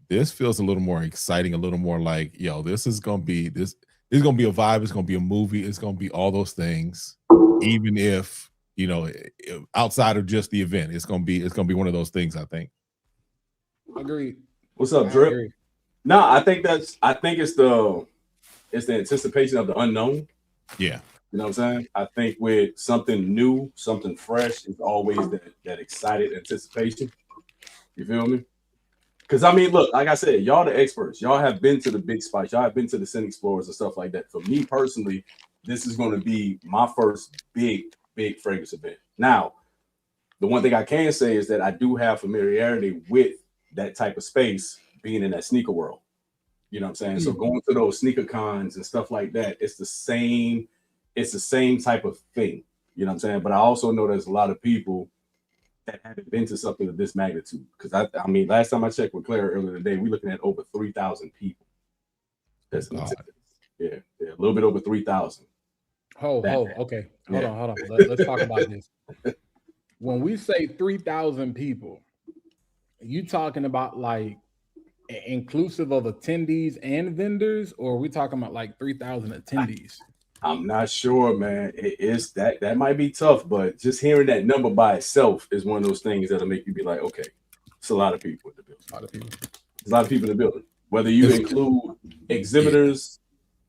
This feels a little more exciting, a little more like, yo, this is gonna be this is gonna be a vibe, it's gonna be a movie, it's gonna be all those things, even if outside of just the event, it's gonna be one of those things, I think. Agreed. What's up, I Drip? agree. No, I think it's the anticipation of the unknown. Yeah. You know what I'm saying? I think with something new, something fresh, is always that excited anticipation. You feel me? Because I mean, look, like I said, y'all the experts. Y'all have been to the big spots. Y'all have been to the Sin Explorers and stuff like that. For me personally, this is going to be my first big fragrance event. Now, the one thing I can say is that I do have familiarity with that type of space, being in that sneaker world. You know what I'm saying? So going to those sneaker cons and stuff like that, it's the same type of thing. You know what I'm saying? But I also know there's a lot of people that haven't been to something of this magnitude. Because I mean, last time I checked with Claire earlier today, we're looking at over 3,000 people. That's God. yeah, a little bit over 3,000. That Okay. yeah. Hold on. Let's talk about this. When we say 3,000 people, you talking about like inclusive of attendees and vendors, or are we talking about like 3,000 attendees? I'm not sure, man. It is that might be tough, but just hearing that number by itself is one of those things that'll make you be like, okay, it's a lot of people in the building. A lot of people. There's a lot of people in the building. Whether you It's include yeah. exhibitors,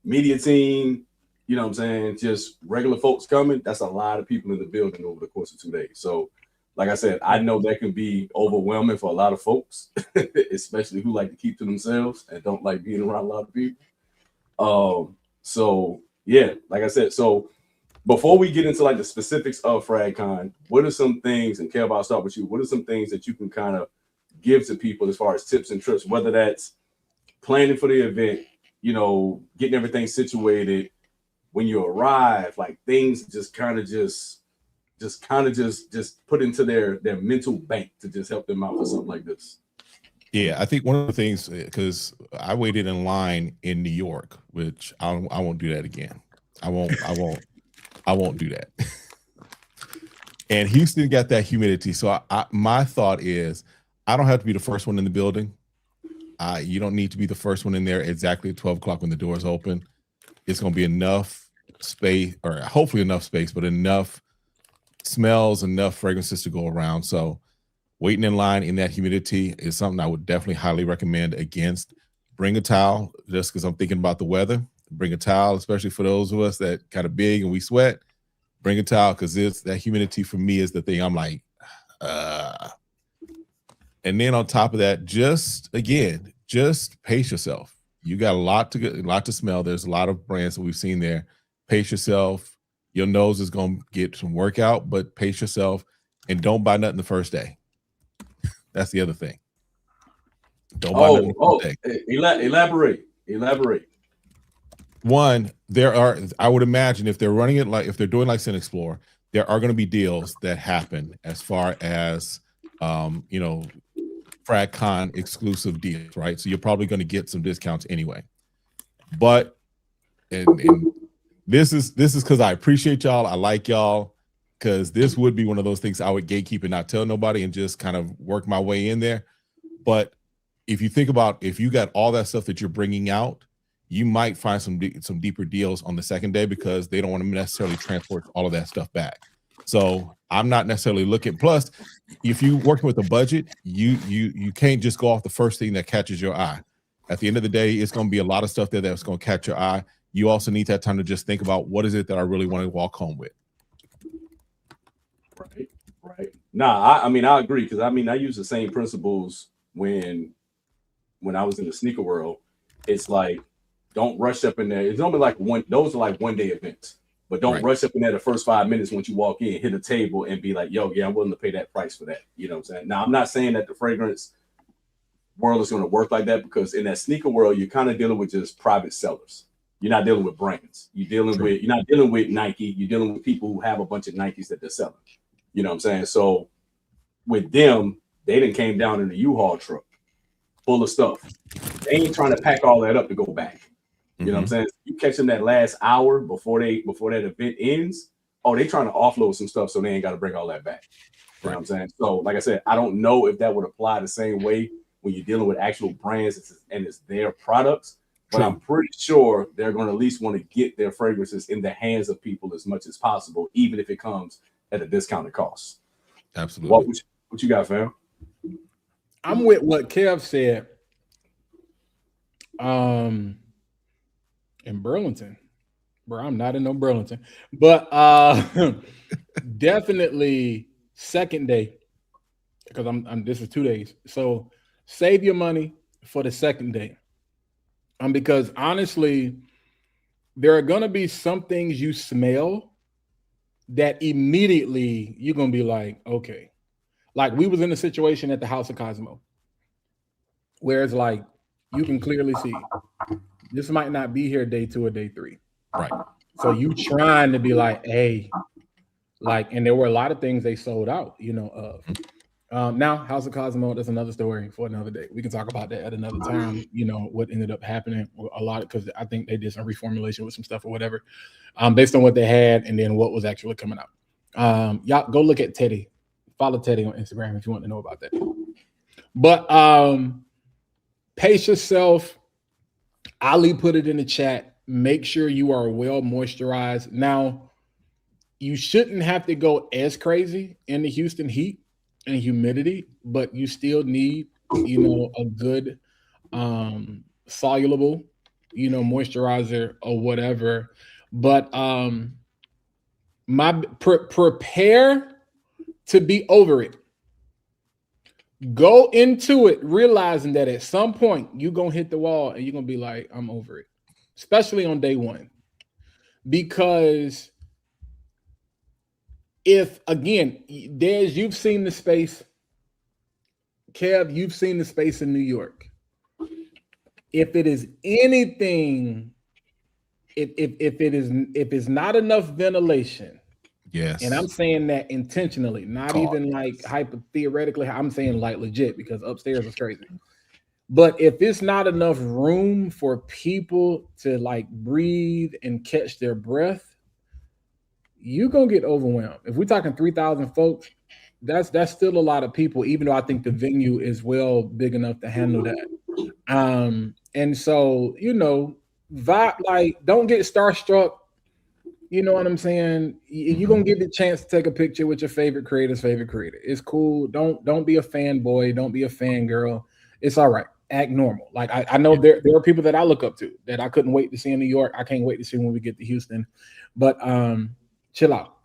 media team, you know what I'm saying, just regular folks coming, that's a lot of people in the building over the course of 2 days. So, like I said, I know that can be overwhelming for a lot of folks, especially who like to keep to themselves and don't like being around a lot of people. So yeah, like I said, so before we get into like the specifics of FragCon, what are some things, and Kev, I'll start with you. What are some things that you can kind of give to people as far as tips and trips, whether that's planning for the event, getting everything situated when you arrive, like things just put into their mental bank to just help them out for something like this. Yeah, I think one of the things, because I waited in line in New York, which I won't do that again. I won't do that. And Houston got that humidity, so my thought is I don't have to be the first one in the building. You don't need to be the first one in there exactly at 12 o'clock when the doors open. It's going to be enough space, or hopefully enough space, but enough smells, enough fragrances to go around. So waiting in line in that humidity is something I would definitely highly recommend against. Bring a towel, just because I'm thinking about the weather. Bring a towel, especially for those of us that kind of big and we sweat. Bring a towel, because it's that humidity for me is the thing. I'm like, and then on top of that, just pace yourself. You got a lot to smell. There's a lot of brands that we've seen there. Pace yourself. Your nose is going to get some workout, but pace yourself, and don't buy nothing the first day. That's the other thing. Don't buy nothing the first day. Elaborate. One, I would imagine if they're running it like, if they're doing like Sin Explore, there are going to be deals that happen as far as, FragCon exclusive deals, right? So you're probably going to get some discounts anyway. But and this is because I appreciate y'all. I like y'all, because this would be one of those things I would gatekeep and not tell nobody and just kind of work my way in there. But if you think about, if you got all that stuff that you're bringing out, you might find some deeper deals on the second day, because they don't want to necessarily transport all of that stuff back. So I'm not necessarily looking. Plus, if you're working with a budget, you can't just go off the first thing that catches your eye. At the end of the day, it's going to be a lot of stuff there that's going to catch your eye. You also need that time to just think about, what is it that I really want to walk home with. Right. Nah, I mean, I agree, because I mean, I use the same principles when I was in the sneaker world. It's like, don't rush up in there. It's only like those are like 1 day events, but don't rush up in there the first 5 minutes once you walk in, hit a table and be like, yo, yeah, I'm willing to pay that price for that. You know what I'm saying? Now, I'm not saying that the fragrance world is going to work like that, because in that sneaker world, you're kind of dealing with just private sellers. You're not dealing with brands. You're not dealing with Nike. You're dealing with people who have a bunch of Nikes that they're selling. You know what I'm saying? So with them, they done came down in a U-Haul truck full of stuff. They ain't trying to pack all that up to go back. You know what I'm saying? You catch them that last hour before that event ends. Oh, they trying to offload some stuff, so they ain't got to bring all that back. You know what I'm saying? So, like I said, I don't know if that would apply the same way when you're dealing with actual brands and it's their products. But True. I'm pretty sure they're going to at least want to get their fragrances in the hands of people as much as possible, even if it comes at a discounted cost. Absolutely. What you got, fam? I'm with what Kev said. In Burlington, bro, I'm not in no Burlington, but definitely second day, because I'm this is 2 days. So save your money for the second day. Because honestly, there are gonna be some things you smell that immediately you're gonna be like, okay. Like we was in a situation at the House of Cosmo, where it's like you can clearly see this might not be here day 2 or day 3. Right. So you trying to be like, hey, like, and there were a lot of things they sold out, of. Now, House of Cosmo, that's another story for another day. We can talk about that at another time, what ended up happening a lot, because I think they did some reformulation with some stuff or whatever, based on what they had and then what was actually coming out. Y'all go look at Teddy. Follow Teddy on Instagram if you want to know about that. But pace yourself. Ali put it in the chat. Make sure you are well moisturized. Now, you shouldn't have to go as crazy in the Houston heat and humidity, but you still need, a good soluble, moisturizer or whatever. But prepare to be over it. Go into it realizing that at some point you're going to hit the wall and you're going to be like, I'm over it, especially on day 1. Because if, again, Des, you've seen the space. Kev, you've seen the space in New York. If it is anything, if it's not enough ventilation, yes, and I'm saying that intentionally, not even like theoretically, I'm saying like legit, because upstairs is crazy. But if it's not enough room for people to like breathe and catch their breath, you're gonna get overwhelmed. If we're talking 3,000 folks, that's still a lot of people, even though I think the venue is well big enough to handle that. And so, vibe, like, don't get starstruck. You know what I'm saying? You're gonna get the chance to take a picture with your favorite creator's favorite creator. It's cool. Don't be a fanboy. Don't be a fangirl. It's all right. Act normal. Like I know there are people that I look up to that I couldn't wait to see in New York. I can't wait to see when we get to Houston. But chill out.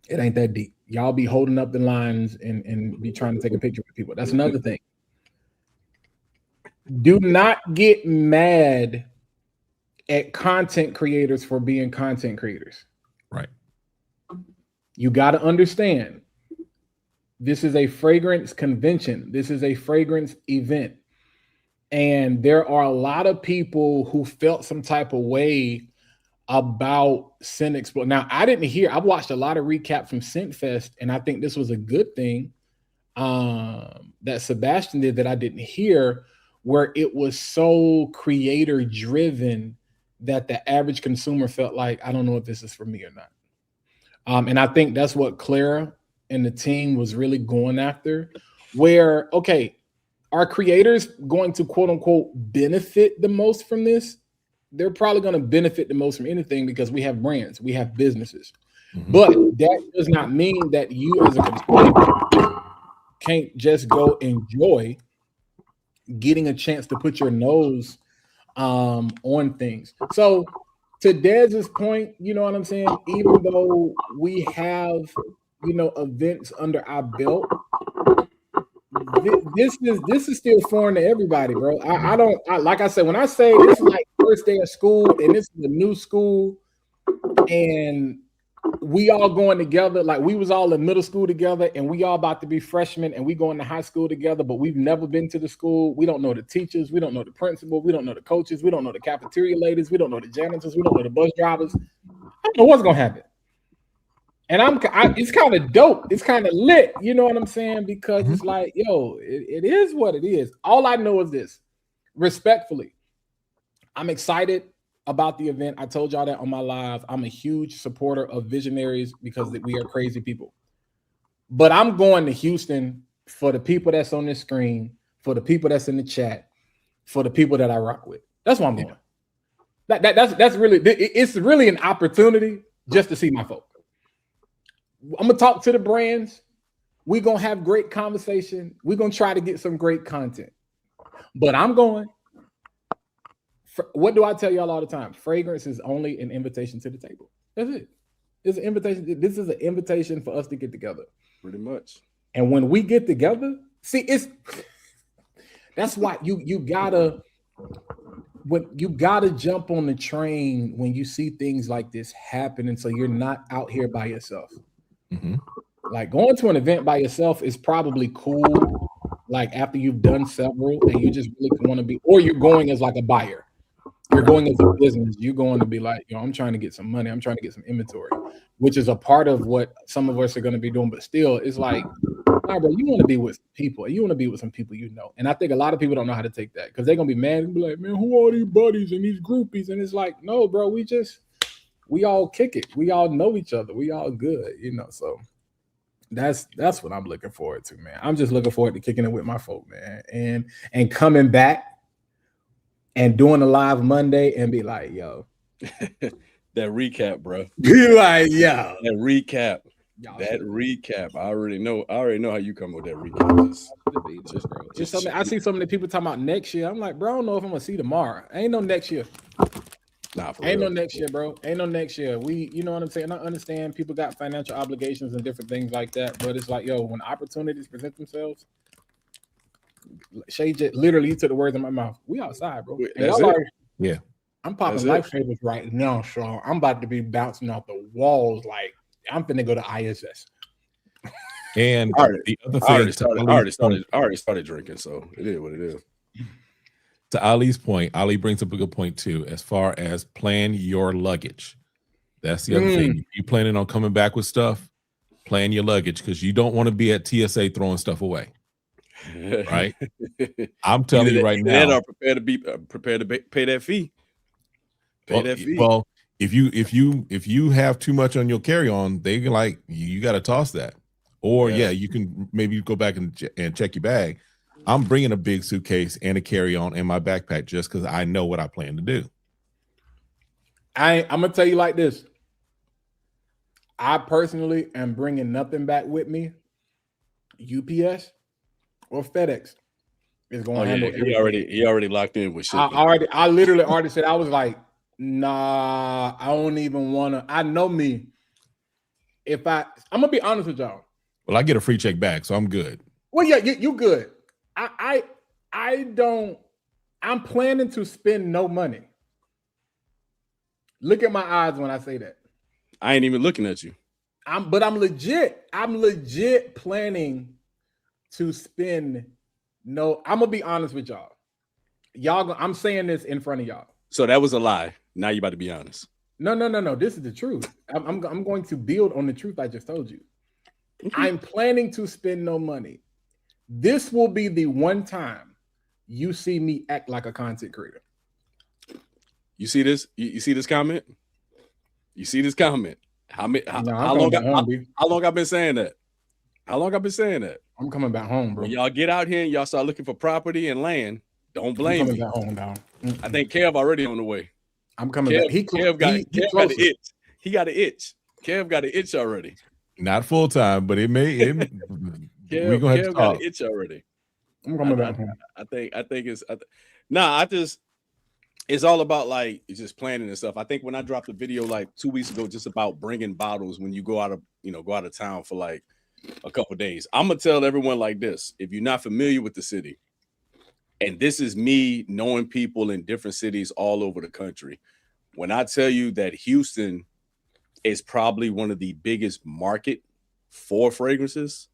It ain't that deep. Y'all be holding up the lines and be trying to take a picture with people. That's another thing. Do not get mad at content creators for being content creators. Right. You got to understand, this is a fragrance convention. This is a fragrance event. And there are a lot of people who felt some type of way about Scent Explode. Now, I watched a lot of recap from Scent Fest, and I think this was a good thing that Sebastian did that I didn't hear, where it was so creator driven that the average consumer felt like, I don't know if this is for me or not. And I think that's what Clara and the team was really going after, where, okay, are creators going to quote unquote benefit the most from this? They're probably going to benefit the most from anything because we have brands, we have businesses. Mm-hmm. But that does not mean that you as a consumer can't just go enjoy getting a chance to put your nose on things. So to Dez's point, you know what I'm saying? Even though we have, events under our belt, this is still foreign to everybody, bro. I don't like I said, when I say this is like first day of school and this is a new school and we all going together, like we was all in middle school together and we all about to be freshmen and we going to high school together, but we've never been to the school. We don't know the teachers, we don't know the principal, we don't know the coaches, we don't know the cafeteria ladies, we don't know the janitors, we don't know the bus drivers. I don't know what's gonna happen. And it's kind of dope. It's kind of lit. You know what I'm saying? Because it's like, yo, it is what it is. All I know is this, respectfully, I'm excited about the event. I told y'all that on my live. I'm a huge supporter of visionaries because we are crazy people. But I'm going to Houston for the people that's on this screen, for the people that's in the chat, for the people that I rock with. That's why I'm going. That's really, it's really an opportunity just to see my folk. I'm gonna talk to the brands. We're gonna have great conversation. We're gonna try to get some great content. But I'm going. What do I tell y'all all the time? Fragrance is only an invitation to the table. That's it. It's an invitation. This is an invitation for us to get together. Pretty much. And when we get together, see, that's why you gotta jump on the train when you see things like this happening, so you're not out here by yourself. Mm-hmm. Like going to an event by yourself is probably cool. Like after you've done several and you just really want to be, or you're going as like a buyer. You're going as a business. You're going to be like, I'm trying to get some money. I'm trying to get some inventory, which is a part of what some of us are going to be doing. But still, it's like, nah, bro, you want to be with people. You want to be with some people you know. And I think a lot of people don't know how to take that because they're going to be mad and be like, man, who are these buddies and these groupies? And it's like, no, bro, we all kick it. We all know each other. We all good, so that's what I'm looking forward to, man. I'm just looking forward to kicking it with my folk, man, and coming back and doing a live Monday and be like, yo, that recap, bro. Be like, yo, that recap. Y'all that recap. I already know how you come with that recap. I see some of the people talking about next year. I'm like, bro, I don't know if I'm gonna see tomorrow. Ain't no next year. Nah, ain't no next year, bro. Ain't no next year. You know what I'm saying? I understand people got financial obligations and different things like that, but it's like, yo, when opportunities present themselves, Shay just literally took the words in my mouth. We outside, bro. That's it. Yeah. I'm popping lifesavers right now, so I'm about to be bouncing off the walls. Like I'm finna go to ISS. And the other thing, I already started drinking, so it is what it is. To Ali's point, Ali brings up a good point too, as far as plan your luggage. That's the other thing. If you planning on coming back with stuff, plan your luggage because you don't want to be at TSA throwing stuff away. Right? I'm telling you right now. Are prepared to pay that fee. Well, if you have too much on your carry-on, they can like you got to toss that. Or you can maybe go back and check your bag. I'm bringing a big suitcase and a carry-on in my backpack just because I know what I plan to do. I'm gonna tell you like this. I personally am bringing nothing back with me. UPS or FedEx is going to handle it. He already locked in with shit. I literally already said, I was like, nah, I don't even want to. I know me. I'm gonna be honest with y'all. Well, I get a free check back, so I'm good. Well, yeah, you good. I'm planning to spend no money. Look at my eyes when I say that. I ain't even looking at you. I'm legit planning to spend no. I'm gonna be honest with y'all. I'm saying this in front of y'all. So that was a lie. Now you about to be honest. No. This is the truth. I'm going to build on the truth I just told you. I'm planning to spend no money. This will be the one time you see me act like a content creator. You see this? You see this comment? You see this comment? How long I've been saying that? How long I've been saying that? I'm coming back home, bro. When y'all get out here and y'all start looking for property and land, don't blame me. Back home, dog. I think Kev already on the way. I'm coming back. Kev got the itch. He got an itch. Kev got an itch already. Not full time, but it may. We're gonna have to got an itch already. I'm coming back home. I think it's. It's all about like it's just planning and stuff. I think when I dropped a video like 2 weeks ago, just about bringing bottles when you go out of town for like a couple of days. I'm gonna tell everyone like this: if you're not familiar with the city, and this is me knowing people in different cities all over the country, when I tell you that Houston is probably one of the biggest market for fragrances,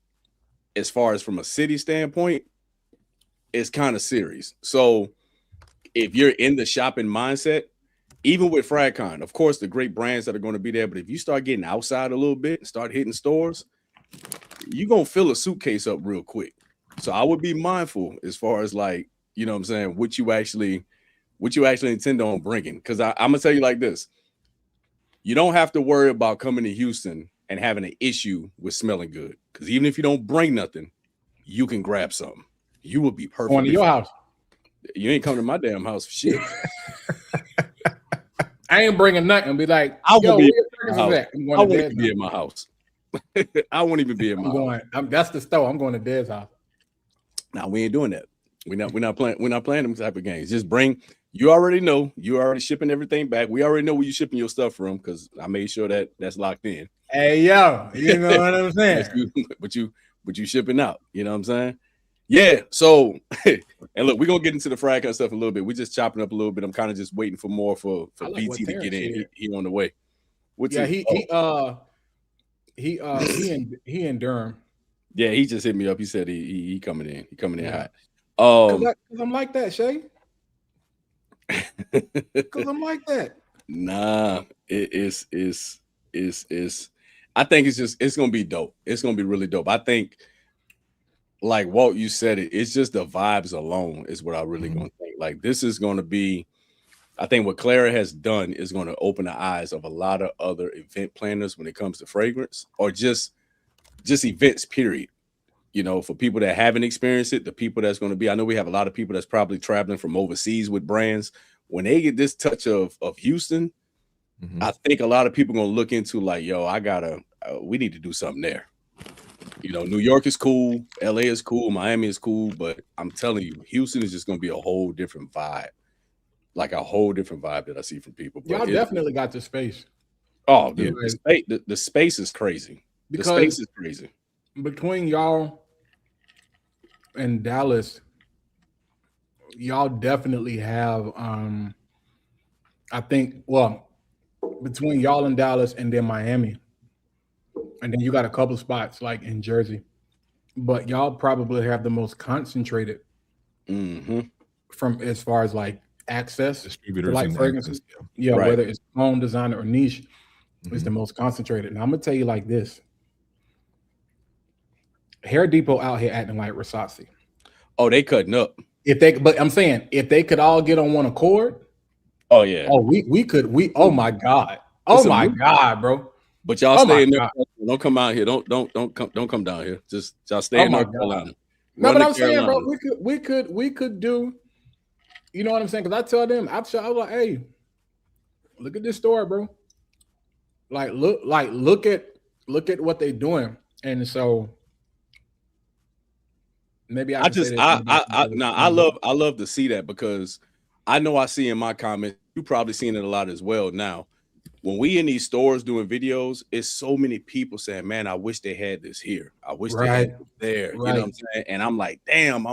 as far as from a city standpoint, it's kind of serious. So if you're in the shopping mindset, even with FragCon, of course, the great brands that are going to be there, but if you start getting outside a little bit and start hitting stores, you're going to fill a suitcase up real quick. So I would be mindful as far as like, you know what I'm saying, what you actually intend on bringing. Because I'm going to tell you like this. You don't have to worry about coming to Houston and having an issue with smelling good. Because even if you don't bring nothing, you can grab something. you would be perfect. Going to your house. You ain't coming to my damn house for shit. I ain't bringing nothing. Be like, I yo, won't where I won't even be in my house. I won't even be in my house. That's the store. I'm going to Dad's house. Now we ain't doing that. We're not playing them type of games. Just bring. You already know. You already shipping everything back. We already know where you shipping your stuff from because I made sure that that's locked in. Hey yo, you know what I'm saying? but you shipping out. You know what I'm saying? Yeah. So and look, we're gonna get into the Fragance stuff a little bit. We're just chopping up a little bit. I'm kind of just waiting for more for like VT to get in. He on the way. He in Durham. Yeah, he just hit me up. He said he coming in. He coming in hot. Because I'm like that, Shay. Because I'm like that. Nah, it is. I think it's gonna be dope. It's gonna be really dope. I think, like Walt, you said it. It's just the vibes alone is what I really gonna think. Like this is gonna be. I think what Clara has done is going to open the eyes of a lot of other event planners when it comes to fragrance or just events, period. You know, for people that haven't experienced it, the people that's going to be, I know we have a lot of people that's probably traveling from overseas with brands. When they get this touch of Houston, I think a lot of people are going to look into like, yo, we need to do something there. You know, New York is cool. LA is cool. Miami is cool. But I'm telling you, Houston is just going to be a whole different vibe. Like a whole different vibe that I see from people. Y'all definitely got the space. Oh, the space is crazy. The space is crazy. Between y'all and Dallas, y'all definitely have I think, well, between y'all and Dallas and then Miami, and then you got a couple spots like in Jersey, but y'all probably have the most concentrated from as far as like access distributors, like fragrances. Yeah, right. Whether it's home designer or niche, it's the most concentrated. And I'm gonna tell you like this: Hair Depot out here acting like Versace. Oh, they cutting up. But I'm saying if they could all get on one accord. Oh yeah. Oh, we could. Oh my God. Oh my God, bro. But y'all stay in there. Don't come out here. Don't come down here. Just y'all stay in North Carolina. No, but I'm saying, bro, we could do. You know what I'm saying? Because I tell them, I was like, hey, look at this store, bro. Look at what they're doing. And so maybe I love to see that because I know I see in my comments, you probably seen it a lot as well now. When we in these stores doing videos, it's so many people saying, man, I wish they had this here. I wish they had it there. Right. You know what I'm saying? And I'm like, damn,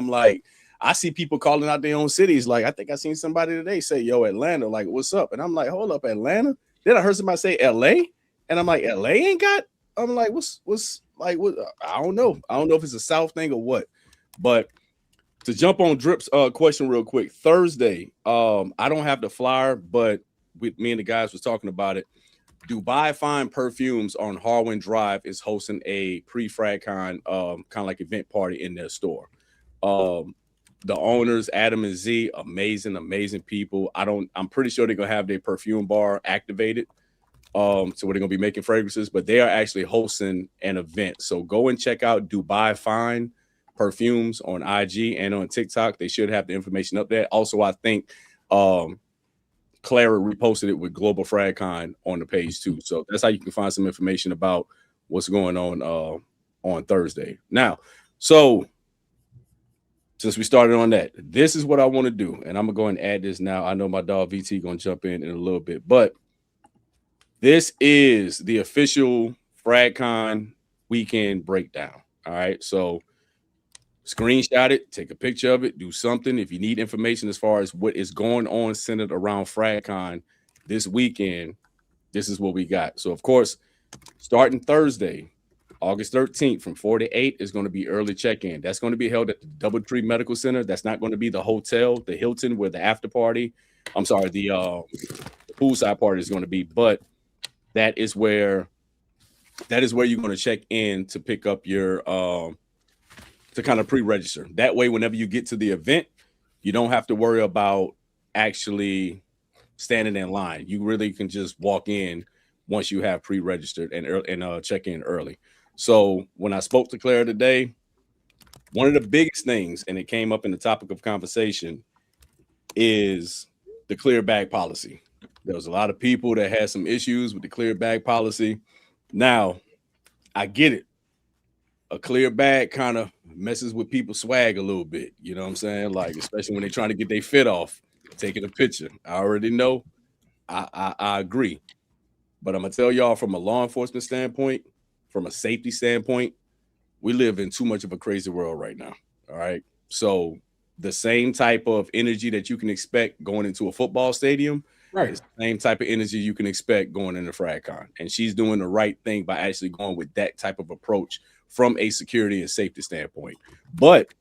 I see people calling out their own cities. Like, I think I seen somebody today say, yo, Atlanta, like, what's up? And I'm like, hold up, Atlanta? Then I heard somebody say LA. And I'm like, LA ain't got, I'm like, what's like, what? I don't know. I don't know if it's a South thing or what. But to jump on Drip's question real quick, Thursday, I don't have the flyer, but me and the guys was talking about it. Dubai Fine Perfumes on Harwin Drive is hosting a pre-FragCon kind of like event party in their store. The owners, Adam and Z, amazing people. I'm pretty sure they're gonna have their perfume bar activated. So they're gonna be making fragrances, but they are actually hosting an event. So go and check out Dubai Fine Perfumes on IG and on TikTok. They should have the information up there. Also, I think Clara reposted it with Global FragCon on the page too. So that's how you can find some information about what's going on Thursday. Now, so since we started on that, this is what I want to do. And I'm going to go and add this now. I know my dog VT going to jump in a little bit, but this is the official FragCon weekend breakdown. All right. So screenshot it, take a picture of it, do something. If you need information as far as what is going on centered around FragCon this weekend, this is what we got. So, of course, starting Thursday, August 13th from 4 to 8 is going to be early check-in. That's going to be held at the Doubletree Medical Center. That's not going to be the hotel, the Hilton, where the after party, the poolside party is going to be. But that is where you're going to check in to pick up your to kind of pre-register. That way, whenever you get to the event, you don't have to worry about actually standing in line. You really can just walk in once you have pre-registered and check in early. So when I spoke to Clara today, one of the biggest things, and it came up in the topic of conversation, is the clear bag policy. There was a lot of people that had some issues with the clear bag policy. Now, I get it. A clear bag kind of messes with people's swag a little bit. You know what I'm saying? Like, especially when they're trying to get their fit off, taking a picture. I already know. I agree. But I'm going to tell y'all from a law enforcement standpoint, from a safety standpoint, we live in too much of a crazy world right now. All right. So the same type of energy that you can expect going into a football stadium, Right. is the same type of energy you can expect going into FragCon. And she's doing the right thing by actually going with that type of approach from a security and safety standpoint. But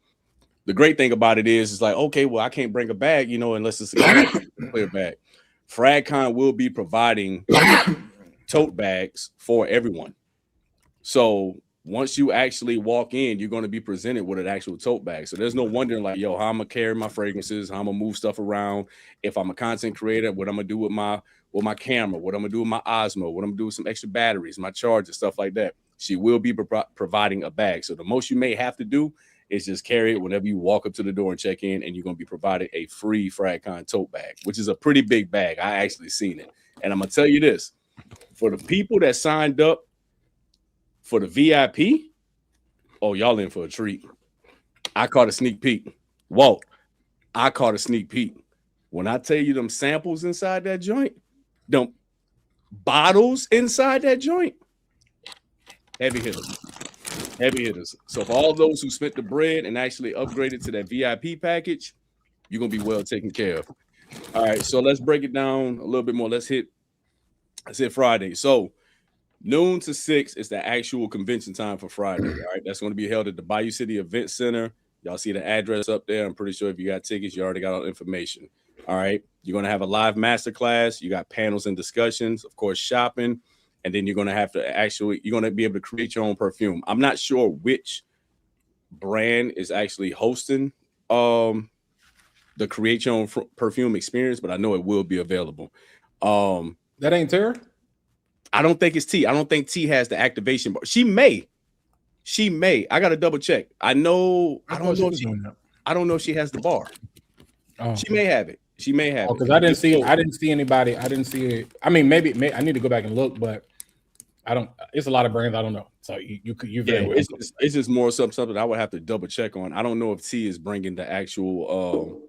the great thing about it is, it's like, okay, well, I can't bring a bag, you know, unless it's a clear bag. FragCon will be providing tote bags for everyone. So once you actually walk in, you're going to be presented with an actual tote bag. So there's no wondering like, yo, how I'm going to carry my fragrances, how I'm going to move stuff around. If I'm a content creator, what I'm going to do with my camera, what I'm going to do with my Osmo, what I'm going to do with some extra batteries, my charger, stuff like that. She will be providing a bag. So the most you may have to do is just carry it whenever you walk up to the door and check in, and you're going to be provided a free FragCon tote bag, which is a pretty big bag. I actually seen it. And I'm going to tell you this, for the people that signed up for the VIP, oh, y'all in for a treat. I caught a sneak peek. Walt, I caught a sneak peek. When I tell you them samples inside that joint, them bottles inside that joint, heavy hitters. Heavy hitters. So for all those who spent the bread and actually upgraded to that VIP package, you're going to be well taken care of. All right, so let's break it down a little bit more. Let's hit Friday. So noon to 6 is the actual convention time for Friday. All right, that's going to be held at the Bayou City Event Center. Y'all see the address up there. I'm pretty sure if you got tickets, you already got all the information. All right, you're going to have a live masterclass. You got panels and discussions, of course, shopping. And then you're going to have to you're going to be able to create your own perfume. I'm not sure which brand is actually hosting the create your own perfume experience, but I know it will be available. That ain't Tara? I don't think it's T. I don't think T has the activation bar. She may. I got to double check. I don't know if she has the bar. Oh. She may have it. She may have it. Because I didn't see anybody. I didn't see it. I mean, maybe I need to go back and look, but I don't. It's a lot of brands I don't know. So you very well. It's just more something I would have to double check on. I don't know if T is bringing the actual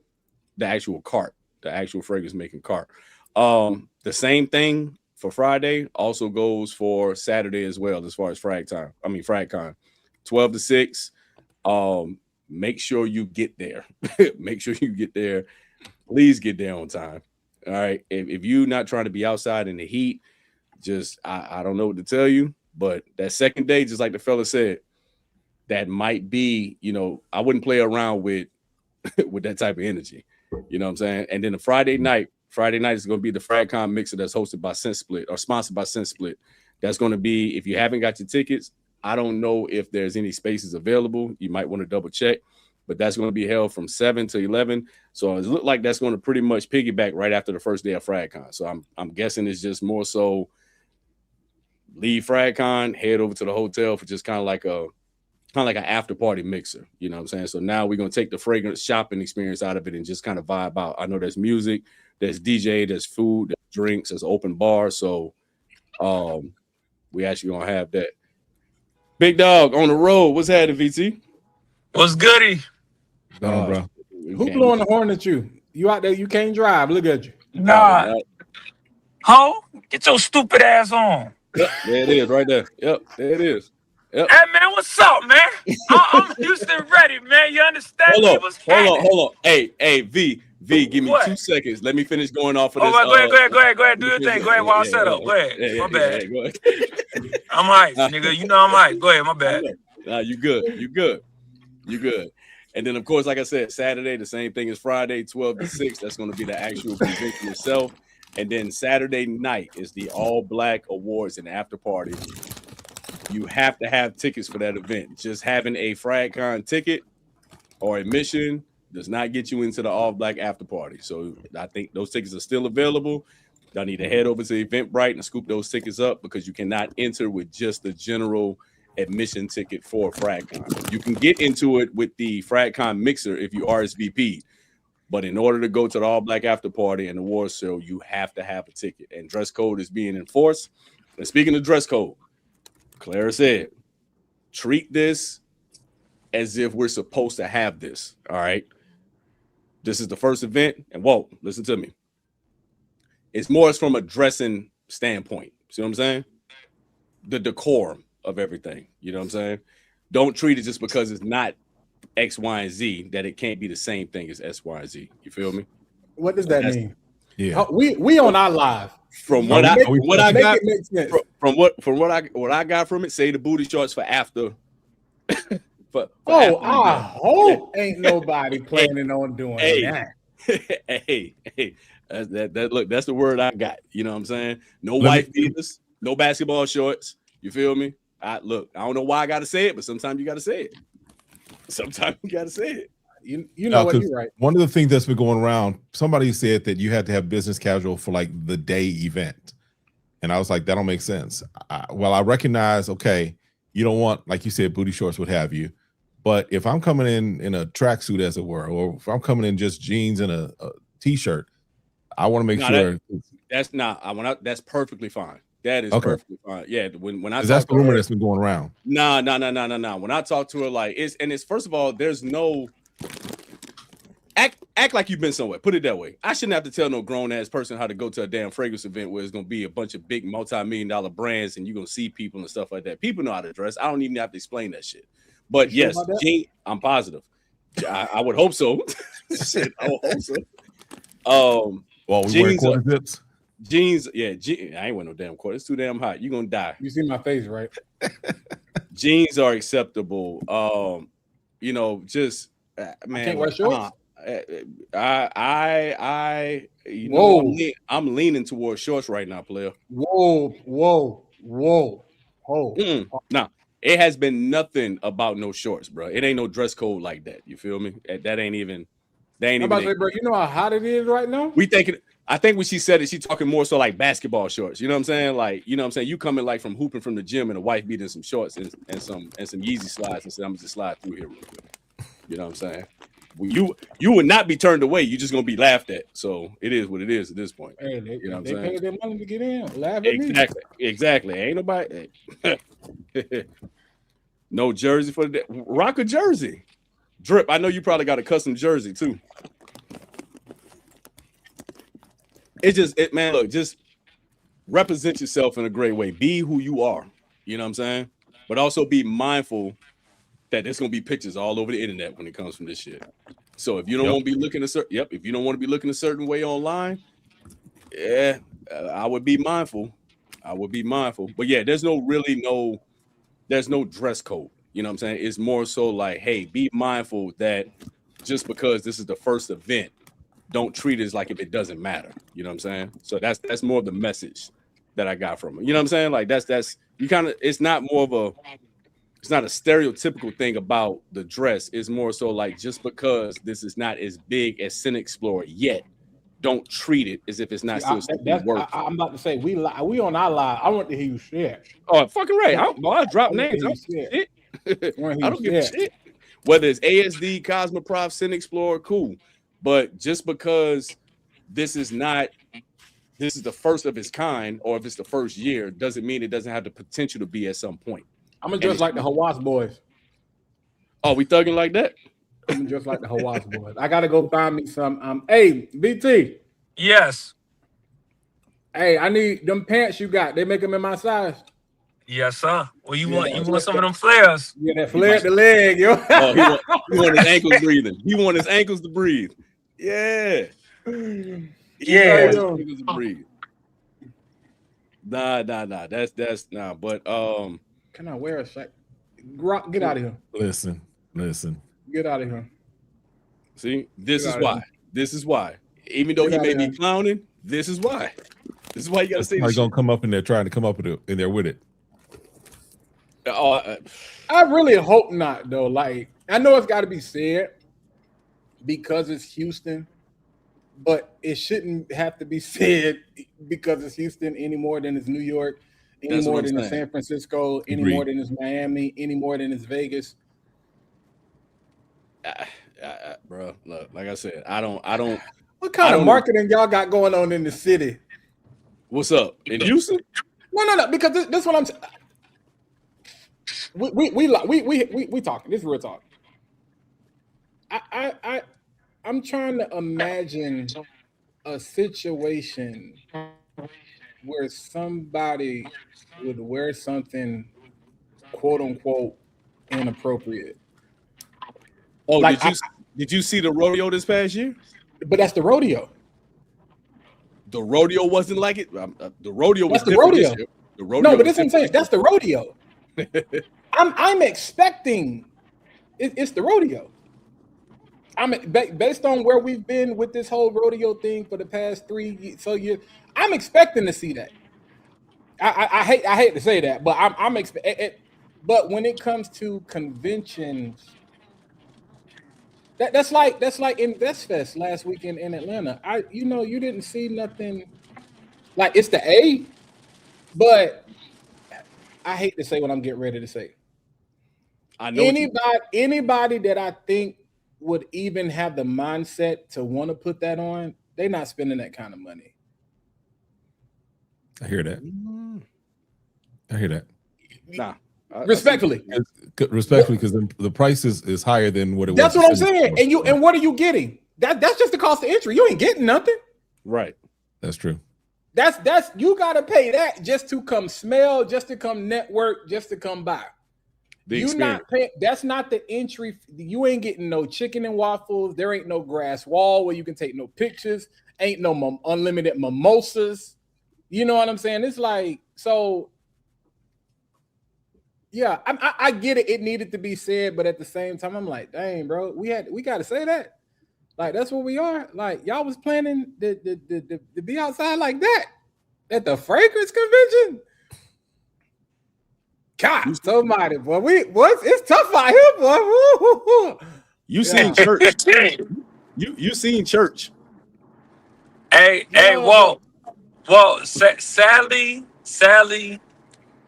cart, the actual fragrance making cart. The same thing for Friday also goes for Saturday as well, as far as FragCon, 12 to 6. Make sure you get there. Make sure you get there. Please get there on time. All right. If you're not trying to be outside in the heat, just I don't know what to tell you. But that second day, just like the fella said, that might be, I wouldn't play around with that type of energy. You know what I'm saying? And then the Friday night is going to be the FragCon mixer that's hosted by SenseSplit or sponsored by SenseSplit. That's going to be, if you haven't got your tickets, I don't know if there's any spaces available. You might want to double check, but that's going to be held from 7 to 11. So it looks like that's going to pretty much piggyback right after the first day of FragCon. So I'm guessing it's just more so leave FragCon, head over to the hotel for just kind of like an after party mixer. You know what I'm saying? So now we're going to take the fragrance shopping experience out of it and just kind of vibe out. I know there's music, there's DJ, there's food, there's drinks, there's open bar. So we actually going to have that. Big Dog on the road. What's happening, VT? What's goody? Bro. Who blowing the horn at you? You out there, you can't drive. Look at you. Nah. Ho, get your stupid ass on. Yep, there it is right there. Yep, there it is. Yep. Hey, man, what's up, man? I'm Houston ready, man. You understand? Hold on. Hey, V, give me 2 seconds. Let me finish going off of this. Go ahead. Do your thing. Go ahead while I set up. Go ahead. My bad. Go ahead. I'm hyped, nigga. You know I'm hyped. Go ahead. My bad. Nah, you good. And then, of course, like I said, Saturday, the same thing as Friday, 12 to 6. That's going to be the actual convention itself. And then Saturday night is the All Black Awards and after party. You have to have tickets for that event. Just having a FragCon ticket or admission does not get you into the All Black after party. So I think those tickets are still available. Y'all need to head over to Eventbrite and scoop those tickets up because you cannot enter with just the general admission ticket for FragCon. You can get into it with the FragCon mixer if you RSVP, but in order to go to the all black after party and the war show, you have to have a ticket. And dress code is being enforced. And speaking of dress code, Clara said, treat this as if we're supposed to have this. All right. This is the first event. And whoa, listen to me. It's more from a dressing standpoint. See what I'm saying? The decorum of everything. You know what I'm saying? Don't treat it just because it's not X, Y, and Z that it can't be the same thing as S, Y, and Z. You feel me? What does that mean? Yeah. We on our live. From what I got from what I got from it, say the booty shorts for after. I hope ain't nobody planning on doing that. Hey, that's the word I got. You know what I'm saying? No wife beaters, no basketball shorts. You feel me? I don't know why I gotta say it, but sometimes you gotta say it. Sometimes you gotta say it. You know what, you're right. One of the things that's been going around, somebody said that you had to have business casual for like the day event. And I was like, that don't make sense. I recognize, okay, you don't want, like you said, booty shorts, what have you. But if I'm coming in a tracksuit, as it were, or if I'm coming in just jeans and a t-shirt, I want to make sure that's perfectly fine. That is perfectly fine. Yeah, when I that's the rumor that's been going around. No. When I talk to her, like it's first of all, there's no act like you've been somewhere. Put it that way. I shouldn't have to tell no grown ass person how to go to a damn fragrance event where it's gonna be a bunch of big multi-million-dollar brands and you're gonna see people and stuff like that. People know how to dress. I don't even have to explain that shit. But yes, I'm positive. I would hope so. Shit, I would hope so. Well, we wearing quarter zips. Jeans, yeah. I ain't wearing no damn quarter. It's too damn hot. You're gonna die. You see my face, right? Jeans are acceptable. Just man. I can't wear shorts. I'm leaning towards shorts right now, player. Whoa. Nah, it has been nothing about no shorts, bro. It ain't no dress code like that. You feel me? That ain't even. I'm about to say, bro, you know how hot it is right now? I think when she said it, she talking more so like basketball shorts. You know what I'm saying? Like, you know what I'm saying? You coming like from hooping from the gym and a wife beating some shorts and some Yeezy slides and said, I'm gonna just slide through here real quick. You know what I'm saying? You would not be turned away. You're just gonna be laughed at. So it is what it is at this point. Hey, you know what I'm saying? They paid their money to get in. Laugh at Exactly. Ain't nobody. No jersey for the rock a jersey. Drip. I know you probably got a custom jersey too. Man, look, just represent yourself in a great way. Be who you are. You know what I'm saying? But also be mindful that there's gonna be pictures all over the internet when it comes from this shit. So if you don't want to be looking if you don't want to be looking a certain way online, I would be mindful. But yeah, there's no dress code. You know what I'm saying? It's more so like, hey, be mindful that just because this is the first event, don't treat it as like if it doesn't matter. You know what I'm saying? So that's more of the message that I got from it. You know what I'm saying? Like that's you kind of, it's not a stereotypical thing about the dress. It's more so like, just because this is not as big as Sin Explorer yet, don't treat it as if it's not still work. I'm about to say we on our live. I want to hear you share. Oh, fucking right. I drop names. I don't give a shit. Whether it's ASD, Cosmoprof, Sin Explorer, cool. But just because this is the first of its kind, or if it's the first year, doesn't mean it doesn't have the potential to be at some point. I'm gonna dress like the Hawass boys. Oh, we thugging like that? I'm just like the Hawass boys. I gotta go find me some. Hey, BT. Yes. Hey, I need them pants you got. They make them in my size. Yes, sir. Well, you want some of them flares? Yeah, that flare at the leg, yo. Oh, he want his ankles breathing. He want his ankles to breathe. Yeah. Yeah. To breathe. Nah. That's nah. But can I wear a shirt? Get out of here. Listen. Get out of here. See, this is why. Even though he may be clowning, this is why. This is why you gotta say. He's gonna come up in there trying to come up in there with it. I really hope not, though. Like, I know it's got to be said because it's Houston, but it shouldn't have to be said because it's Houston any more than it's New York. any That's what more I'm than it's saying. San Francisco, any Agreed. more than it's Miami, any more than it's Vegas. Bro, look, like I said, I don't. What kind I of don't- marketing y'all got going on in the city? What's up in Houston? No, because this is what I'm saying. We talking. This is real talk. I'm trying to imagine a situation where somebody would wear something quote unquote inappropriate. Oh, Like, did you see the rodeo this past year? But that's the rodeo. The rodeo wasn't like it. The rodeo was That's the different rodeo. this year. The rodeo. No, but was this is what I'm saying. That's the rodeo. I'm expecting it's the rodeo. Based on where we've been with this whole rodeo thing for the past 3 so years. I'm expecting to see that. I hate to say that, but I'm expecting. But when it comes to conventions, that's like InvestFest last weekend in Atlanta. You didn't see nothing like it's the A, but I hate to say what I'm getting ready to say. I know Anybody that I think would even have the mindset to want to put that on, they're not spending that kind of money. I hear that. I hear that. Nah. Respectfully, because the price is higher than what it was. That's what I'm saying. And what are you getting? That's just the cost of entry. You ain't getting nothing. Right. That's true. That's you gotta pay that just to come smell, just to come network, just to come by. You not paying. That's not the entry. You ain't getting no chicken and waffles. There ain't no grass wall where you can take no pictures. Ain't no unlimited mimosas. You know what I'm saying? It's like so. Yeah, I get it. It needed to be said, but at the same time, I'm like, dang, bro, we got to say that. Like that's what we are. Like y'all was planning to be outside like that at the Fragrance convention. God, somebody, boy, it's tough out here, boy. Woo. You seen church? You seen church? Hey, sadly,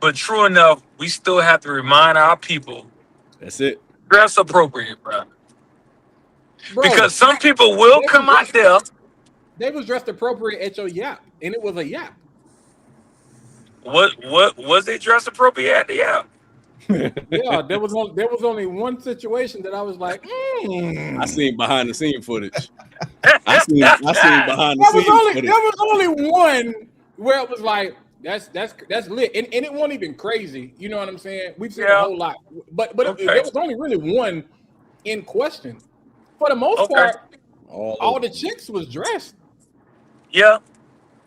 but true enough, we still have to remind our people. That's it. Dress appropriate, bro. Bro, Because some people will come out there. They was dressed appropriate at your yap, and it was a yap. What was they dressed appropriate at the yap? Yeah, there was only one situation that I was like, I seen behind the scene footage. I seen behind the scenes footage. There was only one where it was like that's lit, and it wasn't even crazy. You know what I'm saying? We've seen a whole lot, but Okay. there was only really one in question. For the most part, all the chicks was dressed. Yeah.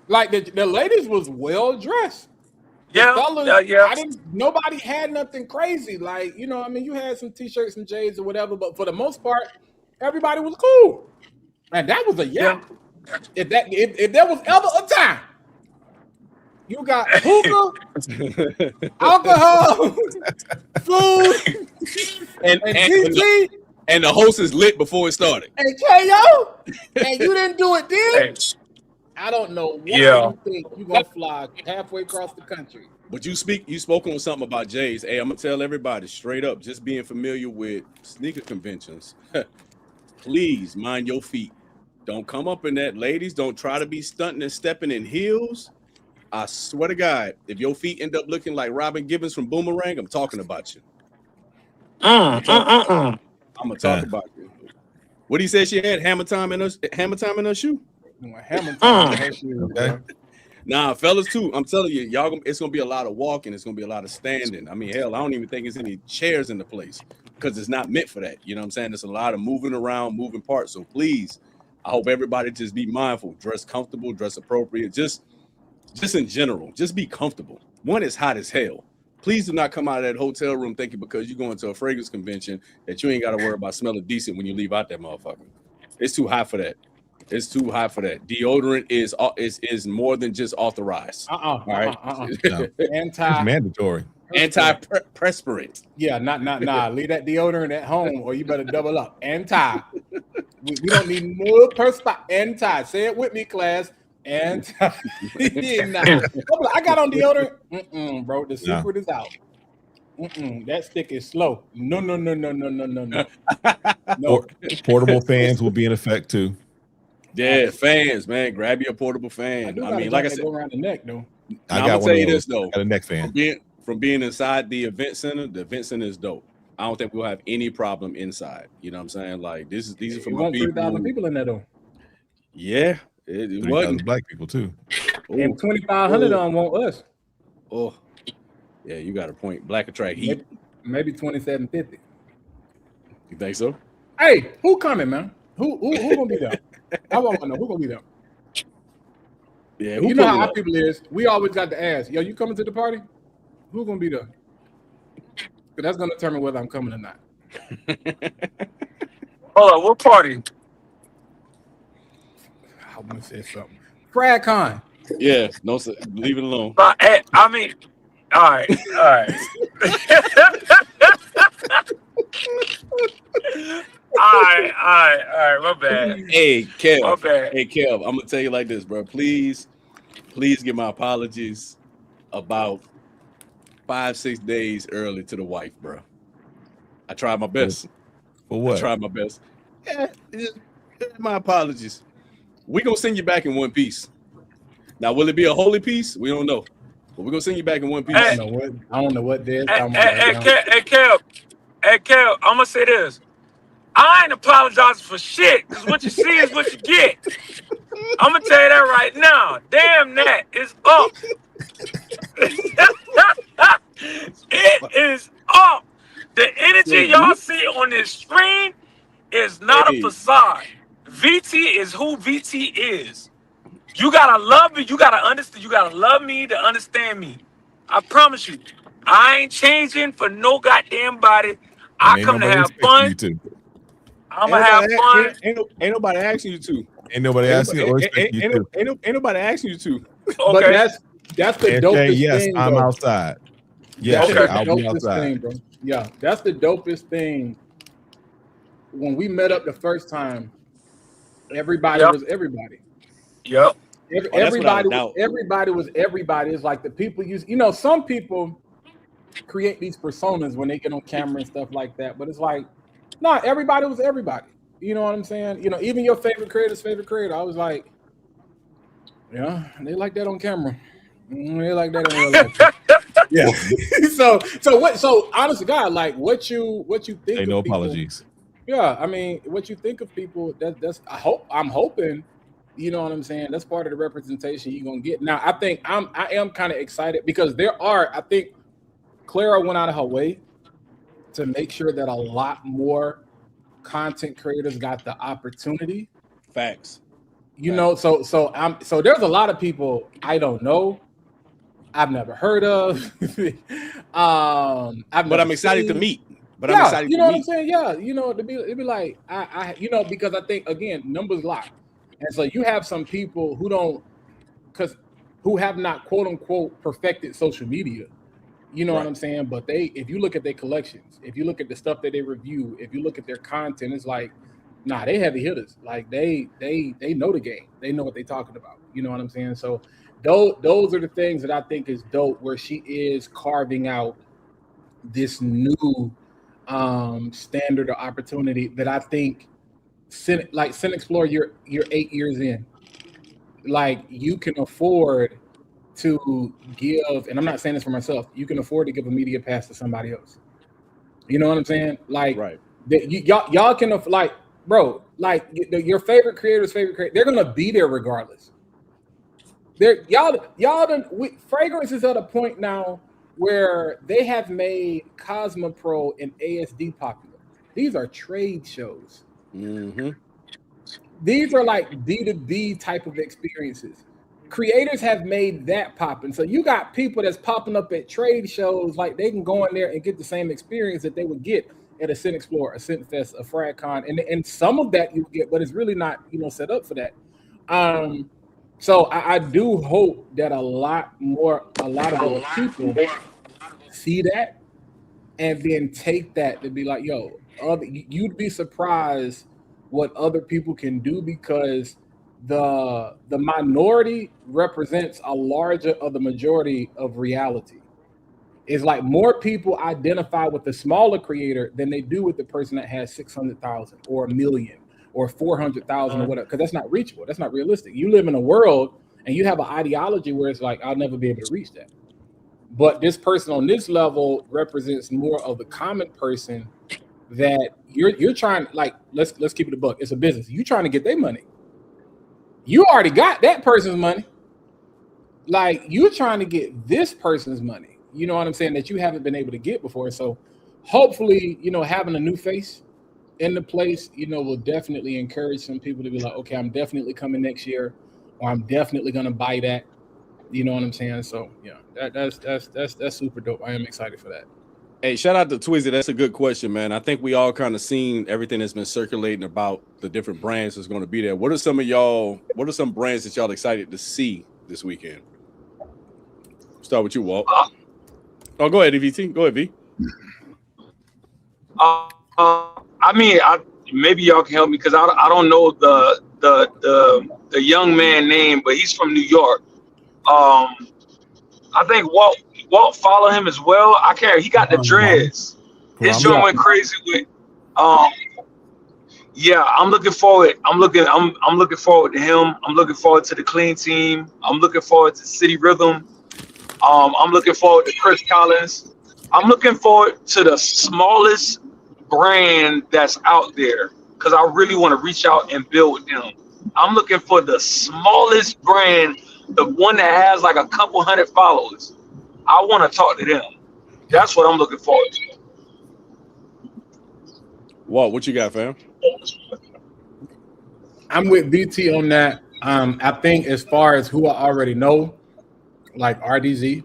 Like the ladies was well dressed. Yeah. Fellas, yeah. Nobody had nothing crazy. Like, you know, I mean, you had some t-shirts and J's or whatever, but for the most part, everybody was cool. And that was a yap. If there was ever a time, you got hookah, alcohol, food, and TT, and the host is lit before it started. and KO, and you didn't do it then. I don't know what you think you're gonna fly halfway across the country. But you spoke on something about J's. Hey, I'm gonna tell everybody straight up, just being familiar with sneaker conventions, please mind your feet. Don't come up in that. Ladies, don't try to be stunting and stepping in heels. I swear to God, if your feet end up looking like Robin Gibbons from Boomerang, I'm talking about you. I'm gonna talk about you. What he said she had hammer time in her shoe. Okay. Nah, fellas too. I'm telling you, y'all, it's gonna be a lot of walking. It's gonna be a lot of standing. I mean, hell, I don't even think there's any chairs in the place because it's not meant for that. You know what I'm saying? There's a lot of moving around, moving parts. So please, I hope everybody just be mindful, dress comfortable, dress appropriate, just in general, just be comfortable. One is hot as hell. Please do not come out of that hotel room thinking because you're going to a fragrance convention that you ain't got to worry about smelling decent when you leave out that motherfucker. It's too hot for that. It's too hot for that. Deodorant is more than just authorized. All right. No. It's mandatory. Anti-perspirant. Yeah, nah. Leave that deodorant at home, or you better double up. We don't need no perspire. Say it with me, class. And nah. I got on deodorant. Bro, the secret is out. That stick is slow. No. No. Portable fans will be in effect too. Yeah, fans, man, grab your portable fan. I mean, like I said, go around the neck though. I'm gonna tell you this though. I got a neck fan. From being inside the event center is dope. I don't think we'll have any problem inside. You know what I'm saying? Like these are for my people. 3,000 people in there though. Yeah, it wasn't black people too. And 2,500 of them want us. Oh, yeah, you got a point. Black attract heat. Maybe 2,750. You think so? Hey, who coming, man? Who gonna be there? I want to know who gonna be there. Yeah, you know how our people is. We always got to ask, yo, you coming to the party? Who gonna be there? Because that's gonna determine whether I'm coming or not. Hold on, what party? I want to say something. FragCon. Yeah, no, sir. Leave it alone. I mean, all right. All right, my bad. Hey, Kev. My bad. Hey, Kev, I'm gonna tell you like this, bro. Please give my apologies about 5-6 days early to the wife, bro. I tried my best. For what? I tried my best. Yeah, my apologies. We're gonna send you back in one piece. Now, will it be a holy piece? We don't know. But we're gonna send you back in one piece. I don't know what this. Hey, Kev, I'm gonna say this. I ain't apologizing for shit, because what you see is what you get. I'm gonna tell you that right now. Damn, that is up. It is up. The energy y'all see on this screen is not a facade. VT is who VT is. You gotta love me. You gotta understand. You gotta love me to understand me. I promise you. I ain't changing for no goddamn body. I come to have fun. I'm gonna have fun. Ain't nobody asking you to. Ain't nobody asking you to. Ain't nobody asking you to. Okay. But that's the dopest yes, thing. I'm outside. Yes, okay. I'll be outside. Thing, bro. Yeah, that's the dopest thing. When we met up the first time, everybody was everybody. Yep. Everybody was everybody. It's like the people some people create these personas when they get on camera and stuff like that. But it's like, nah, everybody was everybody. You know what I'm saying? Even your favorite creator's favorite creator. I was like, yeah, they like that on camera. They like that in real life. Yeah. So honestly, God, like what you think? Hey, no people, apologies. Yeah, I mean, what you think of people? I'm hoping. You know what I'm saying? That's part of the representation you're gonna get. Now, I am kind of excited because I think Clara went out of her way to make sure that a lot more content creators got the opportunity. Facts. So there's a lot of people I don't know, I've never heard of. But I'm excited to meet. But yeah, I'm excited to meet. What I'm saying? Yeah, it'd be like I because I think again numbers lie. And so you have some people who have not quote unquote perfected social media. You know what I'm saying? But if you look at their collections, if you look at the stuff that they review, if you look at their content, it's like, nah, they heavy hitters. Like they know the game. They know what they're talking about. You know what I'm saying? So those are the things that I think is dope, where she is carving out this new standard or opportunity that I think Sin Explore, you're 8 years in. Like you can afford to give, and I'm not saying this for myself, you can afford to give a media pass to somebody else. You know what I'm saying? Like y'all can like, bro, like your favorite creator's favorite creator, they're gonna be there regardless. Fragrance is at a point now where they have made Cosmopro and ASD popular. These are trade shows. Mm-hmm. These are like B2B type of experiences. Creators have made that pop. And so you got people that's popping up at trade shows, like they can go in there and get the same experience that they would get at a Sin Explore, a Sin Fest, a FragCon. And some of that you get, but it's really not, set up for that. So I do hope that a lot of those people see that and then take that to be like, you'd be surprised what other people can do, because the minority represents a larger of the majority of reality. It's like more people identify with the smaller creator than they do with the person that has 600,000 or 1,000,000 or 400,000 or whatever, because that's not reachable. That's not realistic. You live in a world and you have an ideology where it's like, I'll never be able to reach that. But this person on this level represents more of the common person that you're trying, like, let's keep it a buck. It's a business. You're trying to get their money. You already got that person's money. Like, you're trying to get this person's money. You know what I'm saying? That you haven't been able to get before. So hopefully, having a new face in the place, will definitely encourage some people to be like, okay, I'm definitely coming next year, or I'm definitely going to buy that. You know what I'm saying? So yeah, that's super dope. I am excited for that. Hey, shout out to Twizzy. That's a good question, man. I think we all kind of seen everything that's been circulating about the different brands that's going to be there. What are some brands that y'all excited to see this weekend? Start with you, Walt. Oh, go ahead, EVT. Go ahead, V. Maybe y'all can help me because I don't know the young man name, but he's from New York. I think Walt follow him as well. I can't. He got the dreads. His joint went crazy with. Yeah, I'm looking forward. I'm looking forward to him. I'm looking forward to the Clean Team. I'm looking forward to City Rhythm. I'm looking forward to Chris Collins. I'm looking forward to the smallest brand that's out there because I really want to reach out and build with them. I'm looking for the smallest brand, the one that has like a couple hundred followers. I want to talk to them. That's what I'm looking forward to. Walt, what you got, fam? I'm with BT on that. I think as far as who I already know, like RDZ,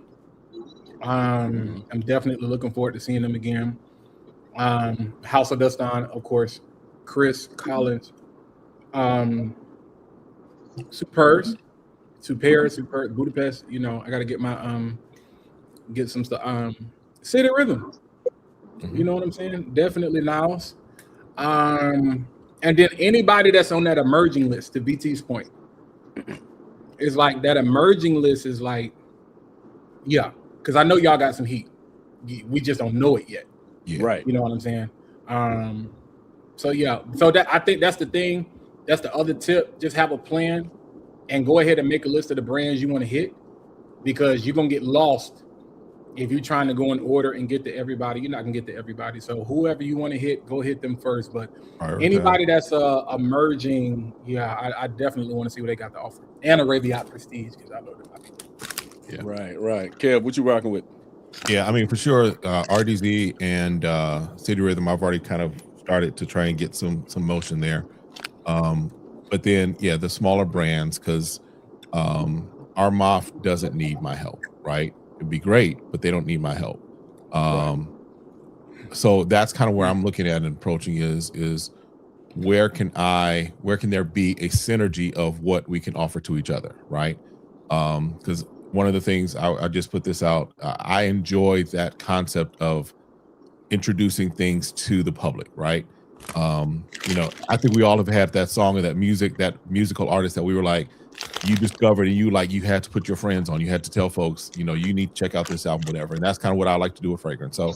I'm definitely looking forward to seeing them again. House of Dustin, of course, Chris Collins, Super Budapest. I got to get my get some stuff. City Rhythm. You know what I'm saying? Definitely Niles. And then anybody that's on that emerging list, to BT's point, is like that emerging list is like, yeah, because I know y'all got some heat. We just don't know it yet. Yeah. Right. You know what I'm saying? So yeah, so that I think that's the thing. That's the other tip. Just have a plan and go ahead and make a list of the brands you want to hit, because you're gonna get lost if you're trying to go in order and get to everybody. You're not gonna get to everybody. So whoever you want to hit, go hit them first. But anybody that's emerging, yeah, I definitely want to see what they got to offer. And Arabiat Prestige, because I know them. Yeah. Right. Kev, what you rocking with? Yeah, I mean, for sure, RDZ and City Rhythm, I've already kind of started to try and get some motion there. But then, yeah, the smaller brands, because our MOF doesn't need my help, right? It'd be great, but they don't need my help. So that's kind of where I'm looking at and approaching is where can there be a synergy of what we can offer to each other, right? Because one of the things I just put this out, I enjoy that concept of introducing things to the public, right? I think we all have had that song or that musical artist that we were like, you discovered and you had to put your friends on. You had to tell folks, you need to check out this album, whatever. And that's kind of what I like to do with Fragance. So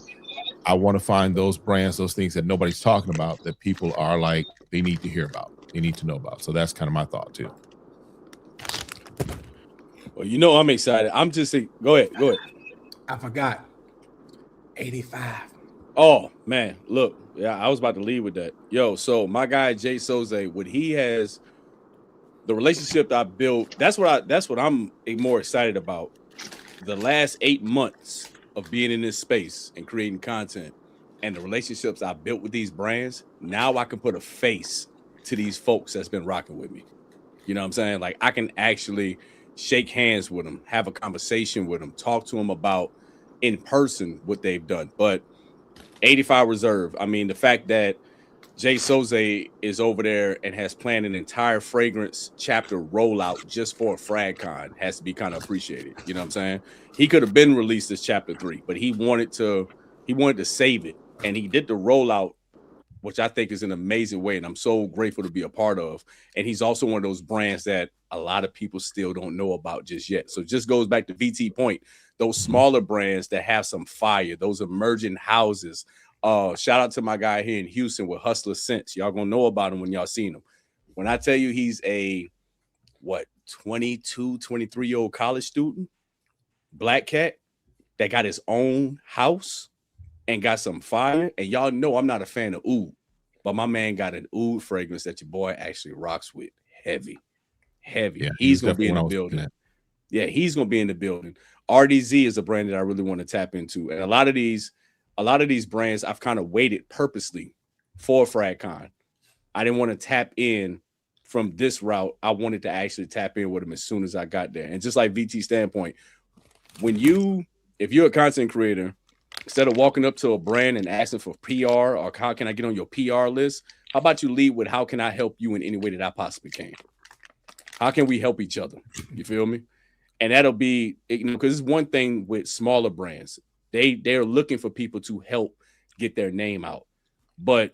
I want to find those brands, those things that nobody's talking about, that people are like, they need to hear about, they need to know about. So that's kind of my thought too. Well, I'm excited. I'm just go ahead. I forgot 85. Oh man, look, yeah, I was about to lead with that. So my guy Jay Soze, what he has, the relationship I built, that's what I'm more excited about. The last 8 months of being in this space and creating content, and the relationships I built with these brands, now I can put a face to these folks that's been rocking with me. You know what I'm saying? Like, I can actually shake hands with them, have a conversation with them, talk to them about in person what they've done. But 85 Reserve, I mean, the fact that Jay Soze is over there and has planned an entire Fragrance chapter rollout just for a FragCon has to be kind of appreciated. You know what I'm saying? He could have been released as chapter 3, but he wanted to save it, and he did the rollout which I think is an amazing way, and I'm so grateful to be a part of. And he's also one of those brands that a lot of people still don't know about just yet. So it just goes back to VT point, those smaller brands that have some fire, those emerging houses. Shout out to my guy here in Houston with Hustler Sense. Y'all gonna know about him when y'all seen him. When I tell you he's a 22, 23-year-old college student, black cat that got his own house and got some fire. And y'all know I'm not a fan of oud, but my man got an oud fragrance that your boy actually rocks with. Heavy. Yeah, He's gonna be in the building. Yeah, he's gonna be in the building. RDZ is a brand that I really want to tap into. And a lot of these brands I've kind of waited purposely for FragCon. I didn't want to tap in from this route. I wanted to actually tap in with them as soon as I got there. And just like VT standpoint, if you're a content creator, instead of walking up to a brand and asking for PR or how can I get on your PR list, how about you lead with how can I help you in any way that I possibly can? How can we help each other? You feel me? And that'll be, because it's one thing with smaller brands. They're looking for people to help get their name out. But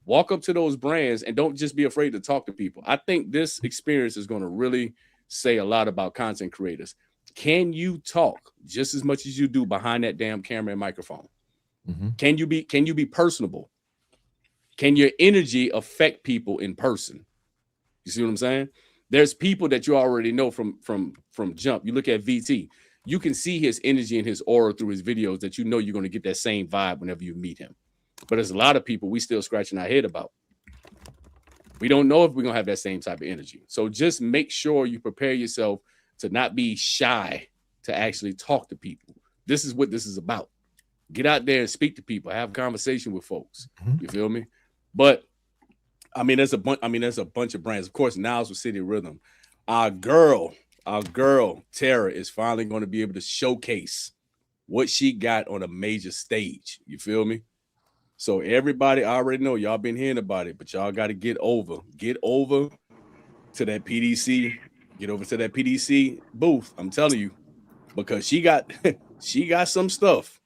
walk up to those brands and don't just be afraid to talk to people. I think this experience is going to really say a lot about content creators. Can you talk just as much as you do behind that damn camera and microphone? Mm-hmm. Can you be personable? Can your energy affect people in person? You see what I'm saying? There's people that you already know from jump. You look at VT, you can see his energy and his aura through his videos that you know you're going to get that same vibe whenever you meet him. But there's a lot of people we still scratching our head about. We don't know if we're going to have that same type of energy. So just make sure you prepare yourself to not be shy to actually talk to people. This is what this is about. Get out there and speak to people, have a conversation with folks. You feel me? But there's a bunch of brands. Of course, Niles with City Rhythm. Our girl Tara is finally going to be able to showcase what she got on a major stage. You feel me? So everybody, I already know y'all been hearing about it, but y'all got to get over to that PDC. Get over to that PDC booth. I'm telling you, because she got some stuff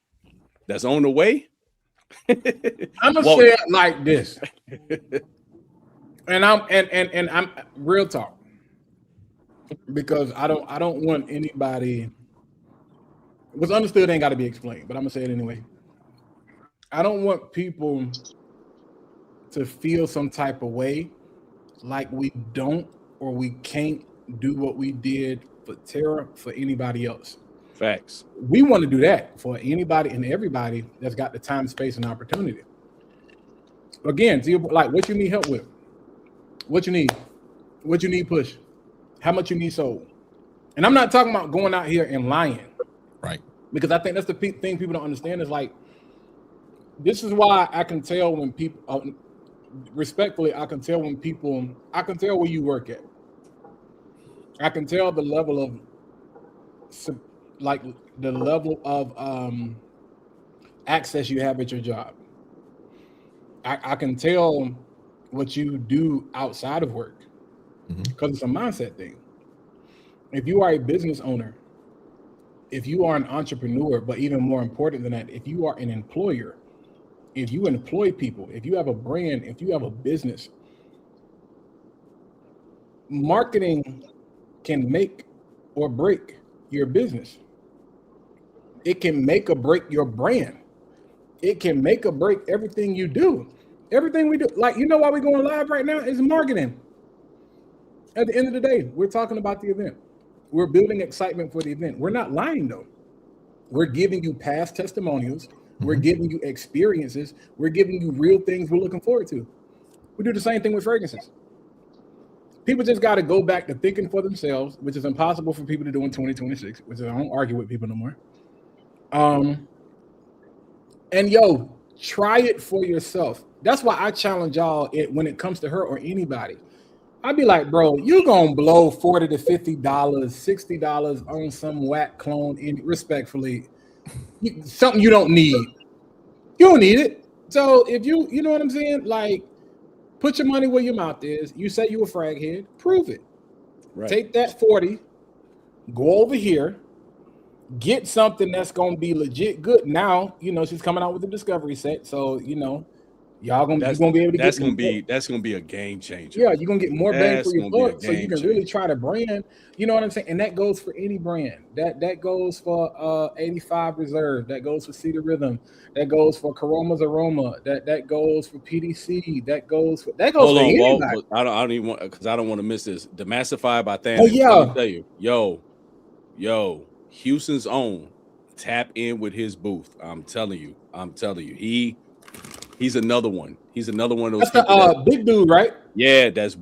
that's on the way. I'm gonna say it like this, and I'm real talk, because I don't want anybody. What's understood ain't got to be explained, but I'm gonna say it anyway. I don't want people to feel some type of way like we don't or we can't do what we did for Tara for anybody else. Facts. We want to do that for anybody and everybody that's got the time, space, and opportunity. Again, like what you need help with, what you need push, how much you need sold. And I'm not talking about going out here and lying. Right. Because I think that's the thing people don't understand is like, this is why I can tell when people, respectfully, I can tell where you work at. I can tell the level of access you have at your job. I can tell what you do outside of work, because it's a mindset thing. If you are a business owner, if you are an entrepreneur, but even more important than that, if you are an employer, if you employ people, if you have a brand, if you have a business, marketing can make or break your business. It can make or break your brand. It can make or break everything you do. Everything we do. Like, you know why we're going live right now is marketing. At the end of the day, we're talking about the event. We're building excitement for the event. We're not lying though. We're giving you past testimonials. We're giving you experiences. We're giving you real things we're looking forward to. We do the same thing with fragrances. People just got to go back to thinking for themselves, which is impossible for people to do in 2026, which I don't argue with people no more. And try it for yourself. That's why I challenge y'all when it comes to her or anybody. I'd be like, bro, you're going to blow $40 to $50, $60 on some whack clone, respectfully, something you don't need. You don't need it. So if you know what I'm saying? Like, put your money where your mouth is. You say you a frag head, prove it. Right. Take that 40, go over here, get something that's going to be legit good. Now, she's coming out with the discovery set. So, You're gonna be able to that's get gonna be a game changer. Yeah, you're gonna get more bang for your buck, so you can really changer. try to brand. You know what I'm saying? And that goes for any brand. That goes for 85 Reserve. That goes for Cedar Rhythm. That goes for Caroma's Aroma. That goes for PDC. That goes for Hold on, anybody. Walt. I don't even want, because I don't want to miss this. Demassified by Thanos. Oh yeah. Let me tell you, yo, Houston's own. Tap in with his booth. I'm telling you. He's another one. He's another one of those. That's the big dude, right? Yeah, that's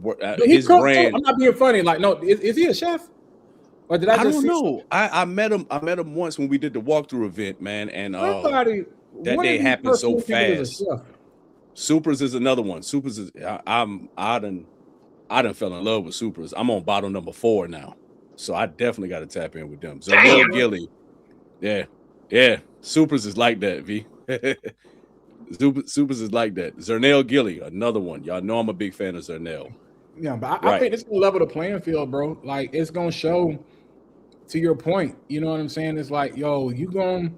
his brand. I'm not being funny. Like, no, is he a chef? Or did I just don't know. I met him. I met him once when we did the walkthrough event, man. And that day happened so fast. Supers is another one. Supers is I done fell in love with Supers. I'm on bottle number 4 now, so I definitely got to tap in with them. Zernell Gilly, yeah. Supers is like that. V. Supers is like that. Zernell Gilly, another one. Y'all know I'm a big fan of Zernell. Yeah, but I think it's gonna level the playing field, bro. Like, it's gonna show. To your point, you know what I'm saying? It's like, yo, you gonna,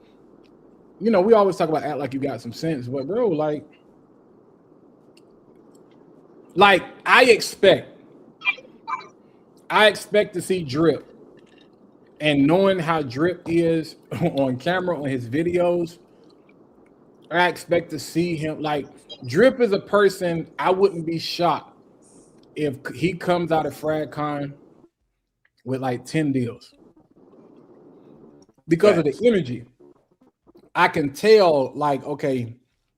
we always talk about act like you got some sense, but bro, like I expect to see Drip, and knowing how Drip is on camera on his videos, I expect to see him. Like, Drip is a person I wouldn't be shocked if he comes out of FragCon with like 10 deals. Because of the energy. I can tell, like, okay,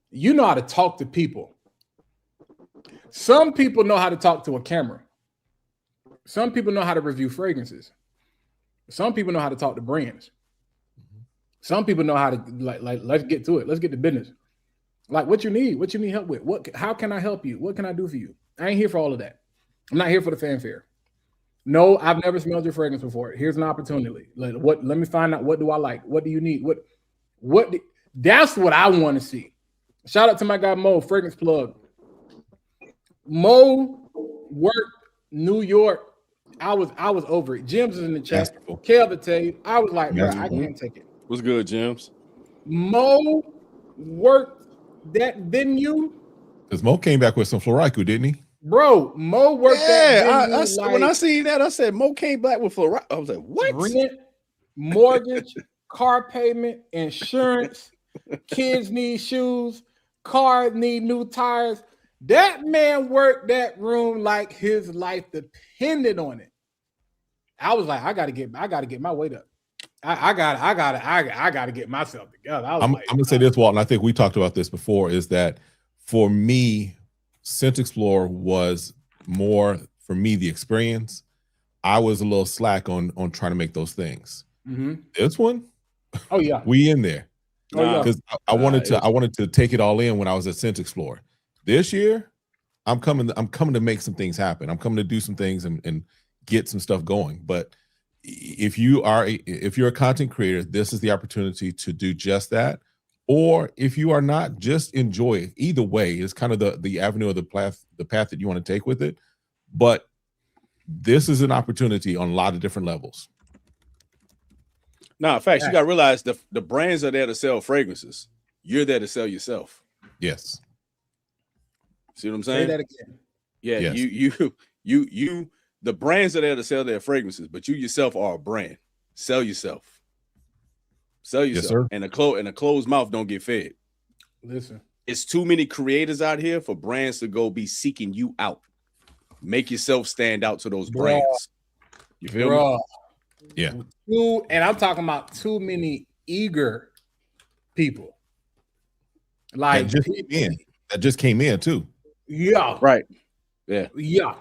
you know how to talk to people. Some people know how to talk to a camera. Some people know how to review fragrances. Some people know how to talk to brands. Some people know how to like let's get to it. Let's get to business. Like, what you need help with? How can I help you? What can I do for you? I ain't here for all of that. I'm not here for the fanfare. No, I've never smelled your fragrance before. Here's an opportunity. Let me find out, what do I like? What do you need? That's what I want to see. Shout out to my guy Mo, fragrance plug. Mo worked New York. I was over it. Jim's is in the chat. Kelvin tell you, I was like, bro, I can't take it. What's good, Jims? Mo worked that venue. Because Mo came back with some Florico, didn't he? Bro, Mo worked that venue. When I seen that, I said Mo came back with Florico. I was like, what? Rent, mortgage, car payment, insurance, kids need shoes, cars need new tires. That man worked that room like his life depended on it. I was like, I gotta get my weight up. I gotta get myself together. I'm gonna say this, Walt, and I think we talked about this before, is that for me, Scent Explorer was more, for me, the experience. I was a little slack on trying to make those things. Mm-hmm. This one, oh yeah, we in there. Oh yeah, because I wanted to take it all in when I was at Scent Explorer. This year, I'm coming to make some things happen. I'm coming to do some things and get some stuff going. But if you're a content creator, this is the opportunity to do just that. Or if you are not, just enjoy it. Either way, it's kind of the avenue of the path that you want to take with it. But this is an opportunity on a lot of different levels. No, in fact, you got to realize the brands are there to sell fragrances. You're there to sell yourself. Yes. See what I'm saying? Say that again. Yeah, yes. you the brands are there to sell their fragrances, but you yourself are a brand. Sell yourself. Sell yourself. Yes, sir. And a closed mouth don't get fed. Listen. It's too many creators out here for brands to go be seeking you out. Make yourself stand out to those brands. You feel me? Yeah. And I'm talking about too many eager people. Like that just came in too. Yeah. Right. Yeah. Yeah.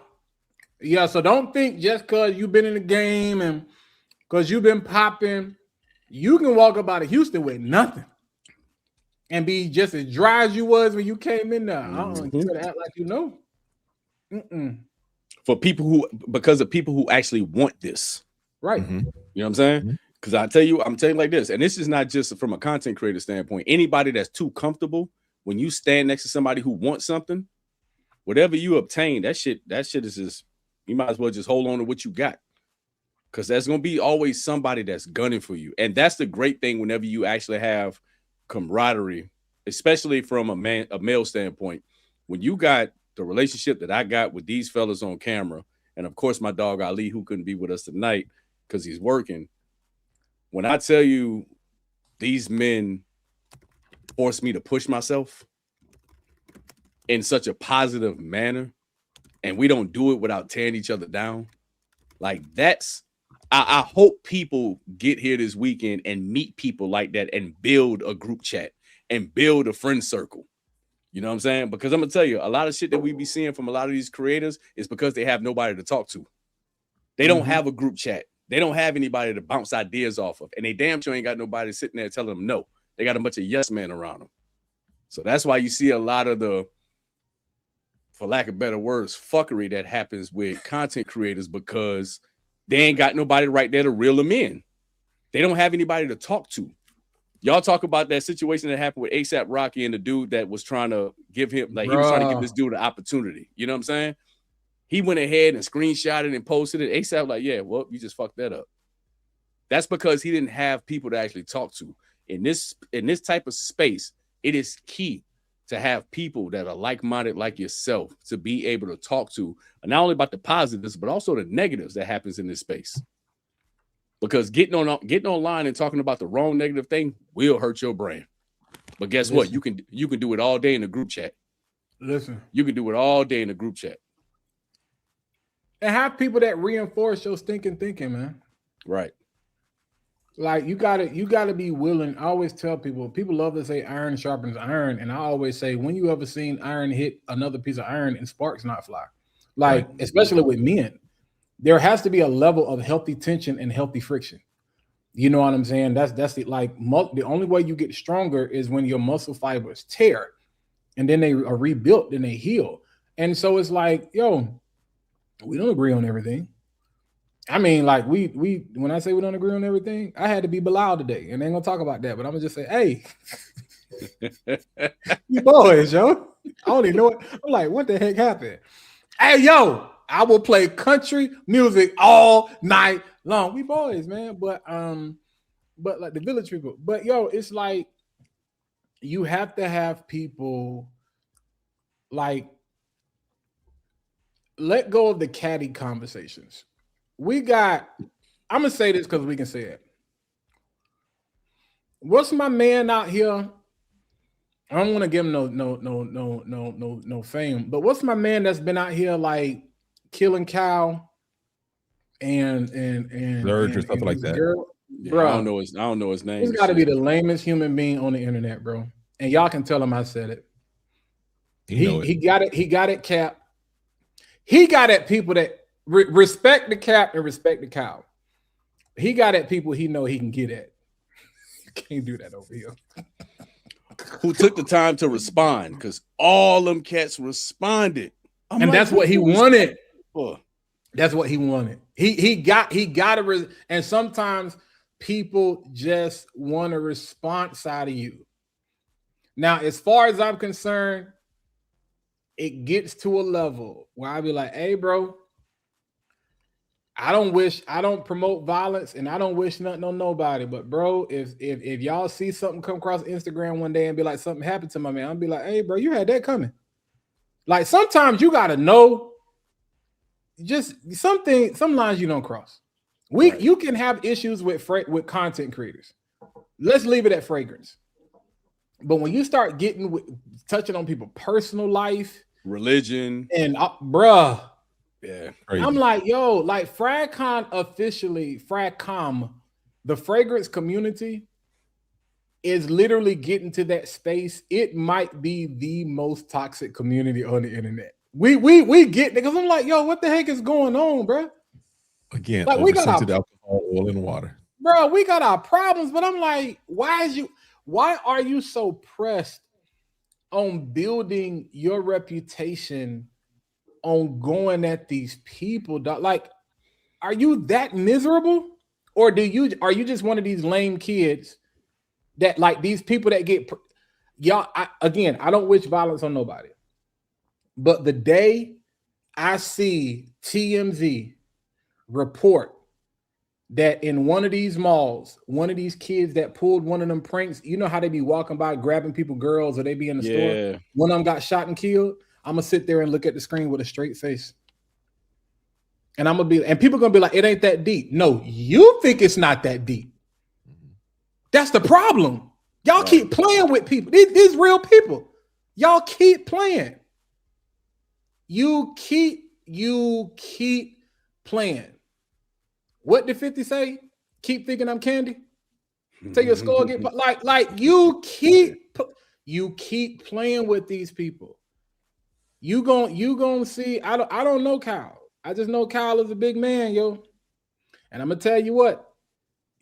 Yeah. So don't think just because you've been in the game and because you've been popping, you can walk up out of Houston with nothing and be just as dry as you was when you came in there. You gotta act like you know. For people because of people who actually want this. Right. Mm-hmm. You know what I'm saying? Because I'm telling you like this, and this is not just from a content creator standpoint. Anybody that's too comfortable, when you stand next to somebody who wants something, whatever you obtain, that shit is just, you might as well just hold on to what you got. Because there's gonna be always somebody that's gunning for you. And that's the great thing whenever you actually have camaraderie, especially from a male standpoint. when you got the relationship that I got with these fellas on camera, and of course my dog Ali, who couldn't be with us tonight because he's working. When I tell you these men force me to push myself in such a positive manner, and we don't do it without tearing each other down, like that's, I hope people get here this weekend and meet people like that and build a group chat and build a friend circle. You know what I'm saying? Because I'm gonna tell you, a lot of shit that we be seeing from a lot of these creators is because they have nobody to talk to. They don't have a group chat. They don't have anybody to bounce ideas off of. And they damn sure ain't got nobody sitting there telling them no. They got a bunch of yes men around them. So that's why you see a lot of the, for lack of better words, fuckery that happens with content creators, because they ain't got nobody right there to reel them in. They don't have anybody to talk to. Y'all talk about that situation that happened with ASAP Rocky and the dude that was trying to give him, like, he was trying to give this dude an opportunity. You know what I'm saying? He went ahead and screenshotted and posted it. ASAP like, yeah, well, you just fucked that up. That's because he didn't have people to actually talk to. In this type of space, it is key to have people that are like-minded like yourself to be able to talk to, not only about the positives, but also the negatives that happens in this space. Because getting online and talking about the wrong negative thing will hurt your brain. But guess what? You can do it all day in the group chat. Listen. You can do it all day in the group chat. And have people that reinforce your stinking thinking, man. Right. Like you gotta be willing. I always tell people love to say iron sharpens iron. And I always say, when you ever seen iron hit another piece of iron and sparks not fly? Like, especially with men. There has to be a level of healthy tension and healthy friction. You know what I'm saying? That's the, like, the only way you get stronger is when your muscle fibers tear, and then they are rebuilt, then they heal. And so it's like, yo, we don't agree on everything. I mean, like, we when I say we don't agree on everything, I had to be Bilal today, and they ain't gonna talk about that, but I'm gonna just say, hey, you boys, yo. I don't even know what. I'm like, what the heck happened? Hey, yo. I will play country music all night long. We boys, man. But like the village people. But yo, it's like you have to have people like let go of the catty conversations. I'm gonna say this because we can say it. What's my man out here? I don't want to give him no fame, but what's my man that's been out here like killing cow and Surge or something like that. Yeah, bro, I don't know his name. He's got to be the lamest human being on the internet, bro. And y'all can tell him I said it. He got it, Cap. He got at people that respect the Cap and respect the cow. He got at people he know he can get at. You can't do that over here. Who took the time to respond, because all them cats responded. And like, that's what he wanted. That's what he wanted. He got and sometimes people just want a response out of you. Now, as far as I'm concerned, it gets to a level where I be like, hey, bro, I don't promote violence and I don't wish nothing on nobody. But bro, if y'all see something come across Instagram one day and be like, something happened to my man, I'll be like, hey, bro, you had that coming. Like, sometimes you gotta know just some lines you don't cross. You can have issues with content creators. Let's leave it at Fragance. But when you start touching on people's personal life, religion, and bruh, yeah, crazy. I'm like, yo, like FragCon FragCom, the fragrance community is literally getting to that space. It might be the most toxic community on the internet. We get, because I'm like, yo, what the heck is going on, bro? Again, like, we got alcohol, oil, and water. Bro, we got our problems, but I'm like, why are you so pressed on building your reputation on going at these people? Like, are you that miserable? Or are you just one of these lame kids that, like, these people that get y'all? I don't wish violence on nobody. But the day I see TMZ report that in one of these malls, one of these kids that pulled one of them pranks, you know how they be walking by grabbing people, girls, or they be in the store. One of them got shot and killed. I'm gonna sit there and look at the screen with a straight face. And I'm gonna be, and people are gonna be like, it ain't that deep. No, you think it's not that deep. That's the problem. Y'all keep playing with people. These real people. Y'all keep playing. You keep playing. What did 50 say? Keep thinking I'm candy. Till your score get like you keep playing with these people. You gonna see. I don't know Kyle. I just know Kyle is a big man, yo. And I'm gonna tell you what.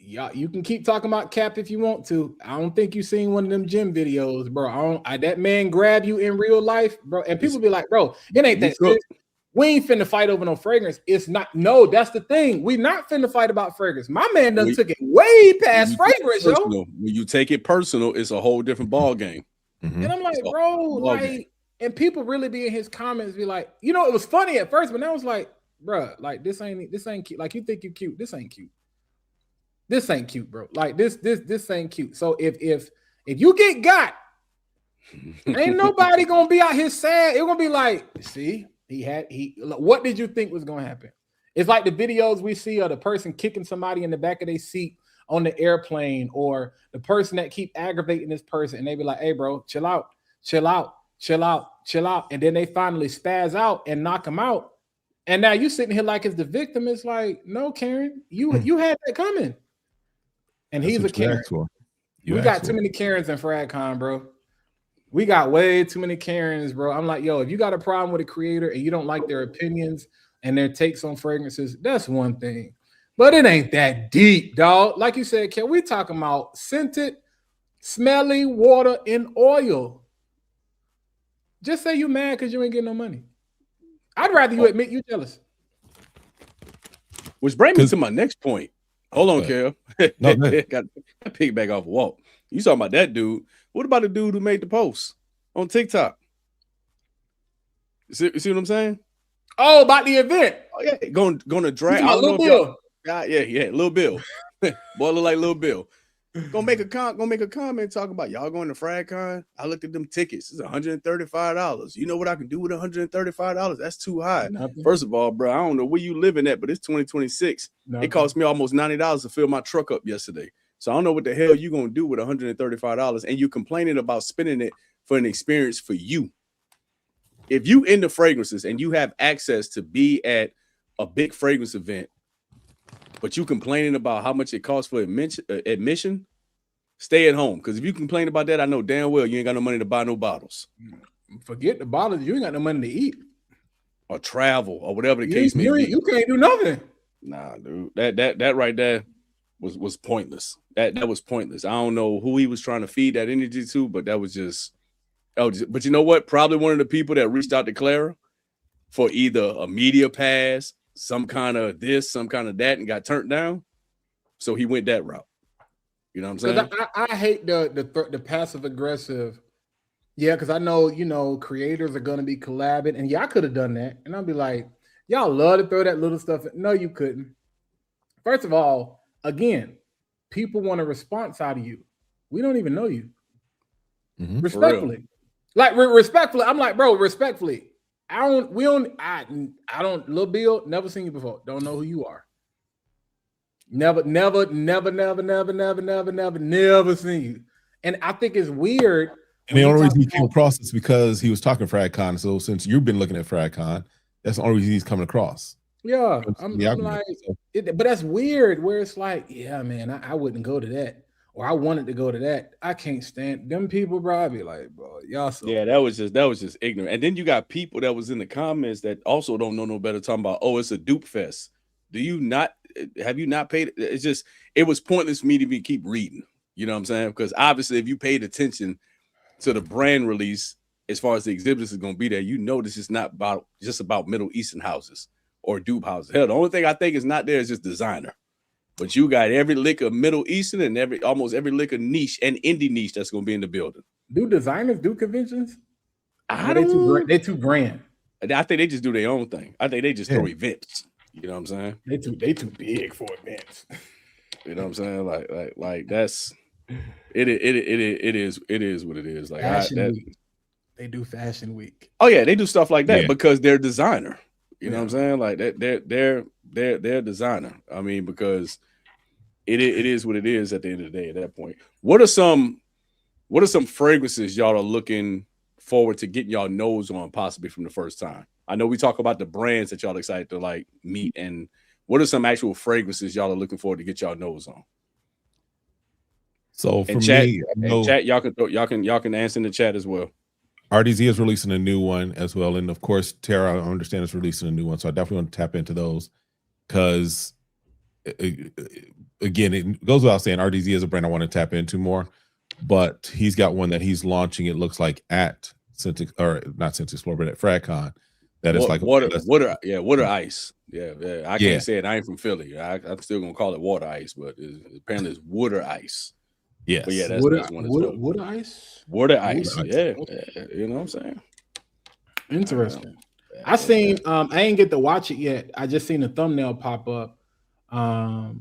Y'all, you can keep talking about Cap if you want to. I don't think you seen one of them gym videos, bro. That man grab you in real life, bro. And people be like, bro, it ain't that serious. We ain't finna fight over no fragrance. It's not. No, that's the thing. We not finna fight about fragrance. My man done took it way past fragrance, yo. When you take it personal, it's a whole different ball game. And I'm like, bro, like, and people really be in his comments be like, you know, it was funny at first, but now it's like, bro, like this ain't cute. Like you think you cute. This ain't cute. This ain't cute, bro. Like this ain't cute. So if you get got, ain't nobody gonna be out here sad. It's gonna be like, see, what did you think was gonna happen? It's like the videos we see of the person kicking somebody in the back of their seat on the airplane, or the person that keep aggravating this person, and they be like, hey, bro, chill out. And then they finally spaz out and knock him out. And now you sitting here like it's the victim. It's like, no, Karen, you had that coming. And he's a Karen. We got too many Karens in FragCon, bro. We got way too many Karens, bro. I'm like, yo, if you got a problem with a creator and you don't like their opinions and their takes on fragrances, that's one thing. But it ain't that deep, dog. Like you said, Ken, we talking about scented, smelly water and oil. Just say you mad because you ain't getting no money. I'd rather you admit you jealous. Which brings me to my next point. Hold on, Kel. No, got to piggyback off of Walt. You talking about that dude. What about the dude who made the post on TikTok? You see what I'm saying? Oh, about the event. Oh, yeah. Going to drag. I don't know Bill. Yeah, Lil Bill. Boy, look like Lil Bill. Gonna make a comment talking about y'all going to FragCon. I looked at them tickets. It's $135. You know what I can do with $135? That's too high. Nothing. First of all, bro, I don't know where you living at, but it's 2026. Nothing. It cost me almost $90 to fill my truck up yesterday. So I don't know what the hell you gonna do with $135, and you complaining about spending it for an experience for you. If you into fragrances and you have access to be at a big fragrance event, but you complaining about how much it costs for admission, stay at home. Because if you complain about that, I know damn well you ain't got no money to buy no bottles. Forget the bottles. You ain't got no money to eat. Or travel, or whatever the case may be. You can't do nothing. Nah, dude. That right there was pointless. That was pointless. I don't know who he was trying to feed that energy to, but that was just... But you know what? Probably one of the people that reached out to Clara for either a media pass, some kind of this, some kind of that, and got turned down. So he went that route. You know what I'm saying? I hate the passive aggressive. Yeah, because I know, you know, creators are going to be collabing. And yeah, I could have done that. And I'll be like, y'all love to throw that little stuff. No, you couldn't. First of all, again, people want a response out of you. We don't even know you. Mm-hmm. Respectfully. Like, respectfully, I'm like, bro, respectfully. I don't, Lil Bill, never seen you before. Don't know who you are. Never seen you. And I think it's weird. And the only reason he came across is because he was talking FragCon. So since you've been looking at FragCon, that's the only reason he's coming across. Yeah. I'm like, but that's weird where it's like, yeah, man, I wouldn't go to that. Or I wanted to go to that. I can't stand them people, bro. I'd be like, bro, y'all so... Yeah, that was just ignorant. And then you got people that was in the comments that also don't know no better, talking about, oh, it's a dupe fest. Have you not paid? It was pointless for me to keep reading. You know what I'm saying? Because obviously, if you paid attention to the brand release, as far as the exhibitors is going to be there, you know this is not just about Middle Eastern houses or dupe houses. Hell, the only thing I think is not there is just designer. But you got every lick of Middle Eastern and almost every lick of niche and indie niche that's going to be in the building. Do designers do conventions? They're too grand. I think they just do their own thing. I think they just throw events. You know what I'm saying? They too big for events. You know what I'm saying? Like that's it is what it is. Like They do Fashion Week. Oh yeah, they do stuff like that Yeah. because they're designer. You know Yeah. what I'm saying? Like they're designer. I mean, because it is what it is at the end of the day. At that point, what are some fragrances y'all are looking forward to getting y'all nose on possibly from the first time? I know we talk about the brands that y'all excited to like meet, and what are some actual fragrances y'all are looking forward to get y'all nose on? So for And chat, me, I know chat, y'all can answer in the chat as well. RDZ is releasing a new one as well, and of course, Terra, I understand, is releasing a new one. So I definitely want to tap into those because, again, it goes without saying, RDZ is a brand I want to tap into more. But he's got one that he's launching. It looks like at Scent, or not Scent Explorer, but at FragCon. That is like water ice. Yeah. I can't say it. I ain't from Philly. I'm still gonna call it water ice, but apparently it's water ice. Yes. But yeah, that's one as well. Water ice. Water ice. Water ice. Yeah. You know what I'm saying? Interesting. I seen. I ain't get to watch it yet. I just seen a thumbnail pop up. I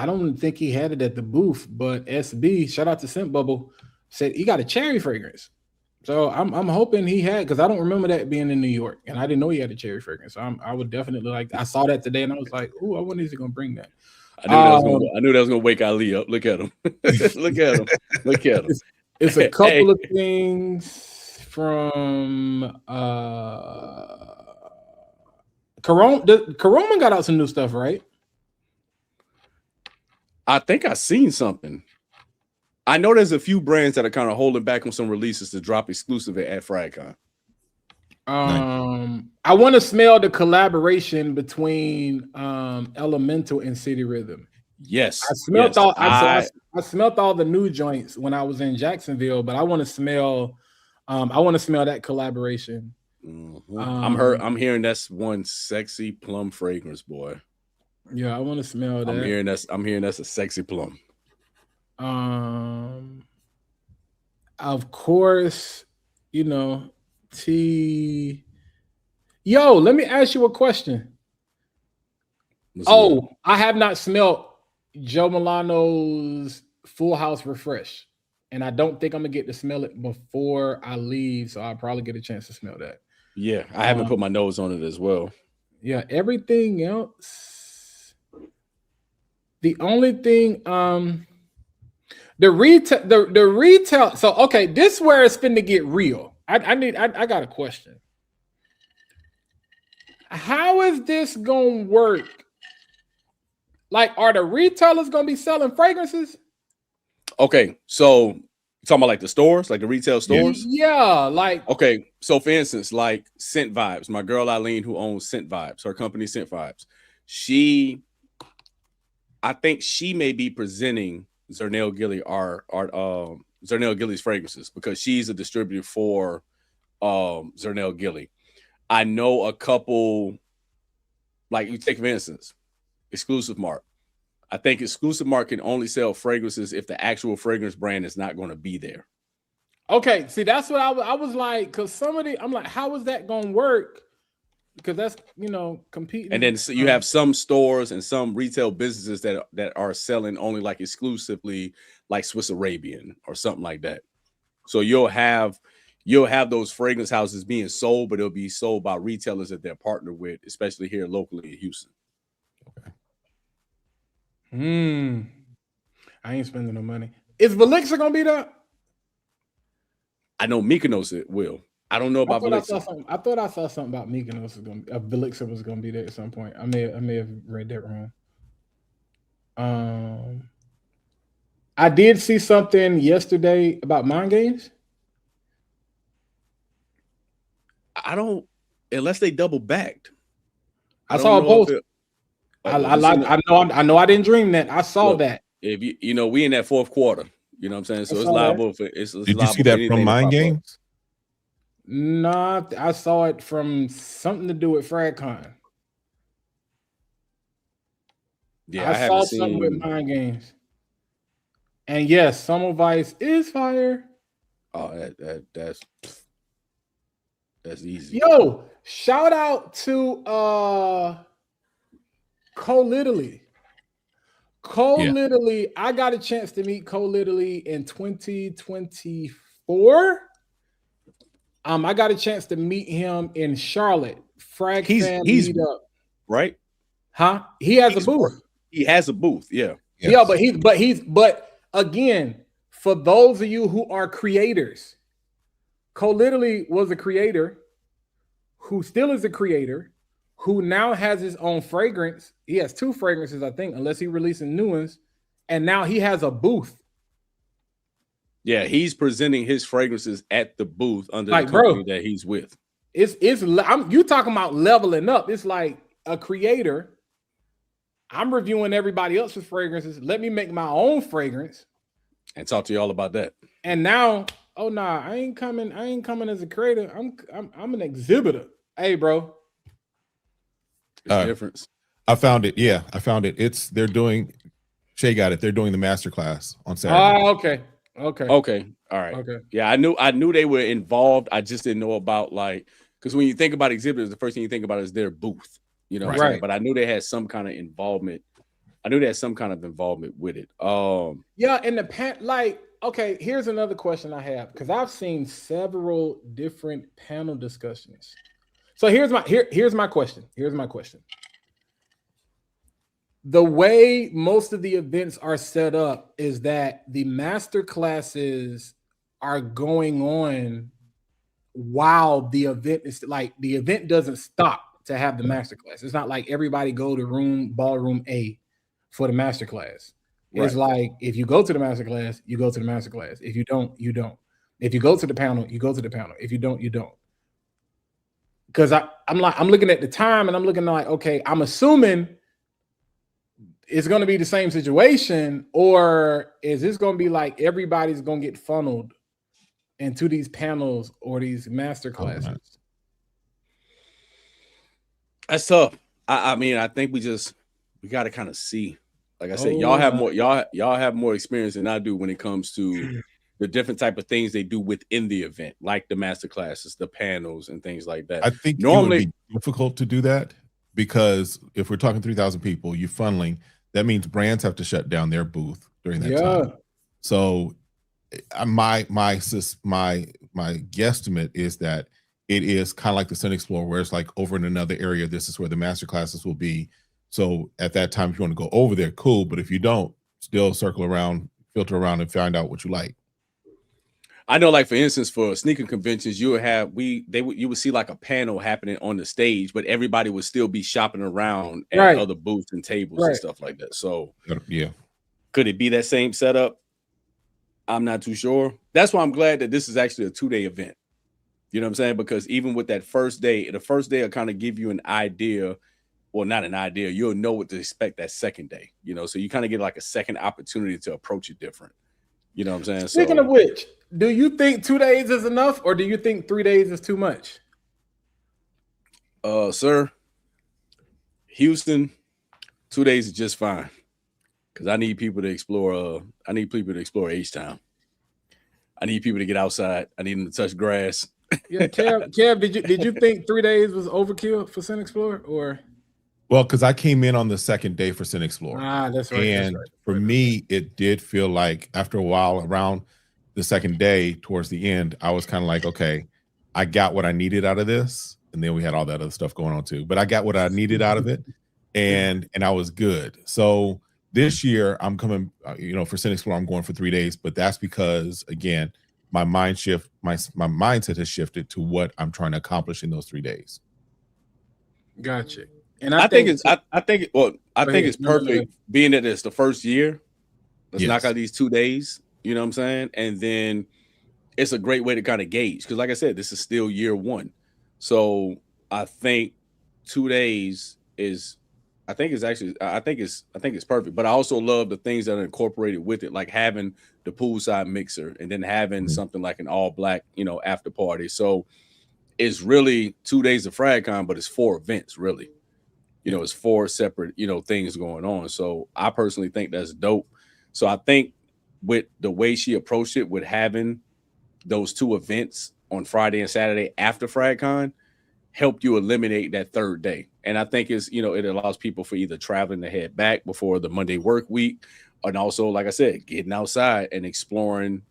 don't think he had it at the booth, but SB, shout out to Scent Bubble, said he got a cherry fragrance. So I'm hoping he had, because I don't remember that being in New York, and I didn't know he had a cherry fragrance. So I would definitely like. I saw that today, and I was like, "Ooh, I wonder if he's gonna bring that." I knew that was gonna wake Ali up. Look at him. Look at him. Look at him. It's a couple of things from Corona. Corona got out some new stuff, right? I think I seen something. I know there's a few brands that are kind of holding back on some releases to drop exclusive at FragCon. I want to smell the collaboration between Elemental and City Rhythm. Yes, I smelled I smelled all the new joints when I was in Jacksonville, but I want to smell. I want to smell that collaboration. Mm-hmm. I'm hearing that's one sexy plum fragrance, boy. Yeah, I want to smell that. I'm hearing that's a sexy plum. Of course, you know, T. Yo, let me ask you a question. I have not smelled Joe Milano's Full House Refresh, and I don't think I'm gonna get to smell it before I leave, so I'll probably get a chance to smell that. Yeah, I haven't put my nose on it as well. Yeah, everything else. The only thing, the retail. So okay, this is where it's finna get real. I got a question. How is this gonna work? Like, are the retailers gonna be selling fragrances? Okay, so you're talking about like the stores, like the retail stores? Yeah, like okay. So for instance, like Scent Vibes, my girl Eileen, who owns Scent Vibes, her company Scent Vibes, I think she may be presenting Zernell Gilly Zernell Gilly's fragrances because she's a distributor for Zernell Gilly. I know a couple, like you take for instance, Exclusive Mark. I think Exclusive Mark can only sell fragrances if the actual fragrance brand is not going to be there. Okay, see, that's what I was like, because I'm like, how is that going to work? Because that's, competing. And then you have some stores and some retail businesses that are selling only like exclusively like Swiss Arabian or something like that. So you'll have those fragrance houses being sold, but it'll be sold by retailers that they're partnered with, especially here locally in Houston. Okay. I ain't spending no money. Is Velixa gonna be there? I know Mykonos it will. I don't know about Velixa. I thought I saw something about Mykonos was gonna be, Velixa was gonna be there at some point. I may have read that wrong. I did see something yesterday about Mind Games. I don't, unless they double backed. I saw a post. I know I didn't dream that. I saw that. If we in that fourth quarter, you know what I'm saying? So it's liable for it's Did you see that from Mind Games? No, I saw it from something to do with FragCon. Yeah, I saw something with Mind Games. And yes, Summer Vice is fire. Oh, that's easy. Yo, shout out to Cole Italy. Italy. I got a chance to meet Cole Italy in 2024. I got a chance to meet him in Charlotte. Frag He's meetup. right. Huh? He has a booth. He has a booth. Yeah. Yes. Yeah, but again, for those of you who are creators, Cole literally was a creator who still is a creator who now has his own fragrance. He has 2 fragrances, I think, unless he releases new ones. And now he has a booth. Yeah, he's presenting his fragrances at the booth under Like, the company bro, that he's with. You talking about leveling up. It's like a creator. I'm reviewing everybody else's fragrances. Let me make my own fragrance And talk to y'all about that. And now, oh nah, I ain't coming as a creator. I'm an exhibitor. Hey, bro. There's a difference. I found it. Yeah, I found it. They're doing. Shay got it. They're doing the masterclass on Saturday. Oh, okay. Okay. All right. Okay. Yeah, I knew they were involved. I just didn't know about because when you think about exhibitors, the first thing you think about is their booth. You know what I'm saying? But I knew they had some kind of involvement. I knew they had some kind of involvement with it. Yeah, and okay, here's another question I have, because I've seen several different panel discussions. So here's my question. The way most of the events are set up is that the master classes are going on while the event is the event doesn't stop to have the master class. It's not like everybody go to ballroom A for the master class. It's like if you go to the master class, you go to the master class. If you don't, you don't. If you go to the panel, you go to the panel. If you don't, you don't. Because I'm looking at the time and I'm looking like, okay, I'm assuming it's going to be the same situation, or is this going to be like everybody's going to get funneled into these panels or these master classes? That's tough. I mean, I think we got to kind of see. Like I said, y'all have more experience than I do when it comes to the different type of things they do within the event, like the master classes, the panels, and things like that. I think normally it would be difficult to do that, because if we're talking 3,000 people, you funneling, that means brands have to shut down their booth during that time. So my guesstimate is that it is kind of like the Sun Explorer, where it's like over in another area. This is where the master classes will be. So at that time, if you want to go over there, cool. But if you don't, still circle around, filter around, and find out what you like. I know, like for instance, for sneaker conventions, you would see like a panel happening on the stage, but everybody would still be shopping around at other booths and tables and stuff like that. So yeah, could it be that same setup? I'm not too sure. That's why I'm glad that this is actually a 2-day event. You know what I'm saying? Because even with that first day, the first day will kind of give you an idea. Well, not an idea. You'll know what to expect that second day. You know, so you kind of get like a second opportunity to approach it different. You know what I'm saying? Speaking of which, do you think 2 days is enough, or do you think 3 days is too much? Sir, Houston, 2 days is just fine. Because I need people to explore. I need people to explore H-Town. I need people to get outside. I need them to touch grass. Yeah, Kev, did you think 3 days was overkill for Sun Explorer, or? Well, because I came in on the second day for Sin Explorer. That's right. And for me, it did feel like after a while, around the second day, towards the end, I was kind of like, okay, I got what I needed out of this. And then we had all that other stuff going on too. But I got what I needed out of it, and I was good. So this year, I'm coming, for Sin Explorer, I'm going for 3 days. But that's because, again, my mindset has shifted to what I'm trying to accomplish in those 3 days. Gotcha. And I think it's perfect being that it's the first year. Let's knock out these 2 days. You know what I'm saying? And then it's a great way to kind of gauge, because like I said, this is still year one. So I think 2 days is perfect. But I also love the things that are incorporated with it, like having the poolside mixer and then having something like an all black, after party. So it's really 2 days of FragCon, but it's 4 events really. It's 4 separate, things going on. So I personally think that's dope. So I think with the way she approached it, with having those 2 events on Friday and Saturday after FragCon, helped you eliminate that 3rd day. And I think it allows people for either traveling to head back before the Monday work week, and also, like I said, getting outside and exploring,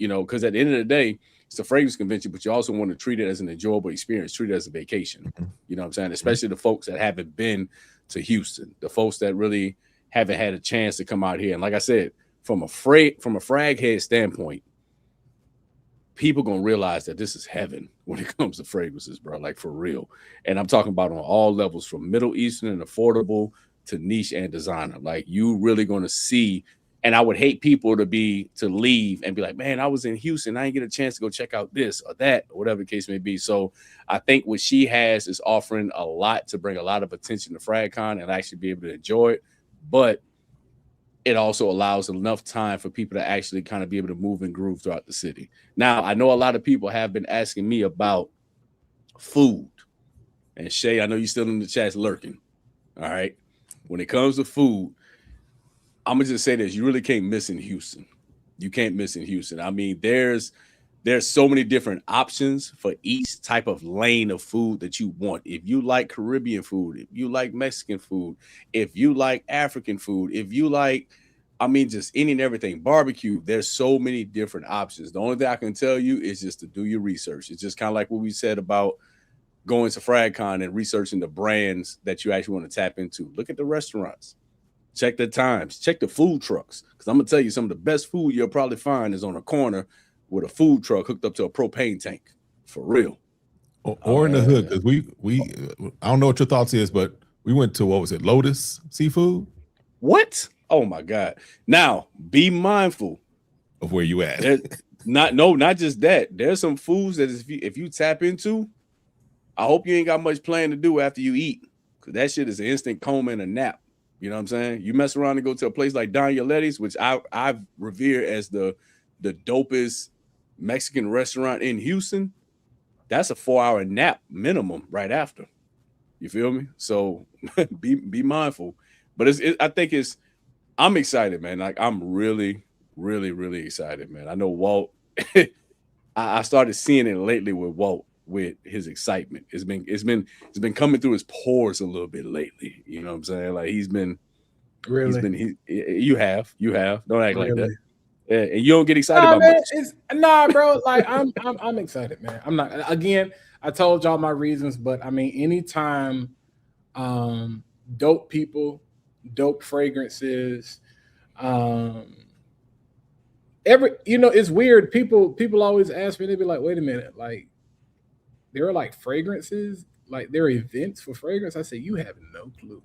because at the end of the day, it's a fragrance convention, but you also want to treat it as an enjoyable experience, treat it as a vacation. You know what I'm saying? Especially the folks that haven't been to Houston, the folks that really haven't had a chance to come out here. And like I said, from a frag head standpoint, people gonna realize that this is heaven when it comes to fragrances, bro. Like for real. And I'm talking about on all levels, from Middle Eastern and affordable to niche and designer. Like you really gonna see. And I would hate people to leave and be like, man, I was in Houston, I didn't get a chance to go check out this or that, or whatever the case may be. So I think what she has is offering a lot to bring a lot of attention to FragCon and actually be able to enjoy it. But it also allows enough time for people to actually kind of be able to move and groove throughout the city. Now, I know a lot of people have been asking me about food. And Shay, I know you're still in the chat lurking. All right. When it comes to food, I'm gonna just say this: you really can't miss in Houston. You can't miss in Houston. I mean, there's so many different options for each type of lane of food that you want. If you like Caribbean food, if you like Mexican food, if you like African food, if you like, I mean, just any and everything, barbecue, there's so many different options. The only thing I can tell you is just to do your research. It's just kind of like what we said about going to FragCon and researching the brands that you actually want to tap into. Look at the restaurants. Check the times, check the food trucks. Because I'm going to tell you, some of the best food you'll probably find is on a corner with a food truck hooked up to a propane tank. For real. Or in the hood. Because we I don't know what your thoughts is, but we went to, what was it, Lotus Seafood? What? Oh, my God. Now, be mindful of where you at. Not just that. There's some foods that if you tap into, I hope you ain't got much plan to do after you eat. Because that shit is an instant coma and a nap. You know what I'm saying? You mess around and go to a place like Don Yoletti's, which I revere as the dopest Mexican restaurant in Houston. That's a 4-hour nap minimum right after. You feel me? So be mindful. But I'm excited, man. Like I'm really, really, really excited, man. I know Walt. I started seeing it lately with Walt, with his excitement. It's been coming through his pores a little bit lately. You know what I'm saying? Like you have. Don't act like that. Yeah, and you don't get excited about much. Bro. Like I'm excited, man. I'm not. Again, I told y'all my reasons, but I mean, anytime, dope people, dope fragrances, it's weird. People always ask me. They be like, "Wait a minute, like." There are like fragrances, like there are events for fragrance. I said, you have no clue.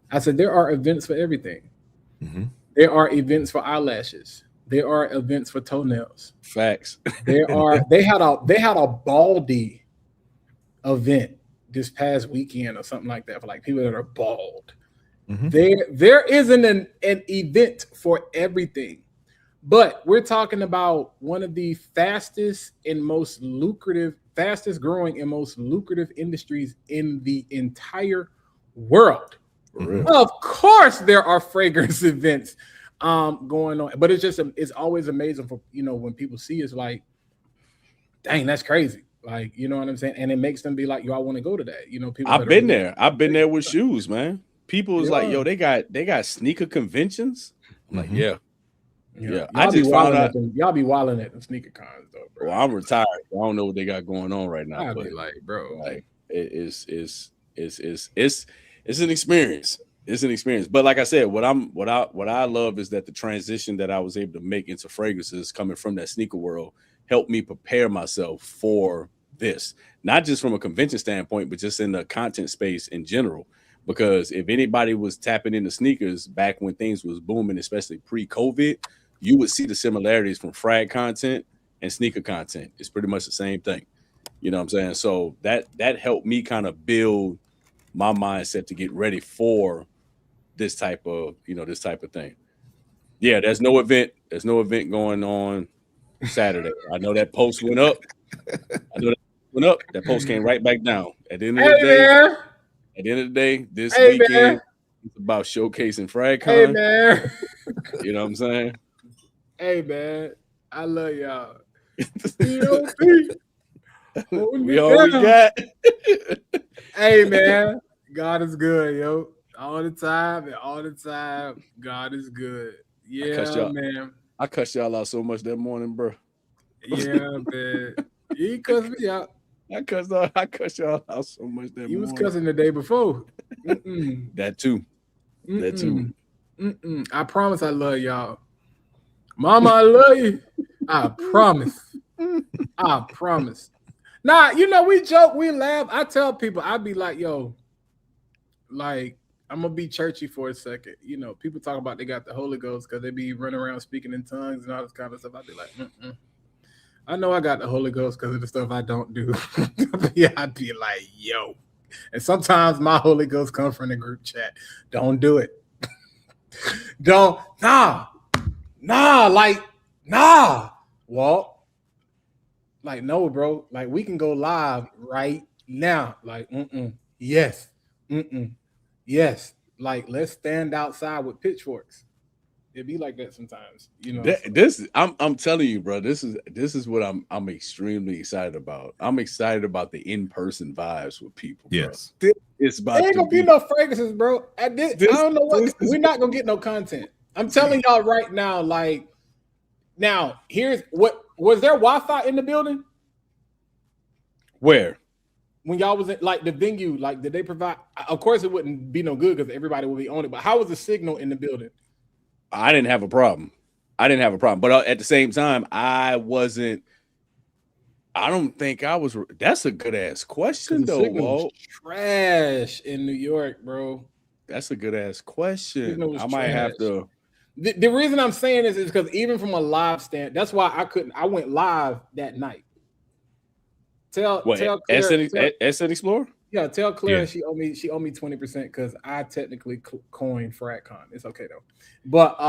I said, there are events for everything. Mm-hmm. There are events for eyelashes. There are events for toenails. Facts. They had a baldy event this past weekend or something like that for like people that are bald. Mm-hmm. There isn't an event for everything. But we're talking about one of the fastest growing and most lucrative industries in the entire world. Mm-hmm. Of course, there are fragrance events going on, but it's always amazing for, when people see it's like, dang, that's crazy. Like, you know what I'm saying? And it makes them be like, yo, I want to go to that. People. I've been there with shoes, man. People is like, yo, they got sneaker conventions. I'm like, yeah. Yeah, I just found out y'all be wilding at the sneaker cons though, bro. Well, I'm retired. I don't know what they got going on right now. I'd be like, bro, like it's an experience. It's an experience. But like I said, what I love is that the transition that I was able to make into fragrances coming from that sneaker world helped me prepare myself for this. Not just from a convention standpoint, but just in the content space in general. Because if anybody was tapping into sneakers back when things was booming, especially pre-COVID, you would see the similarities from frag content and sneaker content. It's pretty much the same thing. You know what I'm saying? So that helped me kind of build my mindset to get ready for this type of thing. Yeah, there's no event going on Saturday. I know that post went up. That post came right back down. At the end of the day, this weekend it's about showcasing FragCon. Hey, man. You know what I'm saying? Hey, man. I love y'all. We all we got. Hey, man. God is good, yo. All the time. God is good. Yeah, man. I cussed y'all out so much that morning, bro. Yeah, man. He cussed me out. I cuss y'all out so much that He was morning. cussing the day before. Mm-mm. That too. That too. Mm-mm. I promise I love y'all. Mama, I love you. I promise. I promise. Nah, you know, we joke, we laugh. I tell people, I be like, yo, like, I'm gonna be churchy for a second. You know, people talk about they got the Holy Ghost because they be running around speaking in tongues and all this kind of stuff. I be like, I know I got the Holy Ghost because of the stuff I don't do. Yeah, I'd be like, yo. And sometimes my Holy Ghost comes from the group chat. Don't do it. Don't, nah, Walt. Like, no, bro. Like, we can go live right now. Like, yes. Yes. Like, let's stand outside with pitchforks. It be like that sometimes, you know. I'm telling you, bro. This is what I'm extremely excited about. I'm excited about the in-person vibes with people. Bro. Yes, It's about There ain't to gonna be no fragrances, bro. I don't know what we're not gonna get no content. I'm telling y'all right now. Like, now here's what was there Wi-Fi in the building where when y'all was at like the venue? Like, did they provide? Of course, it wouldn't be no good because everybody would be on it. But how was the signal in the building? I didn't have a problem. But at the same time, I don't think I was. That's a good ass question, though. Walt. Trash in New York, bro. That's a good ass question. I might trash. have to. The reason I'm saying this is because even from a live stand, that's why I went live that night. Tell Claire, Asset Explorer? Yeah, tell Claire she owe me 20% because I technically coined FragCon. It's okay though. But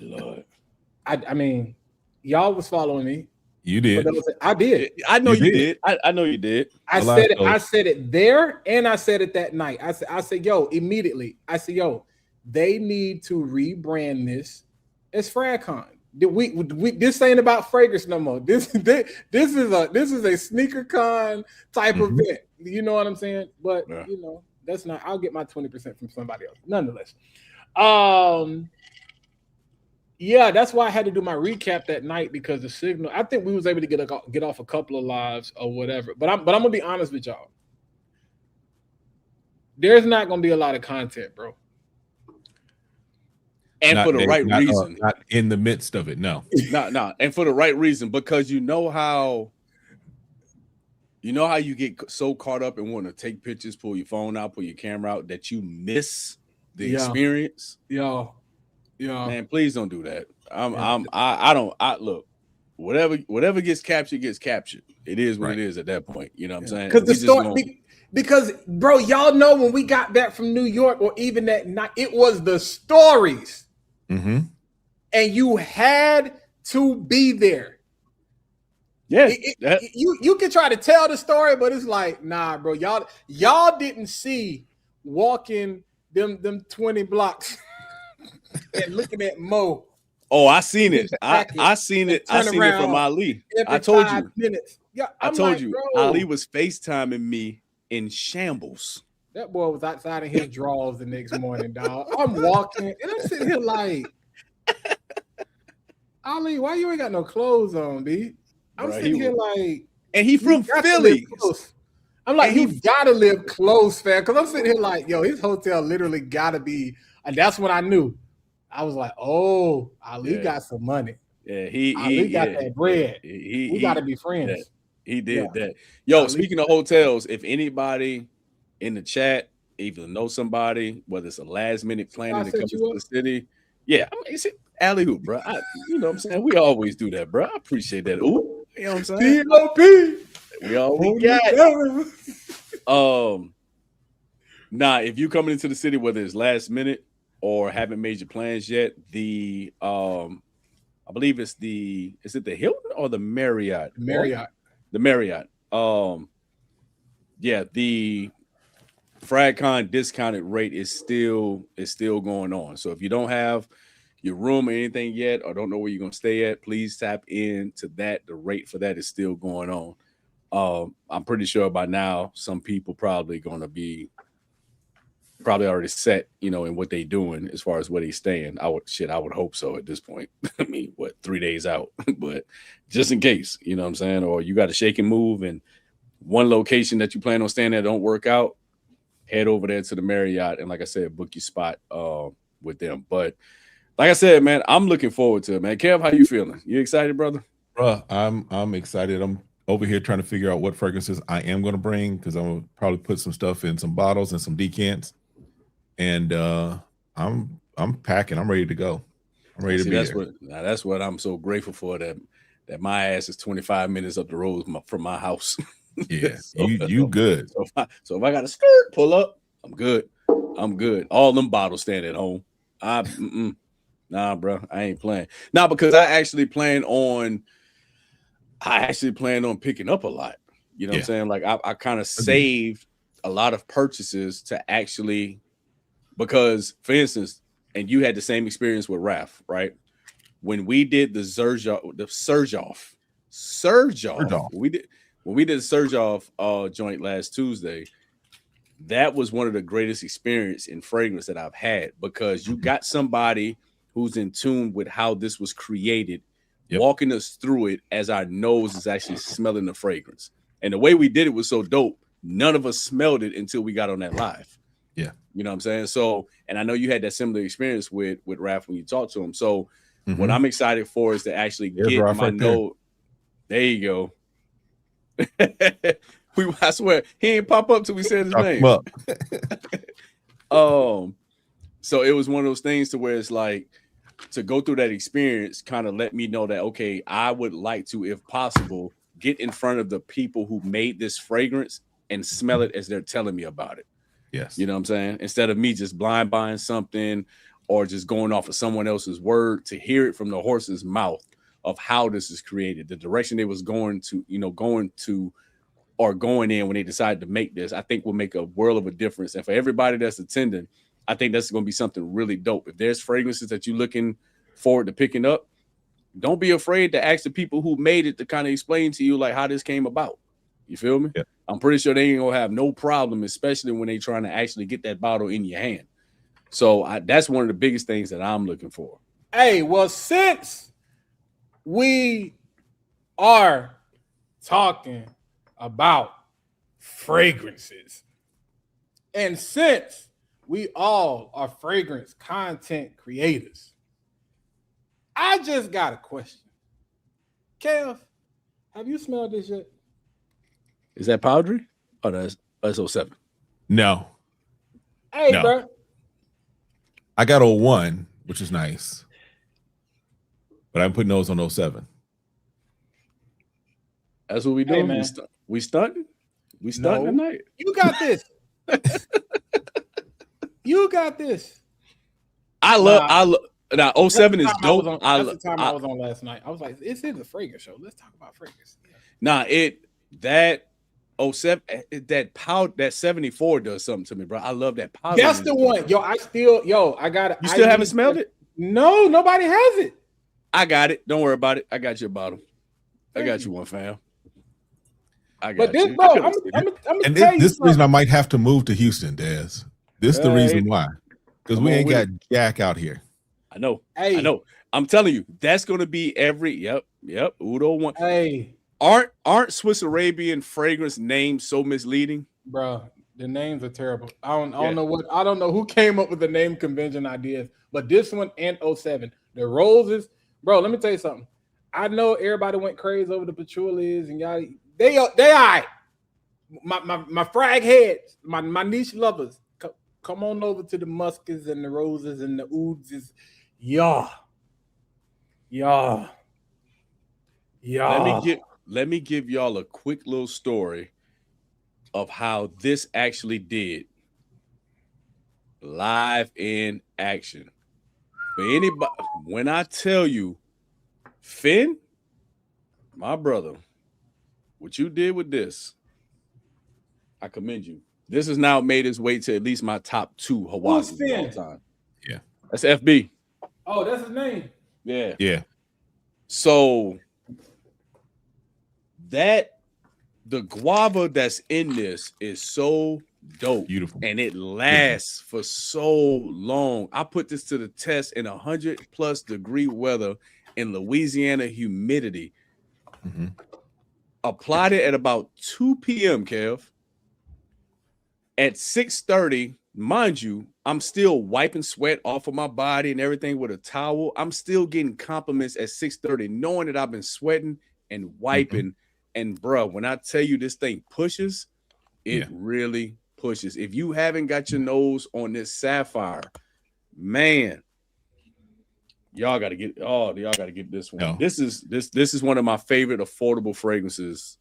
Lord. I mean, y'all was following me. You did. I did. I know you did. I know you did. I said it there and I said it that night. I said, yo, immediately. I said, yo, they need to rebrand this as FragCon. We this ain't about fragrance no more. This is a sneaker con type event. You know what I'm saying? But you know, that's not. I'll get my 20% from somebody else. Nonetheless, yeah, that's why I had to do my recap that night because the signal. I think we was able to get off a couple of lives or whatever. But I'm gonna be honest with y'all. There's not gonna be a lot of content, bro. And for the right reason. Not in the midst of it, no. No. And for the right reason, because you know how you get so caught up and want to take pictures, pull your phone out, pull your camera out, that you miss the experience. Yeah. Man, please don't do that. I look, whatever gets captured gets captured. It is what it is at that point. You know what I'm saying? Because the story because bro, y'all know when we got back from New York or even that night, it was the stories. Mm-hmm. And you had to be there. Yeah. You can try to tell the story, but it's like, nah, bro. Y'all didn't see walking them 20 blocks and looking at Mo. Oh, I seen it. I seen it. I seen it from Ali. I told you. Minutes. Yeah, I told you. Bro, Ali was FaceTiming me in shambles. That boy was outside of his drawers the next morning, dog. I'm walking and I'm sitting here like, Ali, why you ain't got no clothes on, B? I'm sitting here like, and he from Philly. I'm like, you gotta live close, fam. Because I'm sitting here like, yo, his hotel literally gotta be, and that's when I knew. I was like, oh, Ali got some money. Yeah, Ali got that bread. We gotta be friends. He did that. Yo, Ali, speaking of hotels, if anybody in the chat either know somebody, whether it's a last minute planning to come to the city, I mean, it's alley hoop, bro. You know what I'm saying? We always do that, bro. I appreciate that. Ooh, you know what I'm saying? D.O.P. We always got. Nah, if you coming into the city, whether it's last minute or haven't made your plans yet, the I believe is it the Hilton or the Marriott? The Marriott. The FragCon discounted rate is still going on. So if you don't have your room or anything yet, or don't know where you're gonna stay at, please tap into that. The rate for that is still going on. I'm pretty sure by now some people probably gonna be probably already set, you know, in what they doing as far as where they staying. I would hope so at this point. I mean, what, 3 days out, but just in case, you know what I'm saying? Or you got to shake and move, and one location that you plan on staying at don't work out, head over there to the Marriott, and like I said, book your spot with them. But like I said, man, I'm looking forward to it, man. Kev, how you feeling? You excited, brother? Bruh, I'm excited. I'm over here trying to figure out what fragrances I am going to bring, because I'm gonna probably put some stuff in some bottles and some decants, and I'm packing. I'm ready to go. I'm ready to be there. That's what I'm so grateful for, that my ass is 25 minutes up the road from my house. Yeah, you good. So if I got a skirt pull up, I'm good. All them bottles stand at home. Nah, bro, I ain't playing. Nah, because I actually plan on picking up a lot. You know what I'm saying? Like I kind of saved a lot of purchases to actually, because for instance, and you had the same experience with Raph, right? When we did the surge off, when we did the surge off joint last Tuesday, that was one of the greatest experience in fragrance that I've had, because you got somebody who's in tune with how this was created, walking us through it as our nose is actually smelling the fragrance. And the way we did it was so dope. None of us smelled it until we got on that live. Yeah. You know what I'm saying? So, and I know you had that similar experience with Raph when you talked to him. So what I'm excited for is to actually get my nose. There you go. I swear he ain't pop up till we said his name. So it was one of those things to where it's like, to go through that experience kind of let me know that, okay, I would like to, if possible, get in front of the people who made this fragrance and smell it as they're telling me about it. Yes. You know what I'm saying? Instead of me just blind buying something or just going off of someone else's word, to hear it from the horse's mouth of how this is created, the direction they was going in when they decided to make this, I think will make a world of a difference. And for everybody that's attending, I think that's going to be something really dope. If there's fragrances that you're looking forward to picking up, don't be afraid to ask the people who made it to kind of explain to you like how this came about. You feel me? Yeah. I'm pretty sure they ain't gonna have no problem, especially when they trying to actually get that bottle in your hand. So that's one of the biggest things that I'm looking for. Hey, well, since we are talking about fragrances, and since we all are fragrance content creators, I just got a question. Kev, have you smelled this yet? Is that powdery? Oh, that's 07. No. Hey, No. bro. I got 01, which is nice, but I'm putting those on 07. That's what we doing. Hey, man. We stunting tonight. You got this. You got this. I love. Now 07 is dope. That's the time I was on last night. I was like, this is a fragrance show. Let's talk about fragrance. Yeah. Nah, that 07, that 74 does something to me, bro. I love that powder. That's the one. I got it. You still haven't smelled it? No, nobody has it. I got it. Don't worry about it. I got your bottle. I got you one, fam. I got you. Bro, I'm gonna tell you this reason I might have to move to Houston, Dez. This is the reason why. Because we ain't got Jack out here. I know. Hey. I know. I'm telling you, that's gonna be yep. Udo one. Hey. Aren't Swiss Arabian fragrance names so misleading? Bro, the names are terrible. I don't know who came up with the name convention ideas, but this one and 07, the roses, bro. Let me tell you something. I know everybody went crazy over the patchoulis and y'all. They all right. My frag heads, my niche lovers, come on over to the muskets and the roses and the ouds. Yeah. Let me give y'all a quick little story of how this actually did live in action. For anybody, when I tell you, Finn, my brother, what you did with this, I commend you. This has now made its way to at least my top 2 Hawassis of all time. Yeah. That's FB. Oh, that's his name. Yeah. Yeah. So the guava that's in this is so dope. Beautiful. And it lasts for so long. I put this to the test in 100+ degree weather in Louisiana humidity. Mm-hmm. Applied it at about 2 p.m., Kev. At 6:30, mind you, I'm still wiping sweat off of my body and everything with a towel. I'm still getting compliments at 6:30, knowing that I've been sweating and wiping. And bro, when I tell you this thing pushes, it really pushes. If you haven't got your nose on this sapphire, man, y'all got to get this one. No. This is one of my favorite affordable fragrances.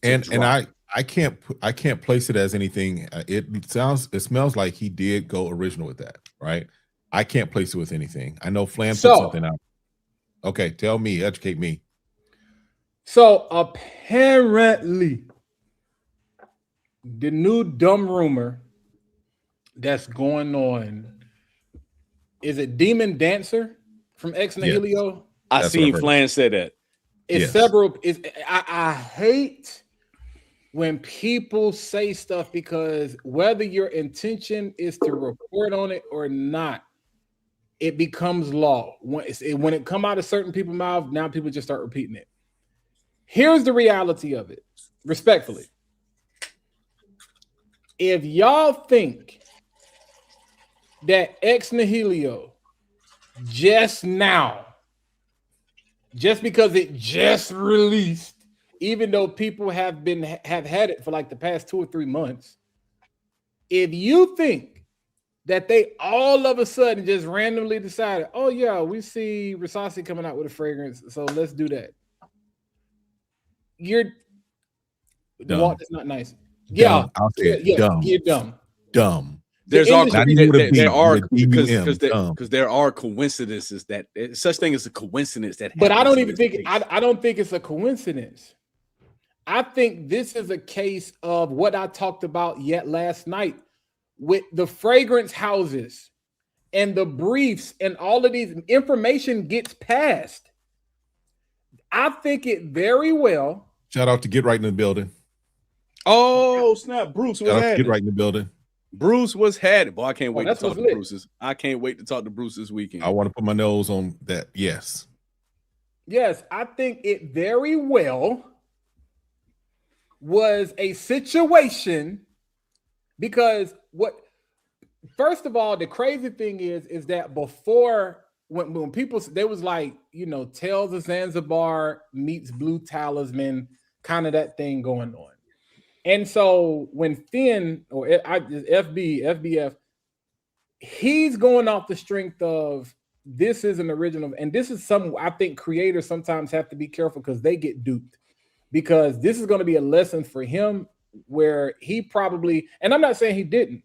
And I can't place it as anything. It smells like he did go original with that, right? I can't place it with anything. I know Flam put something out. Okay, tell me, educate me. So apparently, the new dumb rumor that's going on, is it Demon Dancer from Ex Nihilo? I seen Flan say that. It's several. I hate when people say stuff, because whether your intention is to report on it or not, it becomes law. When it come out of certain people's mouths, now people just start repeating it. Here's the reality of it, respectfully. If y'all think that Ex Nihilo just because it just released, even though people have had it for like the past 2 or 3 months, if you think that they all of a sudden just randomly decided, oh yeah, we see Rasasi coming out with a fragrance, so let's do that. You're dumb. That's not nice. Dumb. I'll say it. Dumb. You're dumb. Dumb. There are coincidences that such thing as a coincidence that. But I don't even think I don't think it's a coincidence. I think this is a case of what I talked about yet last night with the fragrance houses and the briefs and all of these information gets passed. I think it very well. Shout out to Get Right in the building. Oh snap! Bruce was Get Right in the building. Bruce was had it. Boy, I can't wait to talk to Bruce's. I can't wait to talk to Bruce this weekend. I want to put my nose on that. Yes. Yes, I think it very well was a situation, because first of all, the crazy thing is that before, when people, there was like, Tales of Zanzibar meets Blue Talisman, kind of that thing going on. And so when Finn or FBF, he's going off the strength of this is an original, and this is I think creators sometimes have to be careful because they get duped, because this is going to be a lesson for him where he probably, and I'm not saying he didn't,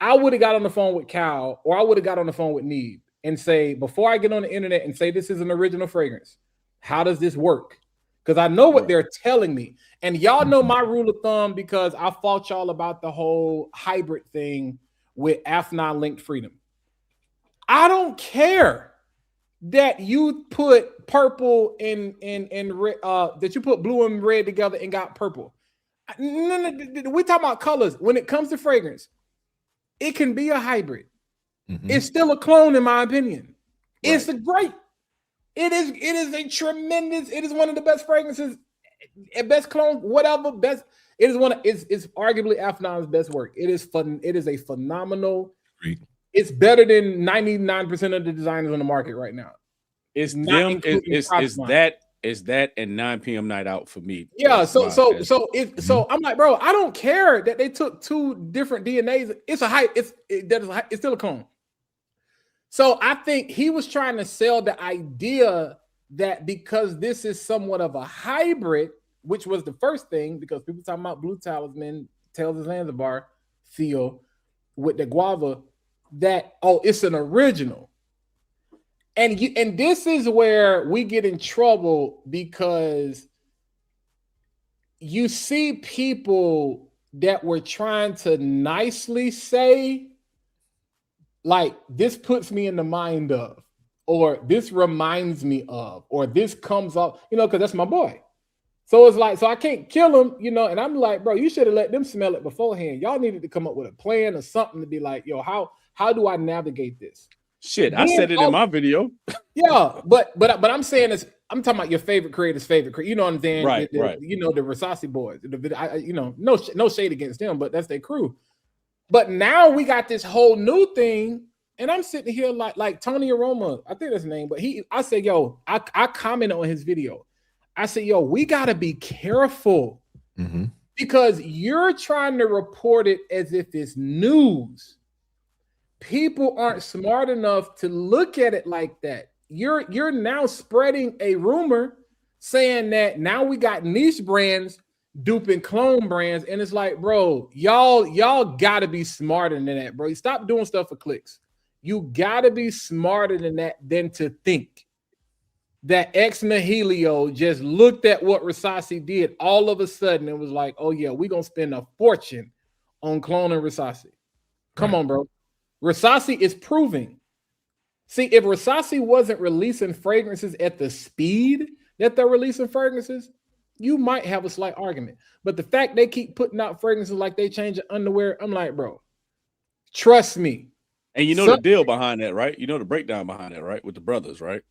I would have got on the phone with Cal, or I would have got on the phone with Neeb and say, before I get on the internet and say this is an original fragrance, how does this work? Because I know what they're telling me. And y'all know my rule of thumb, because I fought y'all about the whole hybrid thing with Afnan linked freedom. I don't care that you put purple and red, that you put blue and red together and got purple. No, we talking about colors. When it comes to fragrance, it can be a hybrid. Mm-hmm. It's still a clone, in my opinion. Right. It's great. It is a tremendous. It is one of the best fragrances, best clone, whatever. Best. It is it's arguably Afnan's best work. It is fun. It is a phenomenal. Great. It's better than 99% of the designers on the market right now. It's them. Is that and 9 p.m. night out for me. Yeah. So I'm like, bro, I don't care that they took 2 different DNAs. It's a hype. It's still a clone. So I think he was trying to sell the idea that because this is somewhat of a hybrid, which was the first thing, because people talking about Blue Talisman, Tales of Zanzibar feel with the guava, that, it's an original. And this is where we get in trouble, because you see people that were trying to nicely say, like, this puts me in the mind of, or this reminds me of, or this comes up, because that's my boy. So it's like, so I can't kill them, you know. And I'm like, bro, you should have let them smell it beforehand. Y'all needed to come up with a plan or something to be like, yo, how do I navigate this? Shit, I said it in my video. Yeah, but I'm saying this. I'm talking about your favorite creator's favorite creator. You know what I'm saying? Right. You know, the Versace boys. You know, no shade against them, but that's their crew. But now we got this whole new thing, and I'm sitting here like Tony Aroma. I think that's his name. But I said, yo, I commented on his video. I said, yo, we gotta be careful because you're trying to report it as if it's news. People aren't smart enough to look at it like that. You're now spreading a rumor saying that now we got niche brands duping clone brands, and it's like, bro, y'all gotta be smarter than that, bro. You stop doing stuff for clicks. You gotta be smarter than that than to think that Ex Nihilio just looked at what Versace did all of a sudden and was like, oh yeah, we're gonna spend a fortune on cloning Versace. Come on, bro. Versace is proving. See, if Versace wasn't releasing fragrances at the speed that they're releasing fragrances, you might have a slight argument. But the fact they keep putting out fragrances like they change the underwear, I'm like, bro, trust me. And you know the deal behind that, right? You know the breakdown behind that, right? With the brothers, right?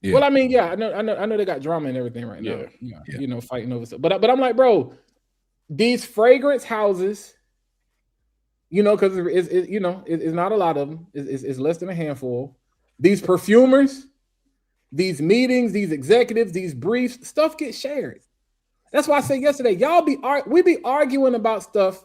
Yeah. Well, I mean, yeah, I know they got drama and everything right now. Yeah. You know, fighting over stuff. But I'm like, bro, these fragrance houses, you know, because it's not a lot of them. It's less than a handful. These perfumers, these meetings, these executives, these briefs, stuff gets shared. That's why I said yesterday, we be arguing about stuff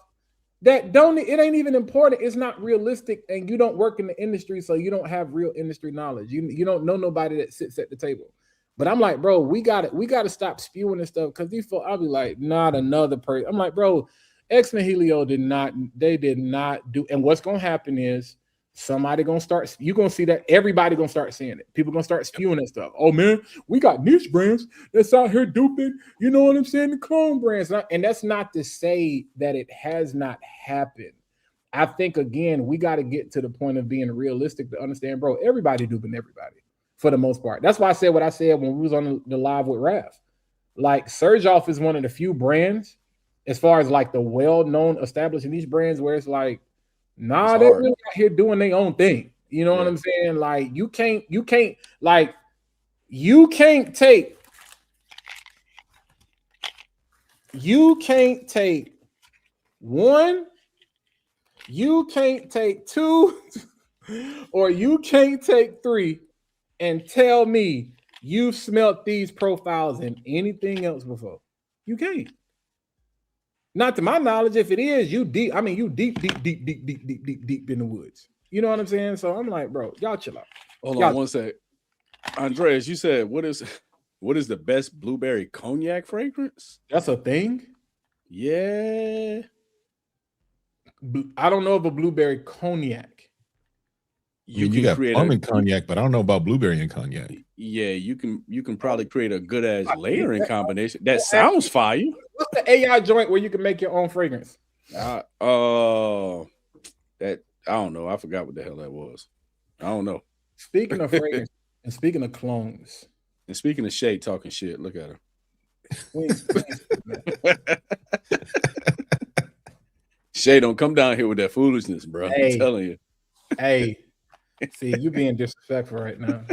that it ain't even important. It's not realistic, and you don't work in the industry, so you don't have real industry knowledge. You don't know nobody that sits at the table. But I'm like, bro, we got to stop spewing this stuff because I'll be like, not another person. I'm like, bro, Ex Nihilio did not do. And what's gonna happen is somebody gonna start. You're gonna see that everybody gonna start seeing it. People gonna start spewing that stuff. Oh man, we got niche brands that's out here duping. You know what I'm saying? The clone brands, and that's not to say that it has not happened. I think again, we got to get to the point of being realistic to understand, bro. Everybody duping everybody for the most part. That's why I said what I said when we was on the live with Raph. Like Surgeoff is one of the few brands, as far as like the well-known established niche brands, where it's like, nah, they're really out here doing their own thing. You know what I'm saying? Like you can't take one, you can't take two, or you can't take three and tell me you've smelt these profiles in anything else before. You can't. Not to my knowledge. If it is, you deep. I mean, you deep in the woods. You know what I'm saying? So I'm like, bro, y'all chill out. Hold on one sec. Andreas, you said what is the best blueberry cognac fragrance? That's a thing? Yeah. I don't know of a blueberry cognac. You got plum and cognac, but I don't know about blueberry and cognac. Yeah, you can probably create a good ass layering combination. That sounds fire. What's the AI joint where you can make your own fragrance? That I don't know. I forgot what the hell that was. I don't know. Speaking of fragrance and speaking of clones and speaking of Shay talking shit, look at her. Shay, don't come down here with that foolishness, bro. Hey, I'm telling you. Hey, see, you being disrespectful right now.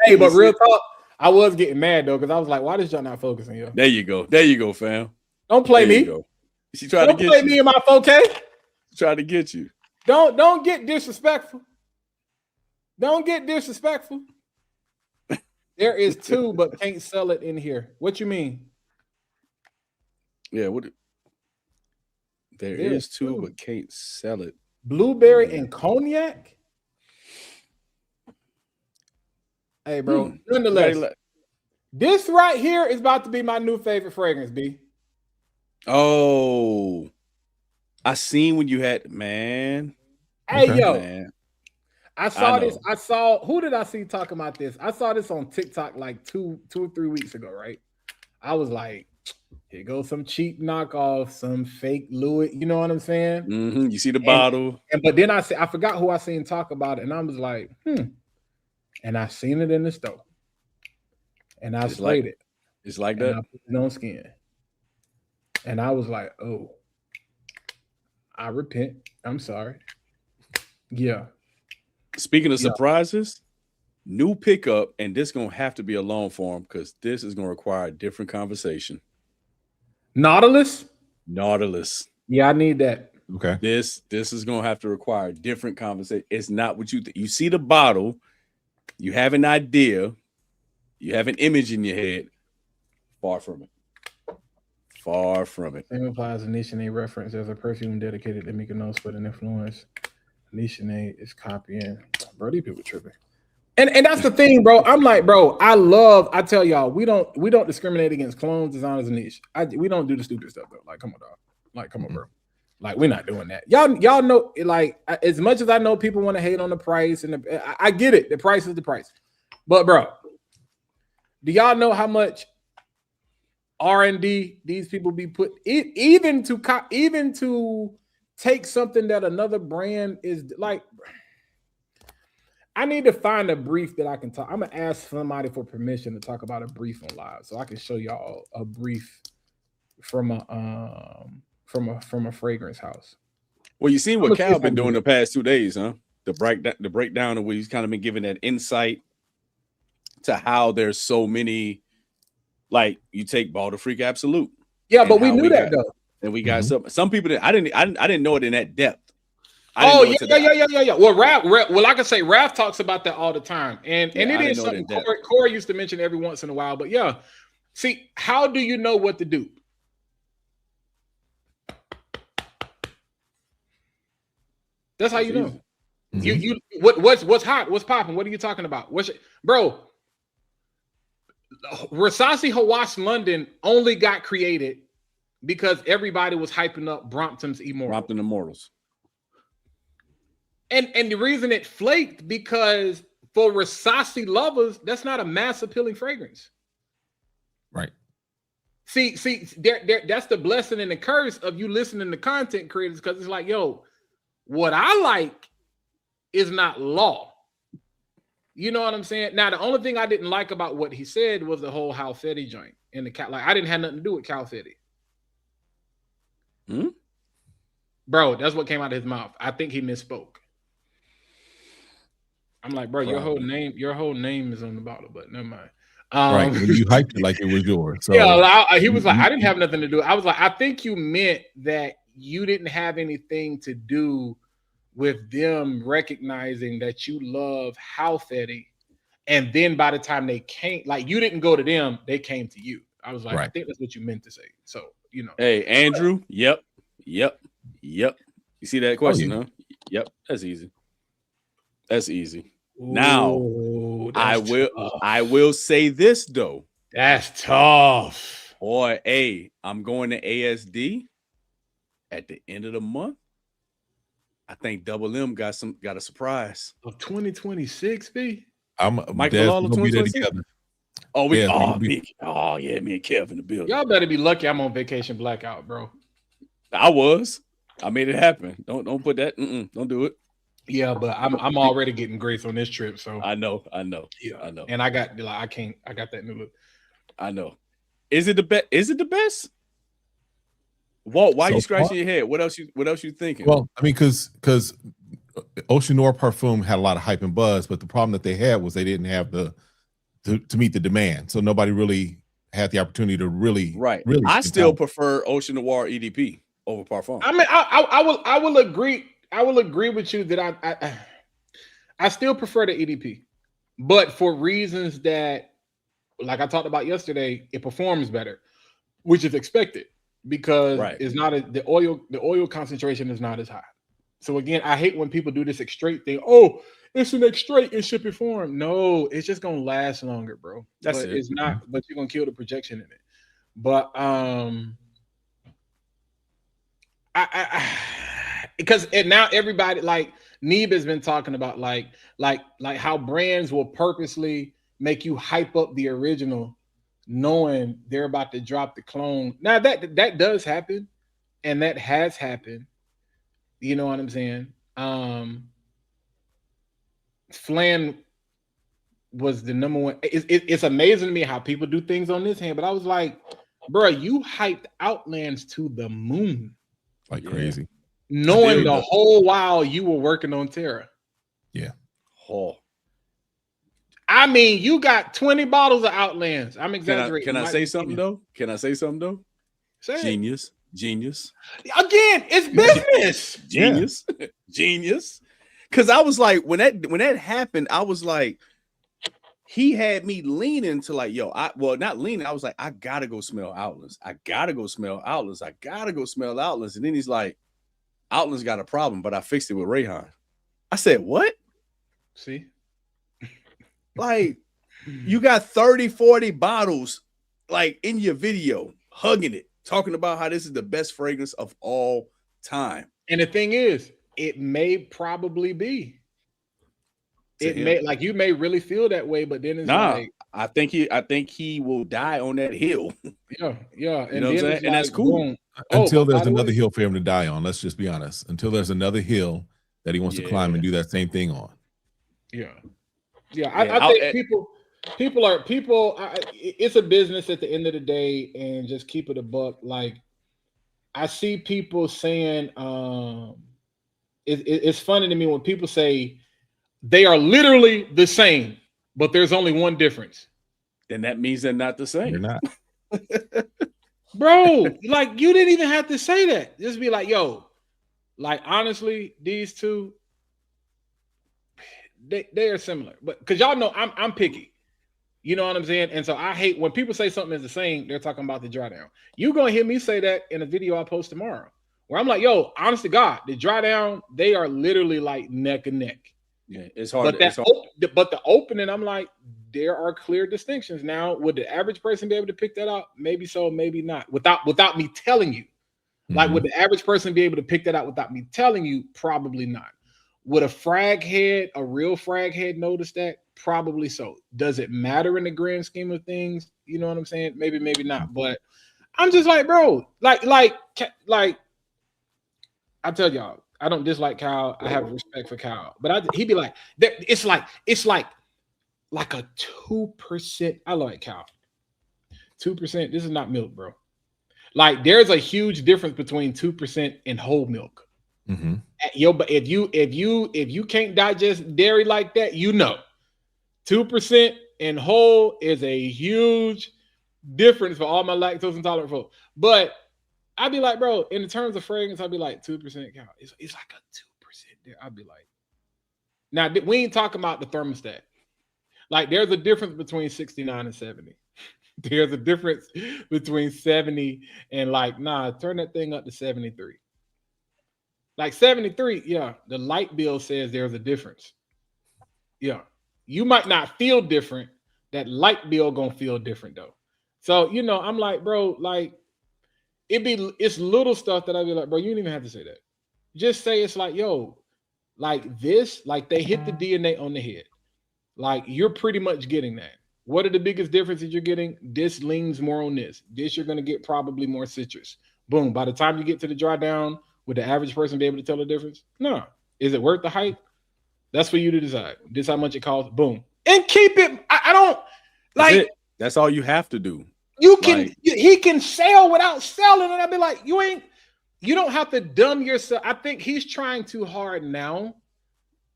Hey, but real talk, I was getting mad though because I was like, "Why does y'all not focusing here?" There you go, fam. Don't play me. She tried to get you. Don't play me in my 4K. She tried to get you. Don't get disrespectful. Don't get disrespectful. There is two, but can't sell it in here. What you mean? Yeah, there is two, but can't sell it. Blueberry and cognac. Hey, bro. Nonetheless, this right here is about to be my new favorite fragrance, B. Oh, I seen when you had, man. Hey, yo. Man. I saw this. Who did I see talking about this? I saw this on TikTok like two or 3 weeks ago, right? I was like, here goes some cheap knockoff, some fake Louis. You know what I'm saying? Mm-hmm. You see the bottle. But then I forgot who I seen talk about it. And I was like, And I seen it in the store. And I sprayed it. It's like and that. I put it on skin. And I was like, oh, I repent. I'm sorry. Yeah. Speaking of Yeah. surprises, new pickup, and this gonna have to be a long form because this is gonna require a different conversation. Nautilus? Nautilus. Yeah, I need that. Okay. This is gonna have to require a different conversation. It's not what you think. You see the bottle, you have an idea, you have an image in your head. Far from it. Far from it. Same applies to Nishine reference as a perfume dedicated to Mykonos but an influence. Nishine is copying. Bro, these people tripping. And that's the thing, bro. I'm like, bro, I tell y'all, we don't discriminate against clones, designers, and niche. We don't do the stupid stuff though. Like, come on, dog. Like, come on, bro. Like, we're not doing that. Y'all know, like, as much as I know people want to hate on the price, and I get it. The price is the price. But, bro, do y'all know how much R&D these people be put even to take something that another brand is like? I need to find a brief that I can talk. I'm gonna ask somebody for permission to talk about a brief on live, so I can show y'all a brief from a fragrance house. Well, you seen what Cal been doing the past 2 days, huh? The breakdown of what he's kind of been giving that insight to how there's so many. Like, you take Balder Freak Absolute. Yeah, but we knew that though. And we got some people that I didn't know it in that depth. Oh yeah. Well, well, I can say Raph talks about that all the time, and it is something Corey used to mention every once in a while. But yeah, see, how do you know what to do? That's how you know. You what's hot? What's popping? What are you talking about? Bro? Rasasi Hawass London only got created because everybody was hyping up Brompton's Immortal. Brompton Immortals. And the reason it flaked because for Rasasi lovers, that's not a mass appealing fragrance. Right. See, that's the blessing and the curse of you listening to content creators, because it's like, yo, what I like is not law. You know what I'm saying? Now, the only thing I didn't like about what he said was the whole Hal Fetty joint and the cat. Like, I didn't have nothing to do with Cal Fetty. Bro, that's what came out of his mouth. I think he misspoke. I'm like, bro, your whole name is on the bottle, but never mind. Right, you hyped it like it was yours. So. Yeah, he was like, I didn't have nothing to do. I was like, I think you meant that you didn't have anything to do with them recognizing that you love Hal Fetty, and then by the time they came, like, you didn't go to them, they came to you. I was like, right. I think that's what you meant to say. So, you know. Hey, Andrew. Yep. You see that question, huh? Yep. That's easy. Ooh, now, I will say this though. That's tough. Boy, I'm going to ASD at the end of the month. I think Double M got a surprise of 2026, B. Mike Malala 2026. Me and Kev in the building. Y'all better be lucky I'm on vacation blackout, bro. I made it happen. Don't put that. Don't do it. Yeah, but I'm already getting grace on this trip, so I know. Yeah, I know. And I got that new look. I know. Is it the best? Walt, why are you scratching your head? What else you thinking? Well, I mean, because Ocean Noir Parfum had a lot of hype and buzz, but the problem that they had was they didn't have to meet the demand, so nobody really had the opportunity to really. I still prefer Ocean Noir EDP over Parfum. I mean, I will agree. I will agree with you that I still prefer the EDP, but for reasons that, like I talked about yesterday, it performs better, which is expected because it's not the oil concentration is not as high. So again, I hate when people do this extrait thing. Oh, it's an extrait, it should perform. No, it's just gonna last longer, bro. That's it. It's not, but you're gonna kill the projection in it. But because now everybody, like Neeb has been talking about like how brands will purposely make you hype up the original knowing they're about to drop the clone. Now that does happen, and that has happened. You know what I'm saying? Flan was the number one. It's amazing to me how people do things on this hand, but I was like, bro, you hyped Outlands to the moon. Like crazy. Knowing the whole while you were working on Terra. Yeah. Oh. I mean, you got 20 bottles of Outlands. I'm exaggerating. Can I say something though? Can I say something though? Say Genius. Again, it's business. Genius. Genius. Because I was like, when that happened, I was like, he had me leaning to like, yo, not leaning. I was like, I gotta go smell Outlands. I gotta go smell Outlands. And then he's like, Outlands got a problem, but I fixed it with Rayhan. I said, what? See? Like, you got 30, 40 bottles like in your video, hugging it, talking about how this is the best fragrance of all time. And the thing is, it may probably be. It may, like, you may really feel that way, but then it's like, I think he will die on that hill. Yeah. You know what I'm saying? And that's cool. Boom. Until there's another hill for him to die on. Let's just be honest. Until there's another hill that he wants to climb and do that same thing on. I think people it's a business at the end of the day, and just keep it a buck. Like, I see people saying, it's funny to me when people say they are literally the same, but there's only one difference. Then that means they're not the same. They're not. Bro, like, you didn't even have to say that. Just be like, yo, like, honestly, these two, they are similar. But because y'all know I'm picky. You know what I'm saying? And so I hate when people say something is the same, they're talking about the dry down. You're gonna hear me say that in a video I post tomorrow, where I'm like, yo, honest to God, the dry down, they are literally like neck and neck. Yeah, it's hard. But the opening, I'm like, there are clear distinctions. Now, would the average person be able to pick that out? Maybe so, maybe not. Without me telling you. Like, would the average person be able to pick that out without me telling you? Probably not. Would a real frag head notice that? Probably so. Does it matter in the grand scheme of things? You know what I'm saying? Maybe, maybe not. But I'm just like, bro, like I tell y'all, I don't dislike Kyle. I have respect for Kyle, but he'd be like, it's like a 2%. I like Kyle. 2%. This is not milk, bro. Like, there's a huge difference between 2% and whole milk. Yo, but if you can't digest dairy like that, 2% and whole is a huge difference for all my lactose intolerant folks. But I'd be like, bro, in terms of fragrance, I'd be like 2% Kyle. It's like a 2% there. I'd be like, now we ain't talking about the thermostat. Like, there's a difference between 69 and 70. There's a difference between 70 and turn that thing up to 73. Like 73, the light bill says there's a difference. Yeah. You might not feel different. That light bill gonna feel different though. So, I'm like, bro, like, it's little stuff that I'd be like, bro, you don't even have to say that. Just say it's like, yo, like this, like they hit the DNA on the head. Like, you're pretty much getting that. What are the biggest differences you're getting? This leans more on this. This you're going to get probably more citrus. Boom. By the time you get to the dry down, would the average person be able to tell the difference? No. Is it worth the hype? That's for you to decide. This how much it costs. Boom. And keep it. I don't like. That's all you have to do. You can. He can sell without selling, and I'd be like, you don't have to dumb yourself. I think he's trying too hard now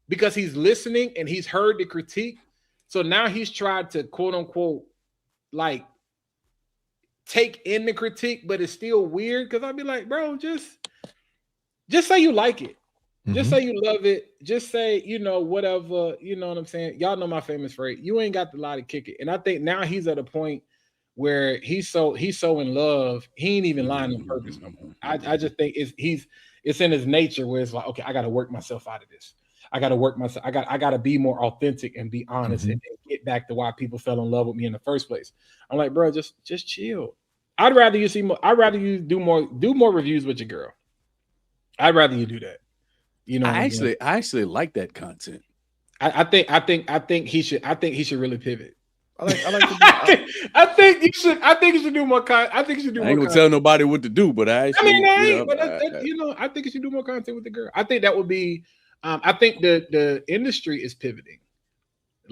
because he's listening and he's heard the critique. So now he's tried to quote unquote like take in the critique, but it's still weird because I'd be like, bro, just say you like it. Just say you love it. Just say, whatever, you know what I'm saying? Y'all know my famous phrase. You ain't got the lie to kick it. And I think now he's at a point where he's so in love, he ain't even lying on purpose no more. I just think it's in his nature where it's like, okay, I got to work myself out of this. I got to work myself. I got to be more authentic and be honest and get back to why people fell in love with me in the first place. I'm like, bro, just chill. I'd rather you do more reviews with your girl. I'd rather you do that. I actually like that content. I think he should really pivot. I think you should do more content. I think you should do more. I ain't gonna tell nobody what to do, but I think you should do more content with the girl. I think that would be. I think the industry is pivoting.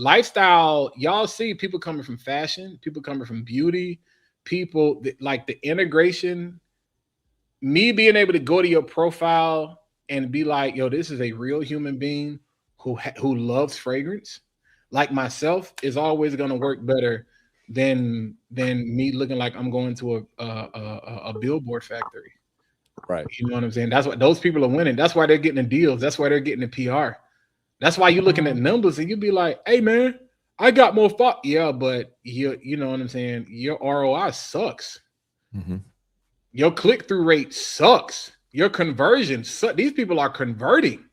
lifestyle, y'all see people coming from fashion, people coming from beauty, people like the integration. Me being able to go to your profile and be like, yo, this is a real human being who loves fragrance, like myself, is always going to work better than me looking like I'm going to a billboard factory. Right. You know what I'm saying? That's why those people are winning. That's why they're getting the deals. That's why they're getting the PR. That's why you're looking at numbers and you be like, hey man, I got more yeah, but you know what I'm saying? Your ROI sucks. Mm-hmm. Your click-through rate sucks. Your conversion sucks. These people are converting.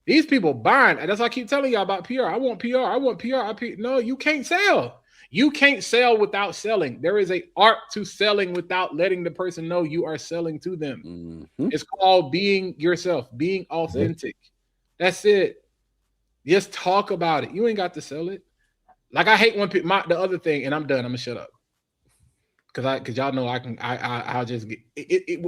These people buying. And that's why I keep telling y'all about PR. I want PR. I want PR. No, you can't sell. You can't sell without selling. There is an art to selling without letting the person know you are selling to them. Mm-hmm. It's called being yourself, being authentic. That's it. Just talk about it. You ain't got to sell it. Like I hate when people, the other thing, and I'm done. I'm gonna shut up. Cause y'all know I'll just get it.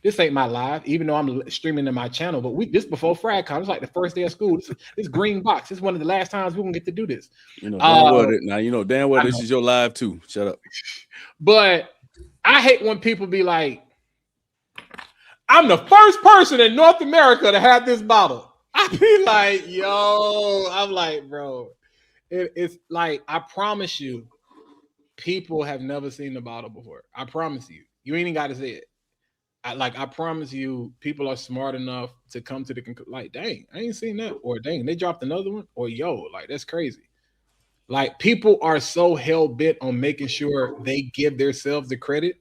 This ain't my live, even though I'm streaming to my channel. But this before FragCon. It's like the first day of school. This green box. This is one of the last times we're gonna get to do this. You know damn well now. You know damn well this is your live too. Shut up. But I hate when people be like, "I'm the first person in North America to have this bottle." I be like, "Yo," I'm like, bro, it's like I promise you, people have never seen the bottle before. I promise you. You ain't even got to say it. I promise you, people are smart enough to come to the conclusion, like, dang, I ain't seen that. Or dang, they dropped another one. Or yo, like, that's crazy. Like, people are so hell-bent on making sure they give themselves the credit.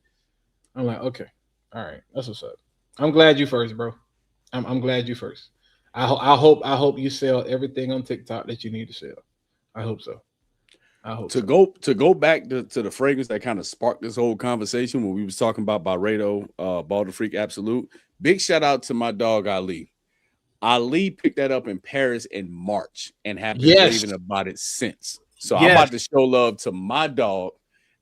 I'm like, okay, all right, that's what's up. I'm glad you first, bro. I'm glad you first. I hope you sell everything on TikTok that you need to sell. I hope so. To go back to the fragrance that kind of sparked this whole conversation when we was talking about Byredo, Balder Freak Absolute. Big shout out to my dog Ali. Ali picked that up in Paris in March and have been raving about it since. So I'm about to show love to my dog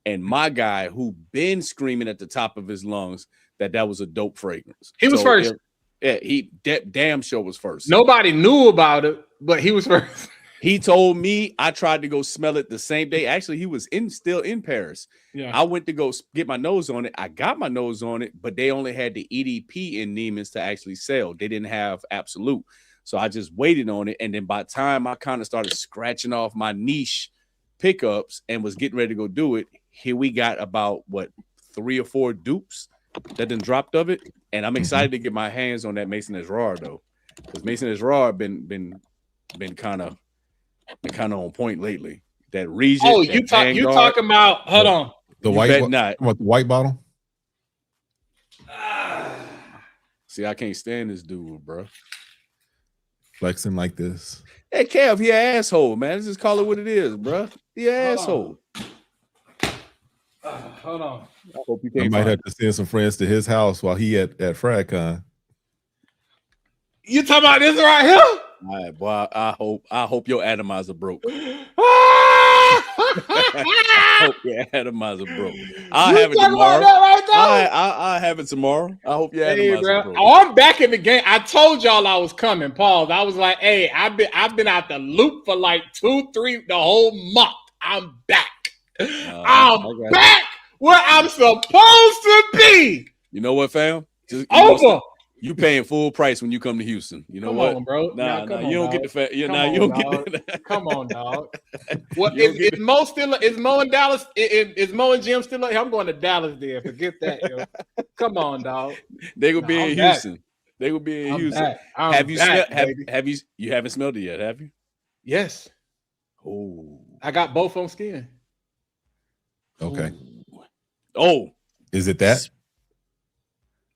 and my guy who been screaming at the top of his lungs that was a dope fragrance. He was first. He damn sure was first. Nobody knew about it, but he was first. He told me. I tried to go smell it the same day. Actually, he was still in Paris. Yeah. I went to go get my nose on it. I got my nose on it, but they only had the EDP in Neiman's to actually sell. They didn't have Absolute. So I just waited on it. And then by the time I kind of started scratching off my niche pickups and was getting ready to go do it, here we got about, 3 or 4 dupes that then dropped of it. And I'm excited to get my hands on that Maison & Gerard, though. Because Maison & Gerard been kind of on point lately. That region. Oh, you talking about? Hold on. The white bottle. See, I can't stand this dude, bro. Flexing like this. Hey, Kev, he an asshole, man. Let's just call it what it is, bro. He an asshole. Hold on. I hope you I might have to send some friends to his house while he at FragCon. You talking about this right here? All right, boy. I hope your atomizer broke. I hope your atomizer broke. I'll have it tomorrow. Right, I'll have it tomorrow. I hope your atomizer broke. Oh, I'm back in the game. I told y'all I was coming. Pause. I was like, hey, I've been out the loop for like 2-3 the whole month. I'm back. I'm back where I'm supposed to be. You know what, fam? Over. You paying full price when you come to Houston. You know come what? on, bro. Nah, come on, you don't dog. get the you don't get that. Come on, dog. What is Mo still? Is Mo in Dallas? Is Mo and Jim still? I'm going to Dallas. There, forget that. Yo. Come on, dog. They will be in Houston. They will be in Houston. Have you you haven't smelled it yet? Have you? Yes. Oh, I got both on skin. Okay. Oh, is it that?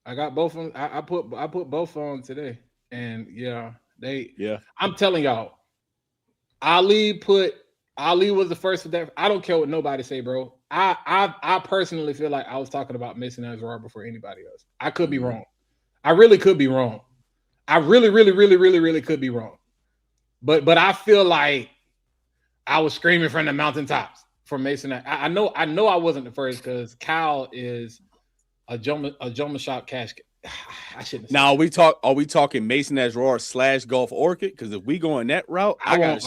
I got both on. I put both on today, and yeah. I'm telling y'all, Ali was the first of that. I don't care what nobody say, bro. I personally feel like I was talking about Maison & Gerard before anybody else. I could be wrong. I really could be wrong. I really could be wrong. But I feel like I was screaming from the mountaintops for Maison. I know I wasn't the first because Kyle is a Joma Shop casket. I shouldn't. Now, are we talking Mason as Roar / Golf Orchid? Because if we going that route, I got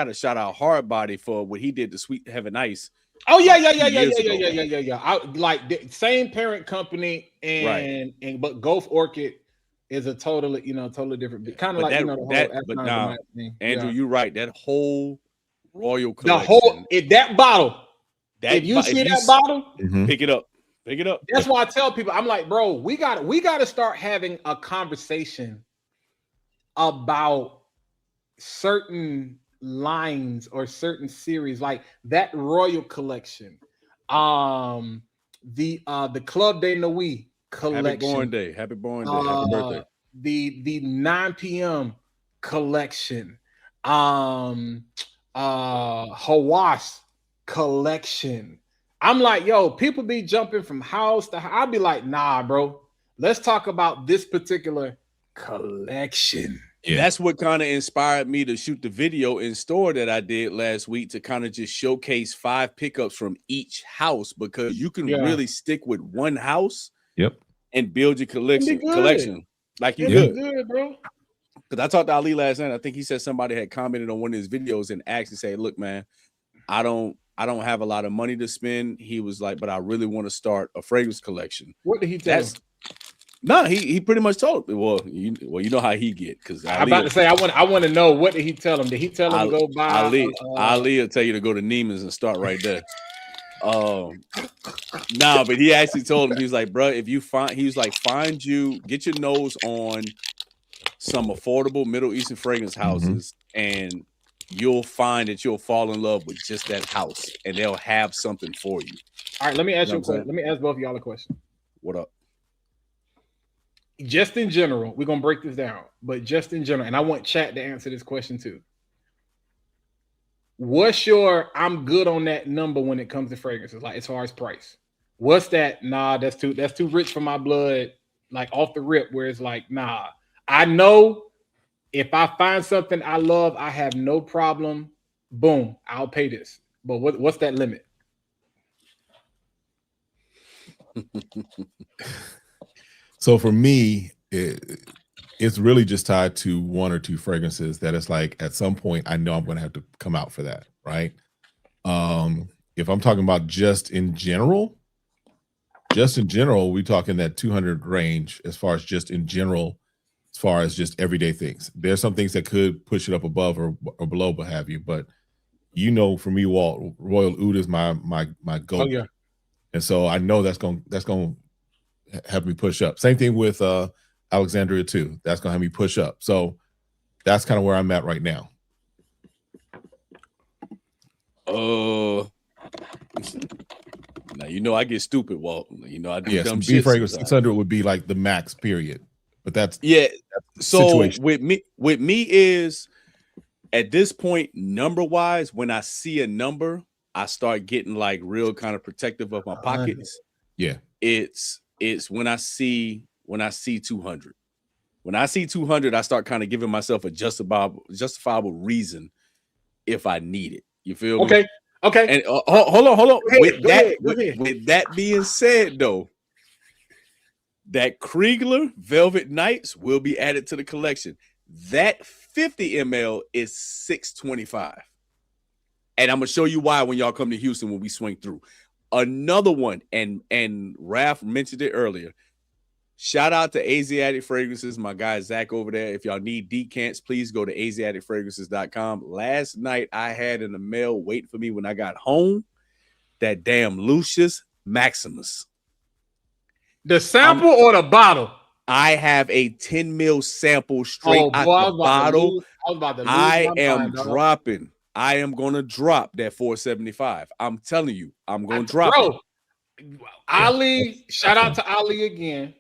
to shout out Hardbody for what he did to Sweet Heaven Ice. Oh yeah. I like the same parent company, and but Golf Orchid is a totally different, kind of like the whole. But now, Andrew, you're right. That whole Royal collection, that bottle. If you see that bottle, pick it up. Pick it up. That's why I tell people, I'm like, bro, we got to start having a conversation about certain lines or certain series, like that Royal collection, the Club de Nuit collection. Happy born day, happy birthday. The 9 p.m. collection, Hawass collection. I'm like, yo, people be jumping from house to house. I'll be like, nah, bro. Let's talk about this particular collection. Yeah. That's what kind of inspired me to shoot the video in store that I did last week, to kind of just showcase 5 pickups from each house, because you can really stick with one house and build your collection. Like you good, bro. Because I talked to Ali last night. I think he said somebody had commented on one of his videos and actually said, look, man, I don't have a lot of money to spend. He was like, but I really want to start a fragrance collection. What did he tell him? No, he pretty much told me. Well, you know how he get, because I'm about to say I want to know, what did he tell him? Did he tell him to go buy Ali will tell you to go to Neiman's and start right there. But he actually told him, he was like, bro, if you get your nose on some affordable Middle Eastern fragrance houses, and you'll find that you'll fall in love with just that house, and they'll have something for you. All right, let me ask you a question. Let me ask both of y'all a question. What up? Just in general, we're gonna break this down, but just in general, and I want chat to answer this question too. What's your I'm good on that number when it comes to fragrances, like as far as price? What's that? Nah, that's too rich for my blood, like off the rip, where it's like, nah, I know if I find something I love, I have no problem. Boom, I'll pay this. But what's that limit? So for me, it's really just tied to 1 or 2 fragrances that it's like at some point I know I'm going to have to come out for that, right? If I'm talking about just in general, we're talking that 200 range as far as just in general, as far as just everyday things. There's some things that could push it up above or below, what have you. But for me, Walt, Royal Oud is my go. Oh yeah, and so I know that's going to have me push up. Same thing with Alexandria too. That's going to have me push up. So that's kind of where I'm at right now. Now I get stupid, Walt. I do dumb shit. Fragrance 600 would be like the max period. But that's so situation. with me is at this point, number wise, when I see a number, I start getting like real kind of protective of my pockets. Yeah. It's when I see 200. When I see 200, I start kind of giving myself a justifiable reason if I need it. You feel me? Okay. And hold on. With that being said, though, that Kriegler Velvet Nights will be added to the collection. That 50 ml is $625. And I'm gonna show you why when y'all come to Houston when we swing through. Another one, and Raph mentioned it earlier. Shout out to Asiatic Fragrances, my guy Zach over there. If y'all need decants, please go to asiaticfragrances.com. Last night I had in the mail waiting for me when I got home that damn Lucius Maximus. The sample or the bottle? I have a 10 mil sample straight out the bottle. I am going to drop that 475. I'm telling you, I'm going to drop it. Ali, shout out to Ali again.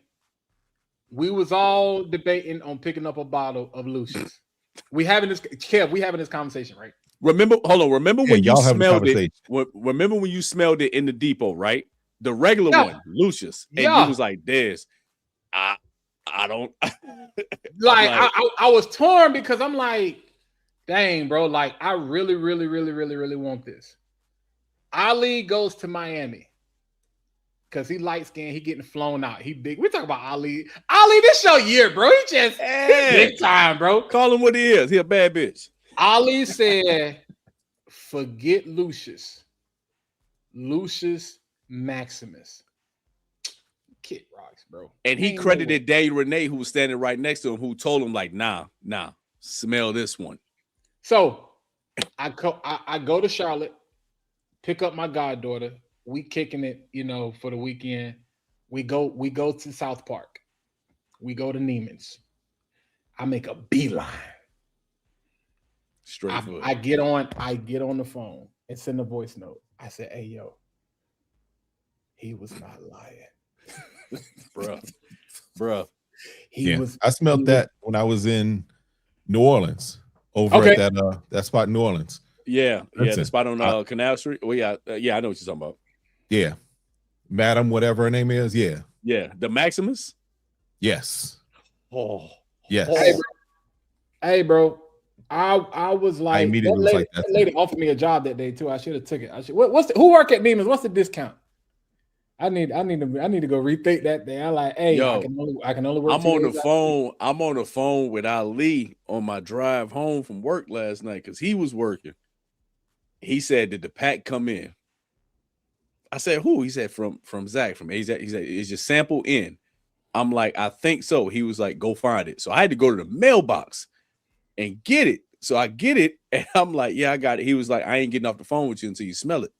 We was all debating on picking up a bottle of Lucius. We having this conversation, right? Remember when you smelled it? Remember when you smelled it in the depot, right? The regular one, Lucius. And you was like, "Des, I don't I was torn because I'm like, dang, bro, like I really want this. Ali goes to Miami. because he light skinned, he getting flown out. He big. We talk about Ali. Ali, this your year, bro. He just big time, bro. Call him what he is. He a bad bitch. Ali said, forget Lucius. Lucius Maximus. Kid rocks, bro. And he credited Daniel Renee, who was standing right next to him, who told him, like, nah, smell this one. So I go to Charlotte, pick up my goddaughter. We kicking it, for the weekend. We go to South Park. We go to Neiman's. I make a beeline. Straight foot. I get on the phone and send a voice note. I said, hey, yo, he was not lying. Bruh. I smelled that when I was in New Orleans, over at that spot in New Orleans. Yeah, the spot on Canal Street. Well, yeah, I know what you're talking about. Yeah, Madam, whatever her name is. Yeah, the Maximus. Yes. Oh, yes. Hey, bro. I was like, that lady too. offered me a job that day too. I should have took it. Who work at Neiman's? What's the discount? I need to go rethink that thing. I'm like, hey, yo, I can only work. I'm on the phone with Ali on my drive home from work last night because he was working. He said, did the pack come in? I said, who? He said, from Zach, from AZ. He said, is your sample in? I'm like, I think so. He was like, go find it. So I had to go to the mailbox and get it. So I get it, and I'm like, yeah, I got it. He was like, I ain't getting off the phone with you until you smell it.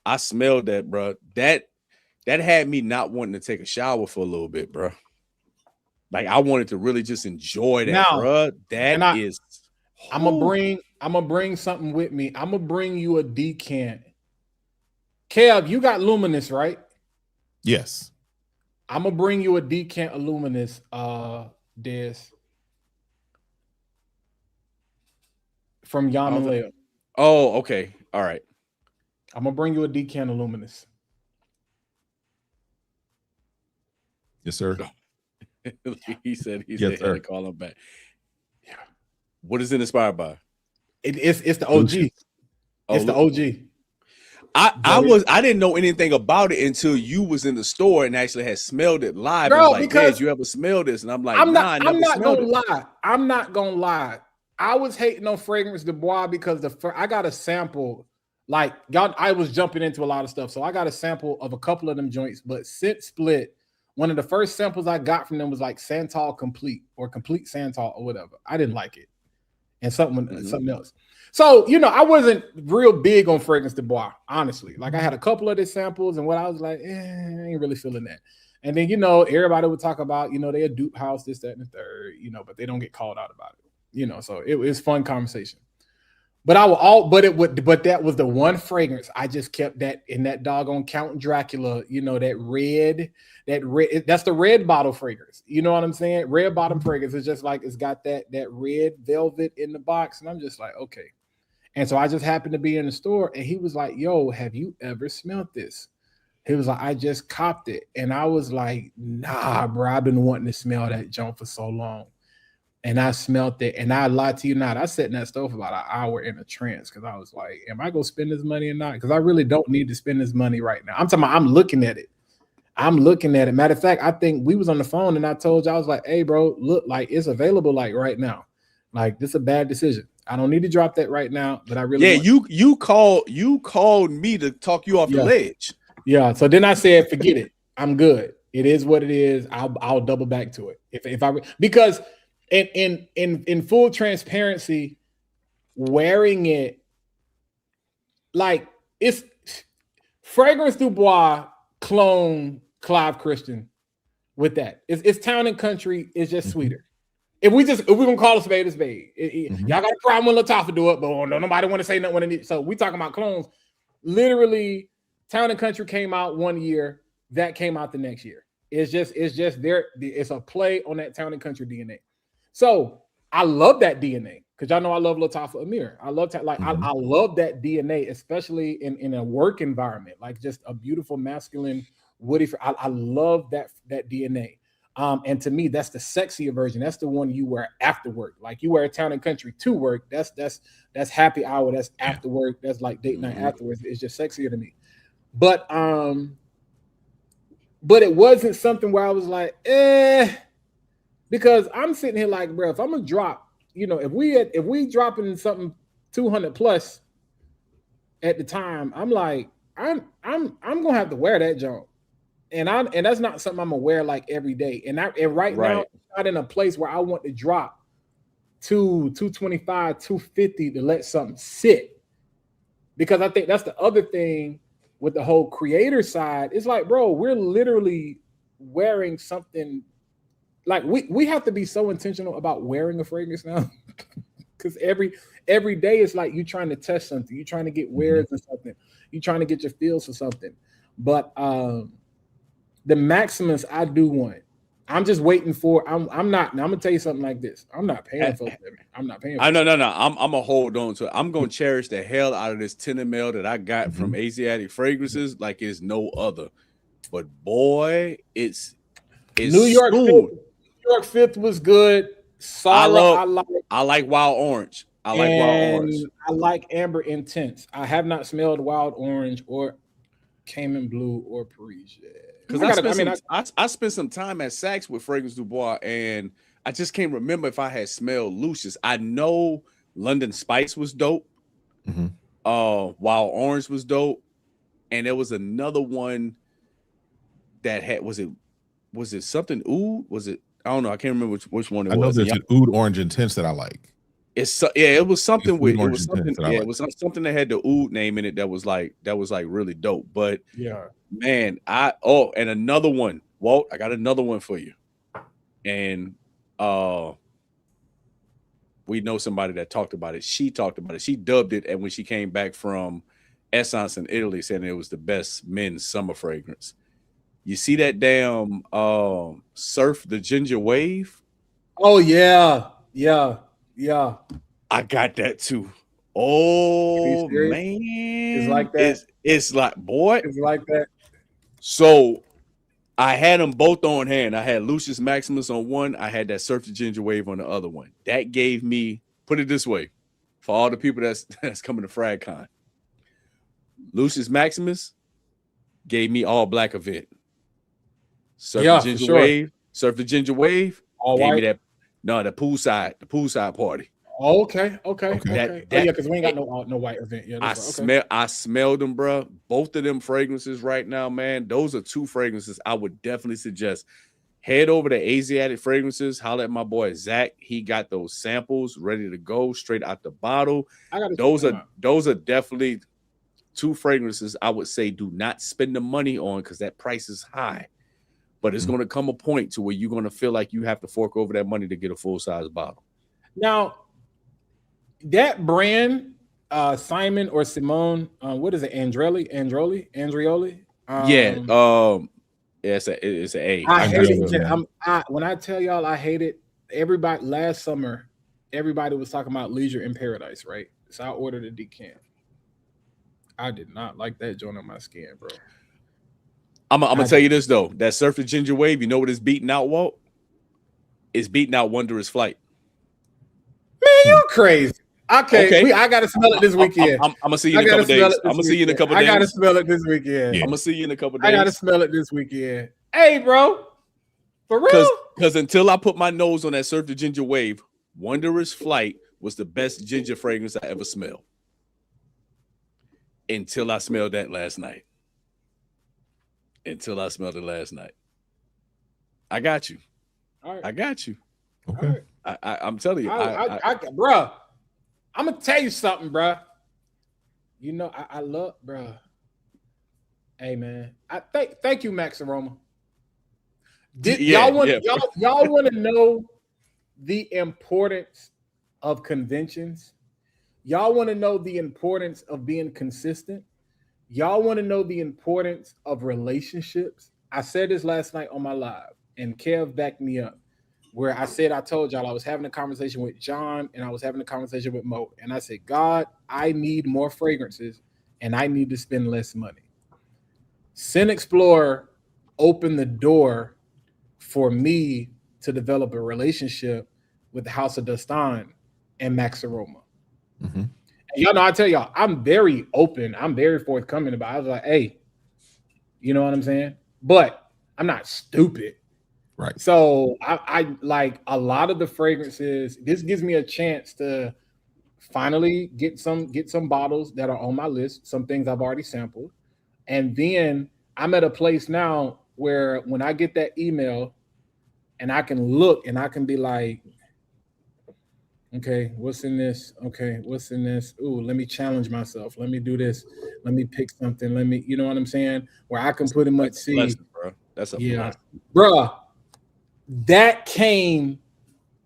I smelled that, bro. That had me not wanting to take a shower for a little bit, bro. Like I wanted to really just enjoy that, bro. I'm gonna bring something with me. I'm gonna bring you a decant. Kev, you got Luminous, right? Yes. I'm gonna bring you a decant of Luminous, Des. From Yam and Leo. Oh, okay. All right. I'm gonna bring you a decant of Luminous. Yes, sir. he said yes, had to call him back. Yeah. What is it inspired by? It's the OG. It's the OG. I didn't know anything about it until you was in the store and actually had smelled it live. Girl, like, did you ever smell this? And I'm like, I'm not gonna lie. I'm not gonna lie. I was hating on Fragrance Du Bois because I got a sample. Like y'all, I was jumping into a lot of stuff, so I got a sample of a couple of them joints. But since Split, one of the first samples I got from them was like Santal Complete or Complete Santal or whatever. I didn't like it, and something else. So I wasn't real big on Fragrance Du Bois, honestly. Like I had a couple of the samples, and what I was like, I ain't really feeling that. And then everybody would talk about they a dupe house, this, that, and the third, but they don't get called out about it. So it was fun conversation. But that was the one fragrance I just kept that in that doggone Count Dracula, that red, that's the red bottle fragrance. You know what I'm saying? Red bottom fragrance is just like it's got that red velvet in the box. And I'm just like, okay. And so I just happened to be in the store and he was like, yo, have you ever smelled this? He was like, I just copped it. And I was like, nah, bro, I've been wanting to smell that junk for so long. And I smelled it, and I lied to you not. I sat in that store for about an hour in a trance because I was like, am I going to spend this money or not? Because I really don't need to spend this money right now. I'm talking about I'm looking at it. Matter of fact, I think we was on the phone, and I told you, I was like, hey, bro, look, like it's available like right now. Like this is a bad decision. I don't need to drop that right now, but I really you called me to talk you off the ledge. Yeah, so then I said, forget it. I'm good. It is what it is. I'll double back to it. Because in full transparency, wearing it like it's Fragrance Du Bois clone Clive Christian with that. It's Town and Country. It's just sweeter. If we're gonna call a spade, y'all got a problem when Latifah do it, but nobody want to say nothing. So we talking about clones. Literally, Town and Country came out one year. That came out the next year. It's just there. It's a play on that Town and Country DNA. So I love that DNA because y'all know I love Latifah Amir. I love I love that DNA, especially in a work environment, like just a beautiful masculine woody. I love that DNA. And to me, that's the sexier version. That's the one you wear after work. Like you wear Town and Country to work. That's happy hour. That's after work. That's like date night afterwards. It's just sexier to me. But but it wasn't something where I was like, because I'm sitting here like, bro, if I'm gonna drop, if we dropping something 200 plus at the time, I'm like, I'm gonna have to wear that junk, and that's not something I'm gonna wear like every day. And right now, I'm not in a place where I want to drop to 225, 250 to let something sit, because I think that's the other thing with the whole creator side. It's like, bro, we're literally wearing something. Like we have to be so intentional about wearing a fragrance now, because every day it's like you trying to test something, you trying to get wears or something, you trying to get your feels for something. But the Maximus I do want. I'm just waiting for. I'm not. Now I'm gonna tell you something like this. I'm not paying for it. I'm not paying. No. I'm gonna hold on to it. I'm gonna cherish the hell out of this 10 ml that I got from Asiatic Fragrances like it's no other. But boy, it's New York. New York 5th was good. Sarah, I like Wild Orange. I like Wild Orange. I like Amber Intense. I have not smelled Wild Orange or Cayman Blue or Paris yet. Because I spent some time at Saks with Fragrance Du Bois, and I just can't remember if I had smelled Lucius. I know London Spice was dope. Wild Orange was dope, and there was another one that had was it something oud? Was it? I don't know. I can't remember which one it was. I know there's an oud orange intense that I like. It was something with it was something. It was something that had the oud name in it that was like really dope. But yeah, man, and another one, Walt. I got another one for you, and we know somebody that talked about it. She talked about it. She dubbed it, and when she came back from Essence in Italy, saying it was the best men's summer fragrance. You see that damn Surf the Ginger Wave? Oh yeah. I got that too. Oh man, it's like that. It's like, boy, it's like that. So I had them both on hand. I had Lucius Maximus on one. I had that Surf the Ginger Wave on the other one. That gave me, put it this way, for all the people that's coming to FragCon, Lucius Maximus gave me all black event. Surf the Ginger Wave. Surf the Ginger Wave. All gave white? me that. No, the poolside party. Oh, okay. Because we ain't got no white event yet. I smelled them, bro. Both of them fragrances right now, man. Those are two fragrances I would definitely suggest. Head over to Asiatic Fragrances. Holler at my boy Zach. He got those samples ready to go straight out the bottle. Those are definitely two fragrances I would say do not spend the money on, because that price is high. But it's going to come a point to where you're going to feel like you have to fork over that money to get a full-size bottle. Now, that brand, Simon or Simone, what is it? Andrioli? It's an A. I hate it. When I tell y'all I hate it, everybody last summer, everybody was talking about Leisure in Paradise, right? So I ordered a decant. I did not like that joint on my skin, bro. I'm gonna tell you this though. That Surf the Ginger Wave, you know what it's beating out, Walt? It's beating out Wondrous Flight. Man, you crazy. Okay. I gotta smell it this weekend. I'm gonna see you in a couple days. I'm gonna see you in a couple days. I gotta smell it this weekend. I'm gonna see you in a couple days. I gotta smell it this weekend. Hey, bro. For real? Because until I put my nose on that Surf the Ginger Wave, Wondrous Flight was the best ginger fragrance I ever smelled. Until I smelled that last night. I got you. All right. I got you. Okay. Right. I'm telling you. Bro, I'm gonna tell you something, bro. You know, I love, bro. Hey, man. Thank you, Max Aroma. Y'all want to know the importance of conventions? Y'all want to know the importance of being consistent? Y'all want to know the importance of relationships? I said this last night on my live, and Kev backed me up, where I told y'all I was having a conversation with John and I was having a conversation with Mo. And I said, God, I need more fragrances and I need to spend less money. Scent Explorer opened the door for me to develop a relationship with the House of Dastan and Max Aroma. Mm-hmm. Y'all know, I tell y'all, I'm very open. I'm very forthcoming about it. I was like, hey, you know what I'm saying? But I'm not stupid. Right. So I like a lot of the fragrances. This gives me a chance to finally get some bottles that are on my list, some things I've already sampled. And then I'm at a place now where when I get that email and I can look and I can be like, okay, what's in this? Okay, what's in this? Ooh, let me challenge myself. Let me do this. Let me pick something. Let me, you know what I'm saying? Where I can pretty much see, blessing, bro. That's a blessing. Bruh, that came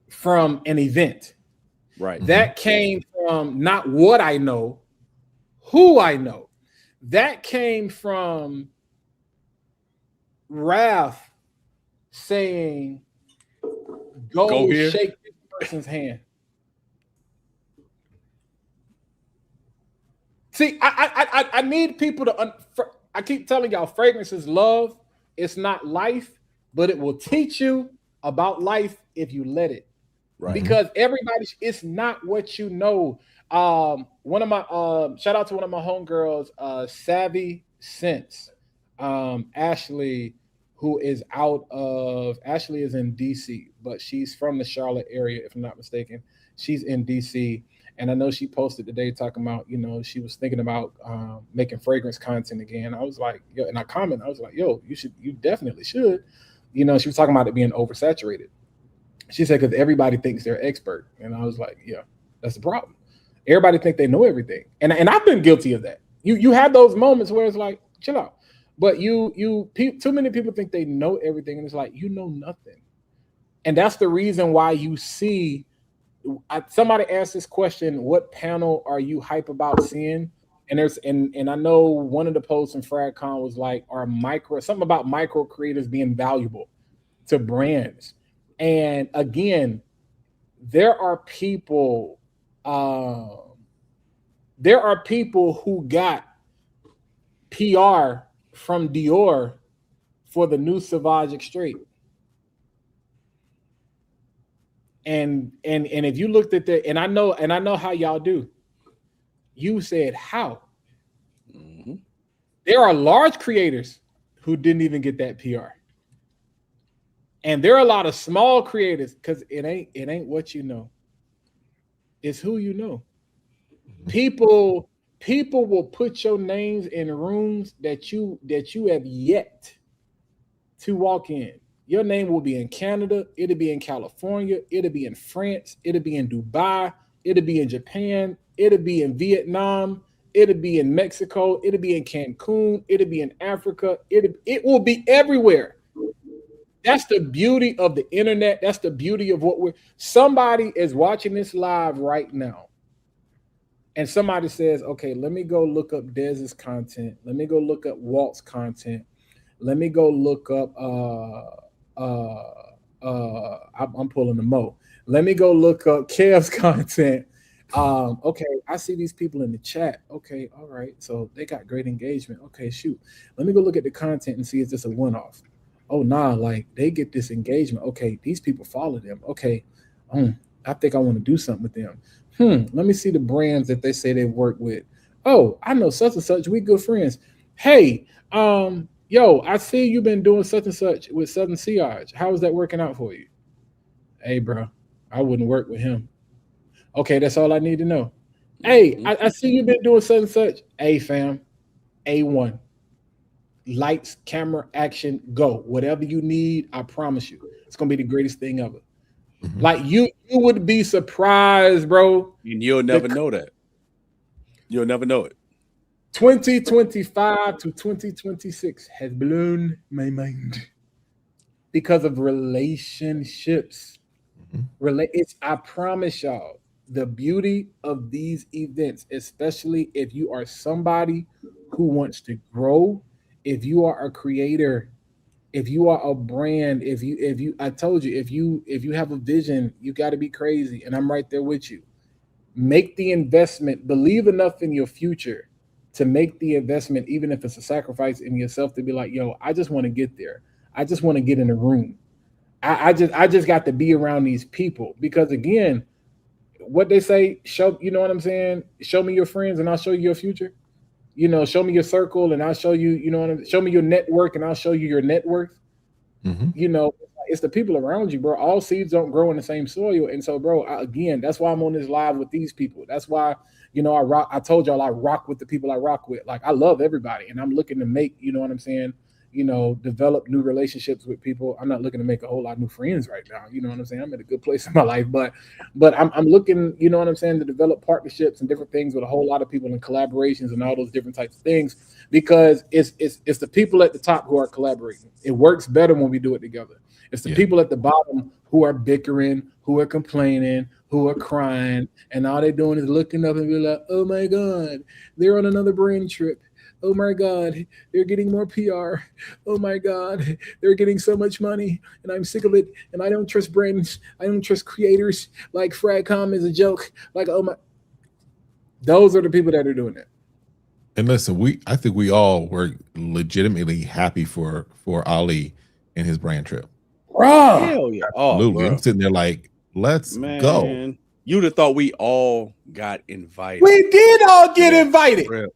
from an event. Right. That came from not what I know, who I know. That came from Raph saying, go here. shake this person's hand. See, I need people to. I keep telling y'all, fragrance is love. It's not life, but it will teach you about life if you let it. Right. Because everybody, it's not what you know. One of my shout out to one of my homegirls, Savvy Sense, Ashley, who is Ashley is in DC, but she's from the Charlotte area, if I'm not mistaken. She's in DC. And I know she posted today talking about, she was thinking about making fragrance content again. I was like, yo, and I was like, yo, you definitely should. She was talking about it being oversaturated. She said, because everybody thinks they're expert. And I was like, yeah, that's the problem. Everybody think they know everything. And I've been guilty of that. You have those moments where it's like, chill out. But too many people think they know everything. And it's like, you know nothing. And that's the reason why you see, somebody asked this question, what panel are you hype about seeing? And I know one of the posts in FragCon was like, something about micro creators being valuable to brands. And again, there are people who got PR from Dior for the new Sauvage Extrait. And if you looked at that, and I know how y'all do, you said how. Mm-hmm. There are large creators who didn't even get that PR. And there are a lot of small creators, because it ain't what you know. It's who you know. People will put your names in rooms that you have yet to walk in. Your name will be in Canada, it'll be in California, it'll be in France, it'll be in Dubai, it'll be in Japan, it'll be in Vietnam, it'll be in Mexico, it'll be in Cancun, it'll be in Africa, it will be everywhere. That's the beauty of the internet. That's the beauty of somebody is watching this live right now. And somebody says, okay, let me go look up Dez's content. Let me go look up Walt's content. Let me go look up I'm pulling the Mo. Let me go look up Kev's content. Okay, I see these people in the chat. Okay, all right. So they got great engagement. Okay, shoot. Let me go look at the content and see if this a one-off. Oh, nah, like they get this engagement. Okay, these people follow them. Okay, I think I want to do something with them. Let me see the brands that they say they've worked with. Oh, I know such and such. We good friends. Hey, yo, I see you've been doing such and such with Southern Siage. How is that working out for you? Hey, bro, I wouldn't work with him. Okay, that's all I need to know. Hey, I see you've been doing such and such. Hey, fam, A1. Lights, camera, action, go. Whatever you need, I promise you, it's gonna be the greatest thing ever. Mm-hmm. Like you would be surprised, bro. And you'll never know that. You'll never know it. 2025 to 2026 has blown my mind because of relationships. Mm-hmm. I promise y'all, the beauty of these events, especially if you are somebody who wants to grow, if you are a creator, if you are a brand, I told you, if you have a vision, you got to be crazy, and I'm right there with you. Make the investment, believe enough in your future to make the investment, even if it's a sacrifice in yourself, to be like, yo, I just want to get there. I just want to get in a room. I just got to be around these people, because again, what they say, show, you know what I'm saying? Show me your friends and I'll show you your future. Show me your circle and I'll show you, show me your network and I'll show you your net worth. You know, it's the people around you, bro. All seeds don't grow in the same soil. And so, bro, again, that's why I'm on this live with these people. That's why, you know, I told y'all I rock with the people I rock with. Like, I love everybody, and I'm looking to make, you know what I'm saying, you know, develop new relationships with people. I'm not looking to make a whole lot of new friends right now. You know what I'm saying? I'm in a good place in my life, but I'm looking, you know what I'm saying, to develop partnerships and different things with a whole lot of people and collaborations and all those different types of things, because it's the people at the top who are collaborating. It works better when we do it together. It's the people at the bottom who are bickering, who are complaining, who are crying, and all they're doing is looking up and be like, oh my God, they're on another brain trip. Oh my God, they're getting more PR. Oh my God, they're getting so much money, and I'm sick of it. And I don't trust brands. I don't trust creators. Like FragCon is a joke. Like, oh my, those are the people that are doing it. And listen, I think we all were legitimately happy for Ali and his brand trip. Hell yeah. Absolutely. I'm sitting there like, let's go. You'd have thought we all got invited. We did all get invited.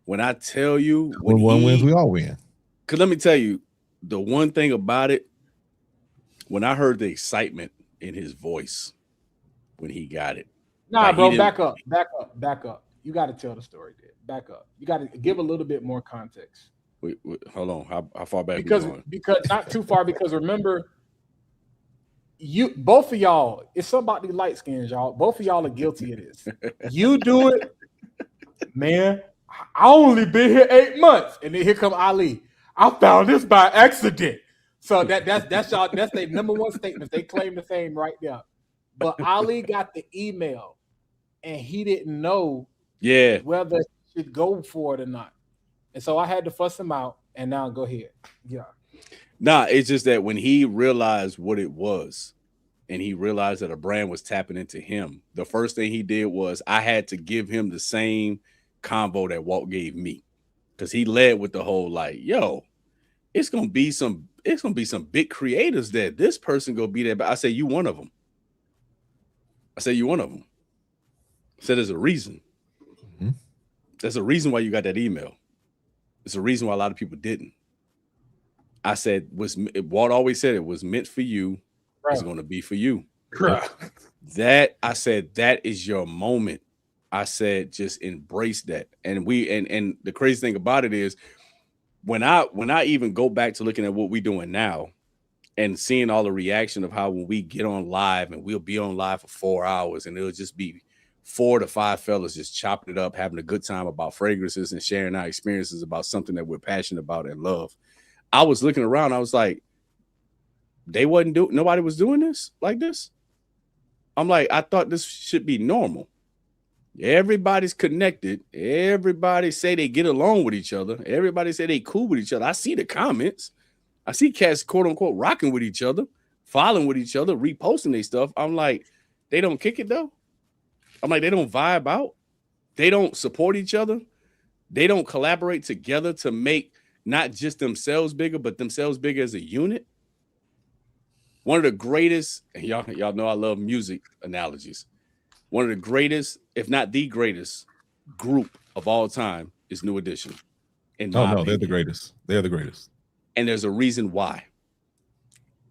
When I tell you, when one wins, we all win. Because let me tell you, the one thing about it, when I heard the excitement in his voice when he got it. Nah, like, bro, back up. You got to tell the story, dude. Back up. You got to give a little bit more context. Wait, hold on. How far back? Because not too far. Because remember, both of y'all, it's somebody light skins, y'all. Both of y'all are guilty of this. You do it, man. I only been here 8 months, and then here come Ali. I found this by accident. So that's y'all. That's their number one statement. They claim the fame right there. But Ali got the email, and he didn't know whether he should go for it or not. And so I had to fuss him out. And now go ahead. Yeah. Nah, it's just that when he realized what it was, and he realized that a brand was tapping into him, the first thing he did was I had to give him the same convo that Walt gave me, because he led with the whole like, yo, it's gonna be some big creators that this person gonna be there. But I say you one of them. I said there's a reason. Mm-hmm. There's a reason why you got that email. There's a reason why a lot of people didn't. I said Walt always said it was meant for you. Right. It's gonna be for you. Right. That I said that is your moment. I said, just embrace that. And and the crazy thing about it is when I even go back to looking at what we're doing now and seeing all the reaction of how when we get on live and we'll be on live for 4 hours and it'll just be 4 to 5 fellas just chopping it up, having a good time about fragrances and sharing our experiences about something that we're passionate about and love. I was looking around, I was like, nobody was doing this like this. I'm like, I thought this should be normal. Everybody's connected. Everybody say they get along with each other. Everybody say they cool with each other. I see the comments. I see cats, quote unquote, rocking with each other, following with each other, reposting their stuff. I'm like, they don't kick it though. I'm like, they don't vibe out. They don't support each other. They don't collaborate together to make not just themselves bigger, but themselves bigger as a unit. One of the greatest, and y'all know I love music analogies. One of the greatest, if not the greatest, group of all time is New Edition. They're the greatest. They're the greatest. And there's a reason why.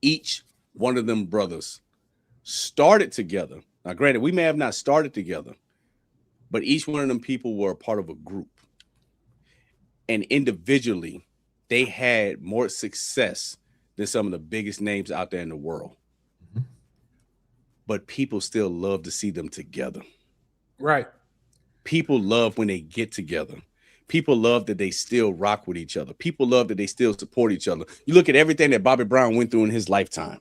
Each one of them brothers started together. Now, granted, we may have not started together, but each one of them people were a part of a group. And individually, they had more success than some of the biggest names out there in the world. But people still love to see them together. Right. People love when they get together. People love that they still rock with each other. People love that they still support each other. You look at everything that Bobby Brown went through in his lifetime,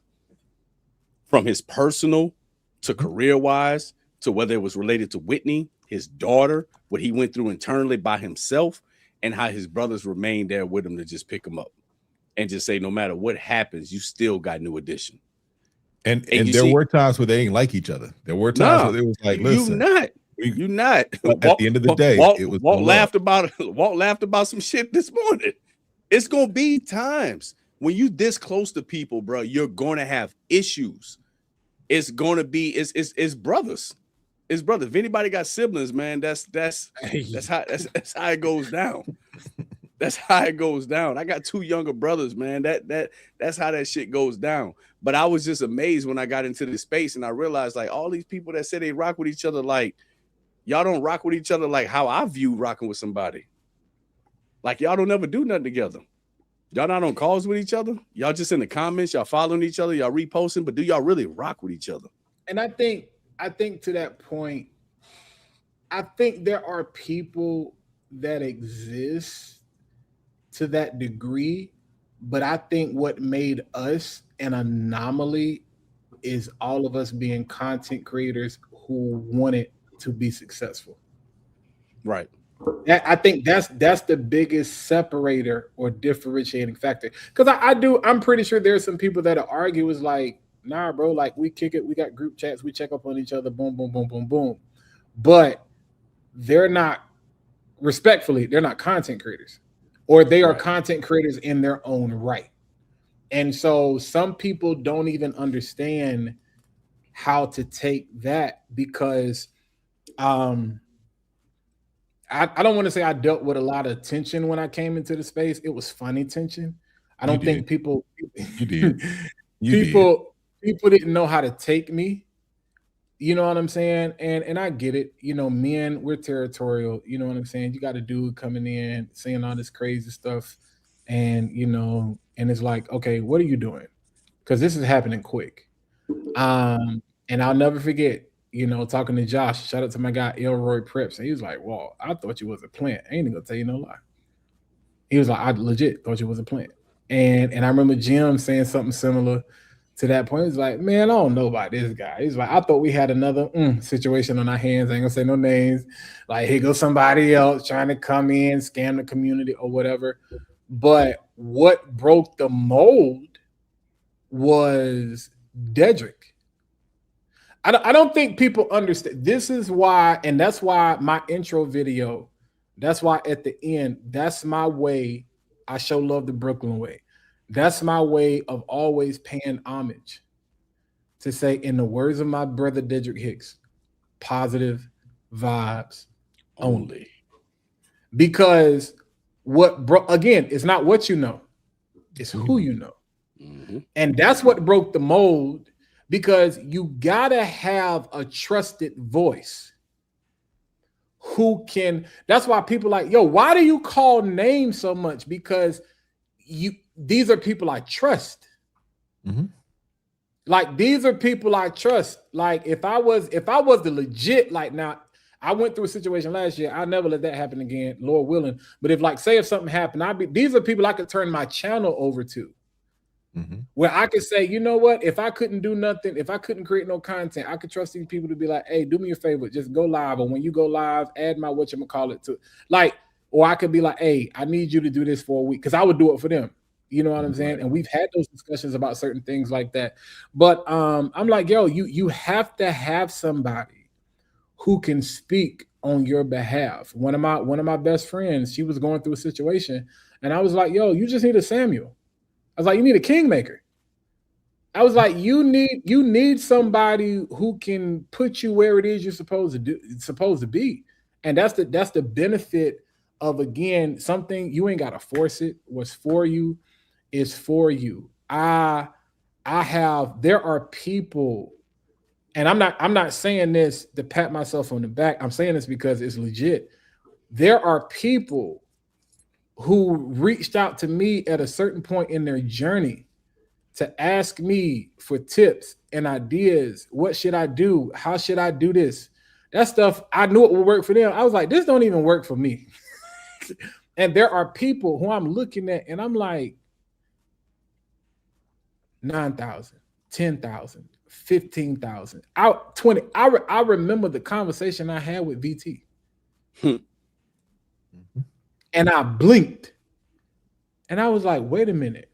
from his personal to career-wise, to whether it was related to Whitney, his daughter, what he went through internally by himself, and how his brothers remained there with him to just pick him up and just say, no matter what happens, you still got New Edition. And there were times where they ain't like each other. There were times where it was like, listen, you not. But at the end of the day, it was Walt laughed about some shit this morning. It's gonna be times when you this close to people, bro. You're gonna have issues. It's gonna be it's brothers. It's brothers. If anybody got siblings, man, that's how it goes down. That's how it goes down. I got 2 younger brothers, man. That's how that shit goes down. But I was just amazed when I got into this space and I realized like all these people that say they rock with each other, like y'all don't rock with each other like how I view rocking with somebody. Like y'all don't ever do nothing together. Y'all not on calls with each other. Y'all just in the comments, y'all following each other, y'all reposting, but do y'all really rock with each other? And I think to that point, I think there are people that exist to that degree, but I think what made us an anomaly is all of us being content creators who wanted to be successful. Right. I think that's the biggest separator or differentiating factor. Because I'm pretty sure there's some people that argue is like, nah, bro, like we kick it, we got group chats, we check up on each other, boom, boom, boom, boom, boom. But they're not, respectfully, they're not content creators, or they are content creators in their own right. And so some people don't even understand how to take that because I don't want to say I dealt with a lot of tension when I came into the space. It was funny tension. I don't think people You did. People didn't know how to take me. You know what I'm saying? And I get it. You know, men, we're territorial. You know what I'm saying? You got a dude coming in saying all this crazy stuff. And, you know, and it's like, okay, what are you doing? Because this is happening quick. And I'll never forget, you know, talking to Josh, shout out to my guy, Elroy Preps. And he was like, "Whoa, I thought you was a plant. I ain't even gonna tell you no lie." He was like, "I legit thought you was a plant." And I remember Jim saying something similar to that point. He's like, "Man, I don't know about this guy." He's like, "I thought we had another situation on our hands. I ain't gonna say no names. Like, here goes somebody else trying to come in, scam the community or whatever." But what broke the mold was Dedrick. I don't think people understand. This is why, and that's why my intro video, that's why at the end, that's my way. I show love the Brooklyn way. That's my way of always paying homage to say, in the words of my brother Dedrick Hicks, positive vibes only. Because again, it's not what you know, it's who you know. Mm-hmm. And that's what broke the mold. Because you gotta have a trusted voice who can. That's why people like, yo, why do you call names so much? Because these are people I trust. Mm-hmm. Like these are people I trust. Like if I was the legit, like now I went through a situation last year. I'll never let that happen again, Lord willing. But if something happened, these are people I could turn my channel over to. Mm-hmm. Where I could say, you know what, if I couldn't do nothing, if I couldn't create no content, I could trust these people to be like, hey, do me a favor, just go live. Or when you go live, add my whatchamacallit to like, or I could be like, hey, I need you to do this for a week. Cause I would do it for them. You know what I'm saying? And we've had those discussions about certain things like that. But I'm like, yo, you have to have somebody who can speak on your behalf. One of my best friends, she was going through a situation and I was like, yo, you just need a Samuel. I was like, you need a kingmaker. I was like, you need somebody who can put you where it is you're supposed to be. And that's the benefit of, again, something you ain't gotta force it. What's for you is for you. There are people, and I'm not saying this to pat myself on the back. I'm saying this because it's legit. There are people who reached out to me at a certain point in their journey to ask me for tips and ideas. What should I do? How should I do this? That stuff, I knew it would work for them. I was like, this don't even work for me. And there are people who I'm looking at and I'm like, 9,000, 10,000, 15,000, out 20. I remember the conversation I had with VT. And I blinked. And I was like, wait a minute.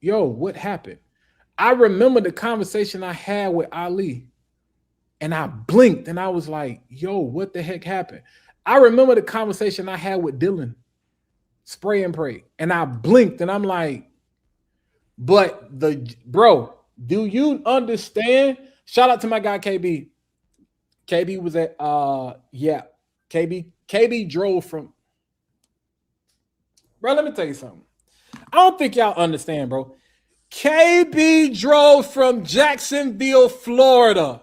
Yo, what happened? I remember the conversation I had with Ali. And I blinked and I was like, yo, what the heck happened? I remember the conversation I had with Dylan, Spray and Pray. And I blinked and I'm like, but bro, do you understand? Shout out to my guy KB. KB was at KB drove from. Bro, let me tell you something. I don't think y'all understand, bro. KB drove from Jacksonville, Florida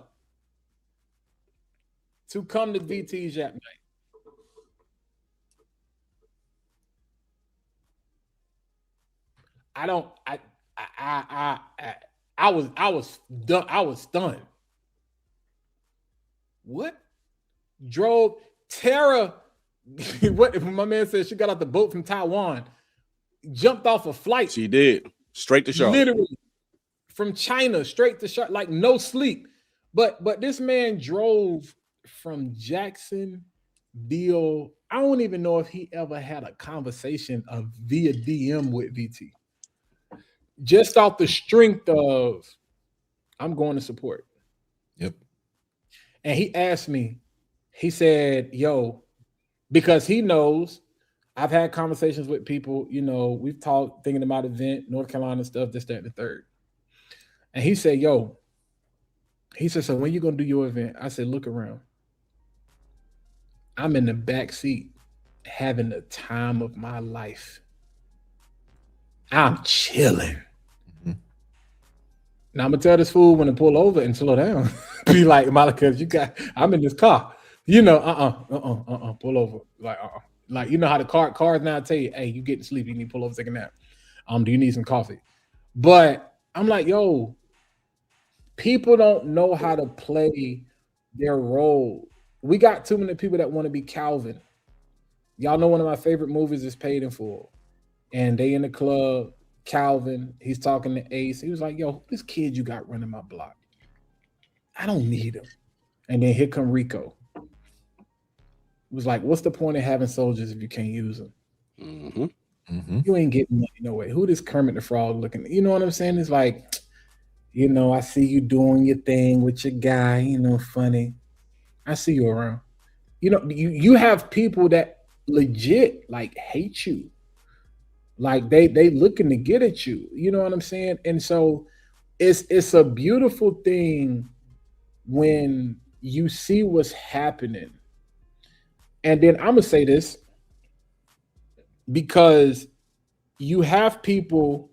to come to VT's Yap Night. I was stunned. What? Drove Tara. What my man said she got out the boat from Taiwan, jumped off a flight. She did. Straight to Charlotte. Literally from China straight to Charlotte, like no sleep. But this man drove from Jacksonville. I don't even know if he ever had a conversation via DM with VT. Just off the strength of, I'm going to support. Yep. And he asked me, he said, yo, because he knows I've had conversations with people, you know, we've talked thinking about event, North Carolina stuff, this, that, and the third. And he said, yo, he said, so when you going to do your event? I said, look around. I'm in the back seat having the time of my life. I'm chilling. Mm-hmm. Now I'm gonna tell this fool when to pull over and slow down. Be like, Malika, I'm in this car. You know, pull over. Like you know how the cars now tell you, hey, you getting sleepy, you need to pull over, take a nap. Do you need some coffee? But I'm like, yo, people don't know how to play their role. We got too many people that want to be Calvin. Y'all know one of my favorite movies is Paid in Full. And they in the club, Calvin, he's talking to Ace. He was like, yo, this kid you got running my block. I don't need him. And then here come Rico. It was like, what's the point of having soldiers if you can't use them? Mm-hmm. Mm-hmm. You ain't getting money no way. Who this Kermit the Frog looking? You know what I'm saying? It's like, you know, I see you doing your thing with your guy, you know, funny. I see you around. You know, you have people that legit like hate you. Like they looking to get at you. You know what I'm saying? And so it's a beautiful thing when you see what's happening. And then I'm gonna say this because you have people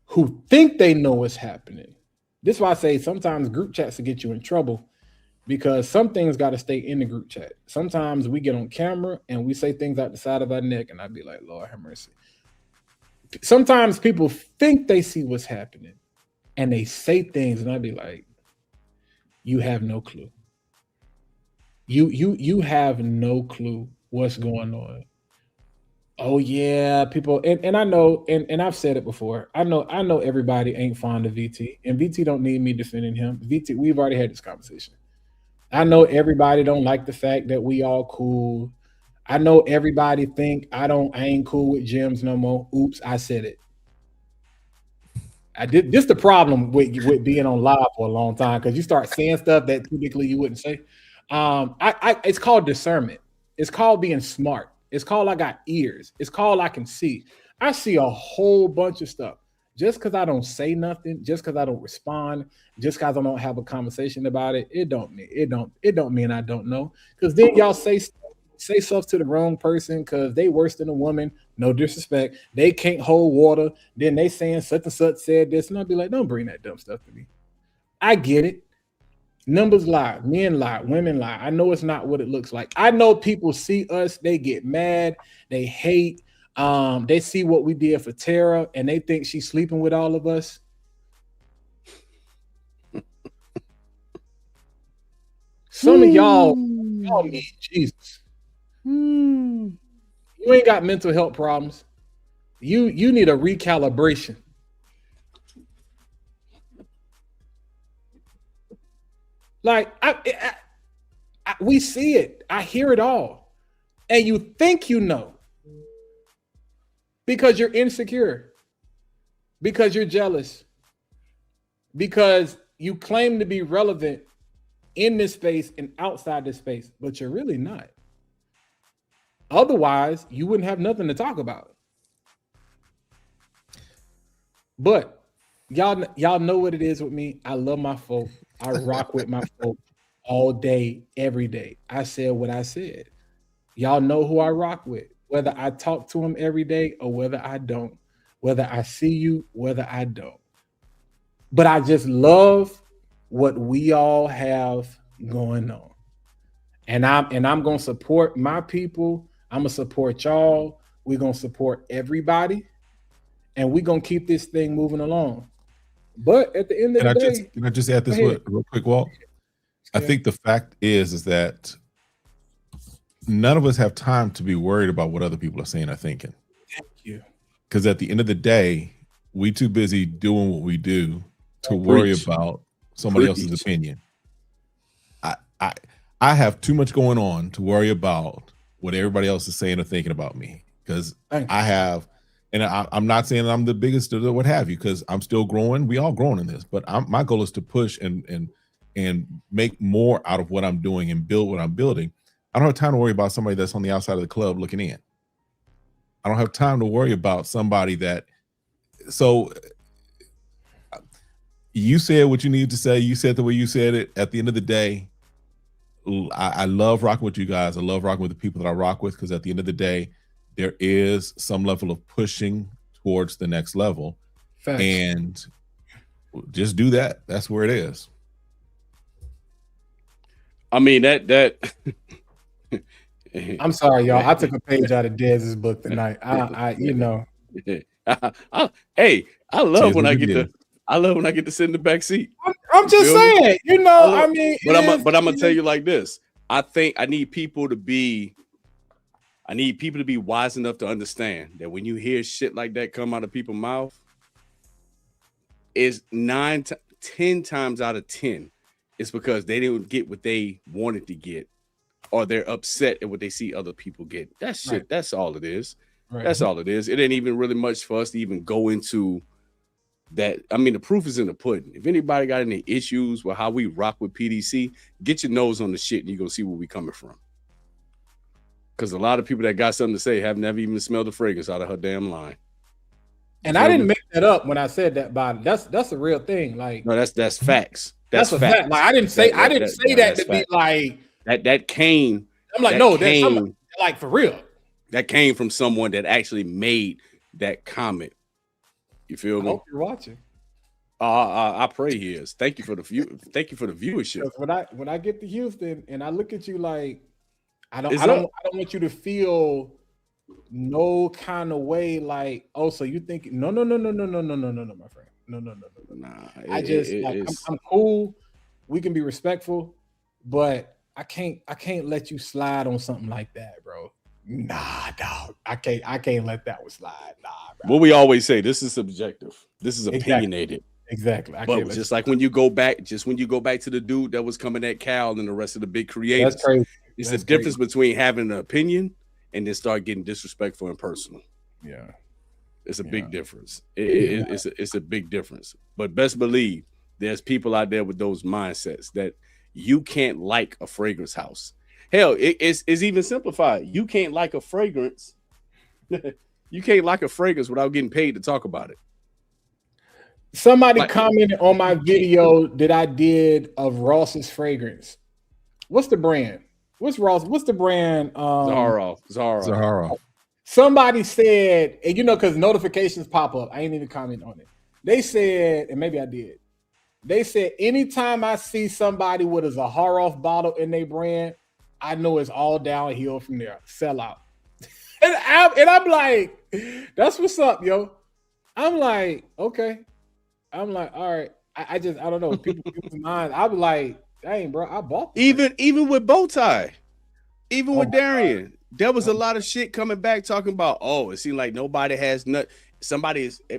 who think they know what's happening. This is why I say sometimes group chats will get you in trouble. Because some things got to stay in the group chat. Sometimes we get on camera and we say things out the side of our neck, and I'd be like, Lord have mercy. Sometimes people think they see what's happening, and they say things, and I'd be like, you have no clue. You have no clue what's going on. Oh yeah, people, and I know, and I've said it before. I know everybody ain't fond of VT, and VT don't need me defending him. VT, we've already had this conversation. I know everybody don't like the fact that we all cool. I know everybody think I ain't cool with gyms no more. Oops, I said it. I did. This the problem with being on live for a long time because you start saying stuff that typically you wouldn't say. It's called discernment. It's called being smart. It's called I got ears. It's called I can see. I see a whole bunch of stuff. Just because I don't say nothing, just because I don't respond, just because I don't have a conversation about it, it don't mean I don't know. Because then y'all say stuff to the wrong person because they worse than a woman. No disrespect. They can't hold water. Then they saying such and such said this, and I'll be like, don't bring that dumb stuff to me. I get it. Numbers lie, men lie, women lie. I know it's not what it looks like. I know people see us, they get mad, they hate. They see what we did for Tara and they think she's sleeping with all of us. Some of y'all need Jesus. You ain't got mental health problems. You need a recalibration. Like we see it. I hear it all. And you think you know. Because you're insecure, because you're jealous, because you claim to be relevant in this space and outside this space, but you're really not. Otherwise, you wouldn't have nothing to talk about. But y'all know what it is with me. I love my folk. I rock with my folk all day, every day. I said what I said. Y'all know who I rock with. whether I talk to them every day or whether I don't, whether I see you, whether I don't. But I just love what we all have going on. And I'm gonna support my people. I'm gonna support y'all. We're gonna support everybody, and we're gonna keep this thing moving along. But at the end of the day, can I just add this real quick, Walt? I think the fact is that none of us have time to be worried about what other people are saying or thinking. Thank you. Because at the end of the day, we too busy doing what we do to worry about somebody else's opinion. I have too much going on to worry about what everybody else is saying or thinking about me. Because I have, and I'm not saying I'm the biggest or what have you, because I'm still growing. We all growing in this, but my goal is to push and make more out of what I'm doing and build what I'm building. I don't have time to worry about somebody that's on the outside of the club looking in. I don't have time to worry about somebody that. So you said what you need to say. You said the way you said it. At the end of the day, I love rocking with you guys. I love rocking with the people that I rock with, because at the end of the day, there is some level of pushing towards the next level. Facts. And just do that. That's where it is. I mean, that I'm sorry, y'all. I took a page out of Dez's book tonight. Hey, I love when I get to sit in the back seat. I'm just saying, I mean, but I'm gonna tell you like this. I think I need people to be wise enough to understand that when you hear shit like that come out of people's mouth, is 10 times out of 10, it's because they didn't get what they wanted to get, or they're upset at what they see other people get. That shit, right. That's all it is. Right. That's all it is. It ain't even really much for us to even go into that. I mean, the proof is in the pudding. If anybody got any issues with how we rock with PDC, get your nose on the shit and you're going to see where we coming from. Because a lot of people that got something to say have never even smelled the fragrance out of her damn line. And I didn't make that up when I said that, Bob. That's a real thing. Like, no, that's facts. That's a fact. Like, I didn't say that to be like that came. I'm like, no, that's something, like, for real. That came from someone that actually made that comment. You feel me? I hope you're watching. I pray he is. Thank you for the Thank you for the viewership. When I get to Houston and I look at you like, I don't want you to feel no kind of way like, oh, so you think no, my friend. No. Nah, I'm cool. We can be respectful, but I can't let you slide on something like that, bro. Nah, dog. I can't let that one slide. Nah, bro. What we always say, this is subjective. This is opinionated. Exactly. But just like when you go back to the dude that was coming at Cal and the rest of the big creators. That's crazy. It's the difference between having an opinion and then start getting disrespectful and personal. Yeah. It's a big difference. It's a big difference. But best believe there's people out there with those mindsets that you can't like a fragrance house. Hell, it's even simplified. You can't like a fragrance. You can't like a fragrance without getting paid to talk about it. Somebody commented on my video that I did of Ross's fragrance. What's the brand? What's Ross? What's the brand? Zara. Somebody said, and because notifications pop up. I ain't even comment on it. They said, and maybe I did. They said, anytime I see somebody with a Zaharoff bottle in their brand, I know it's all downhill from there. Sell out. and I'm like, that's what's up, yo. I'm like, okay. I'm like, all right. I don't know. People's minds. I'm like, dang, bro, I bought this. Even with Bowtie, even with Darian, there was a lot of shit coming back talking about, it seemed like nobody has nut.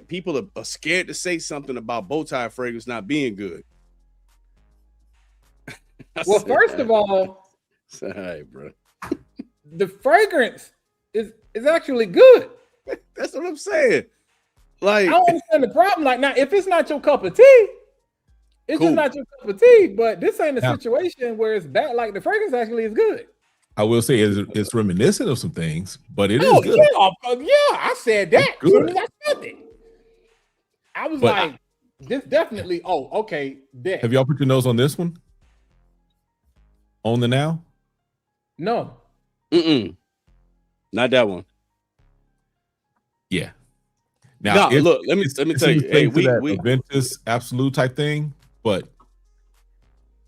People are scared to say something about Bowtie fragrance not being good. Well, first of all, hey, bro, the fragrance is actually good. That's what I'm saying. Like, I don't understand the problem. Like, now, if it's not your cup of tea, it's just not your cup of tea. But this ain't a situation where it's bad. Like, the fragrance actually is good. I will say it's reminiscent of some things, but it is good. Yeah, I said that. As soon as I said it, I was like, this definitely. Oh, okay. There. Have y'all put your nose on this one? On the now? No. Not that one. Now, Nah, look, let me it's tell in you. the Hey, space of we that Aventus absolute type thing, but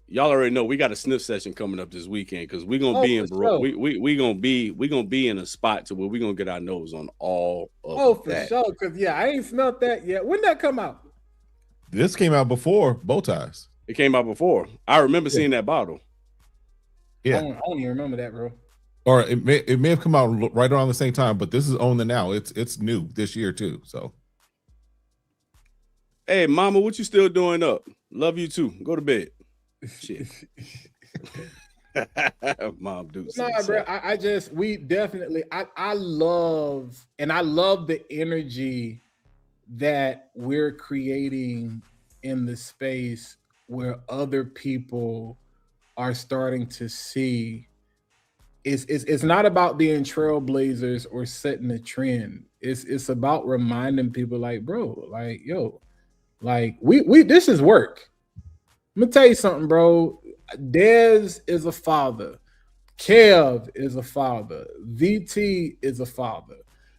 y'all already know we got a sniff session coming up this weekend because we're gonna be in sure. we gonna be in a spot to where we're gonna get our nose on all of for that. sure. Because I ain't smelt that yet. When that come out? this came out before bow ties. It came out before. I remember seeing that bottle. Yeah, I don't even remember that, bro. or it may have come out right around the same time, but this is on the now. It's new this year too. So, Hey, mama, what you still doing up? Love you too. Go to bed. Shit. Mom, dude. Nah, bro. I love the energy that we're creating in the space where other people are starting to see. It's not about being trailblazers or setting a trend. It's about reminding people, like, bro, like, yo, like we this is work. Let me tell you something, bro. Dez is a father. Kev is a father. VT is a father.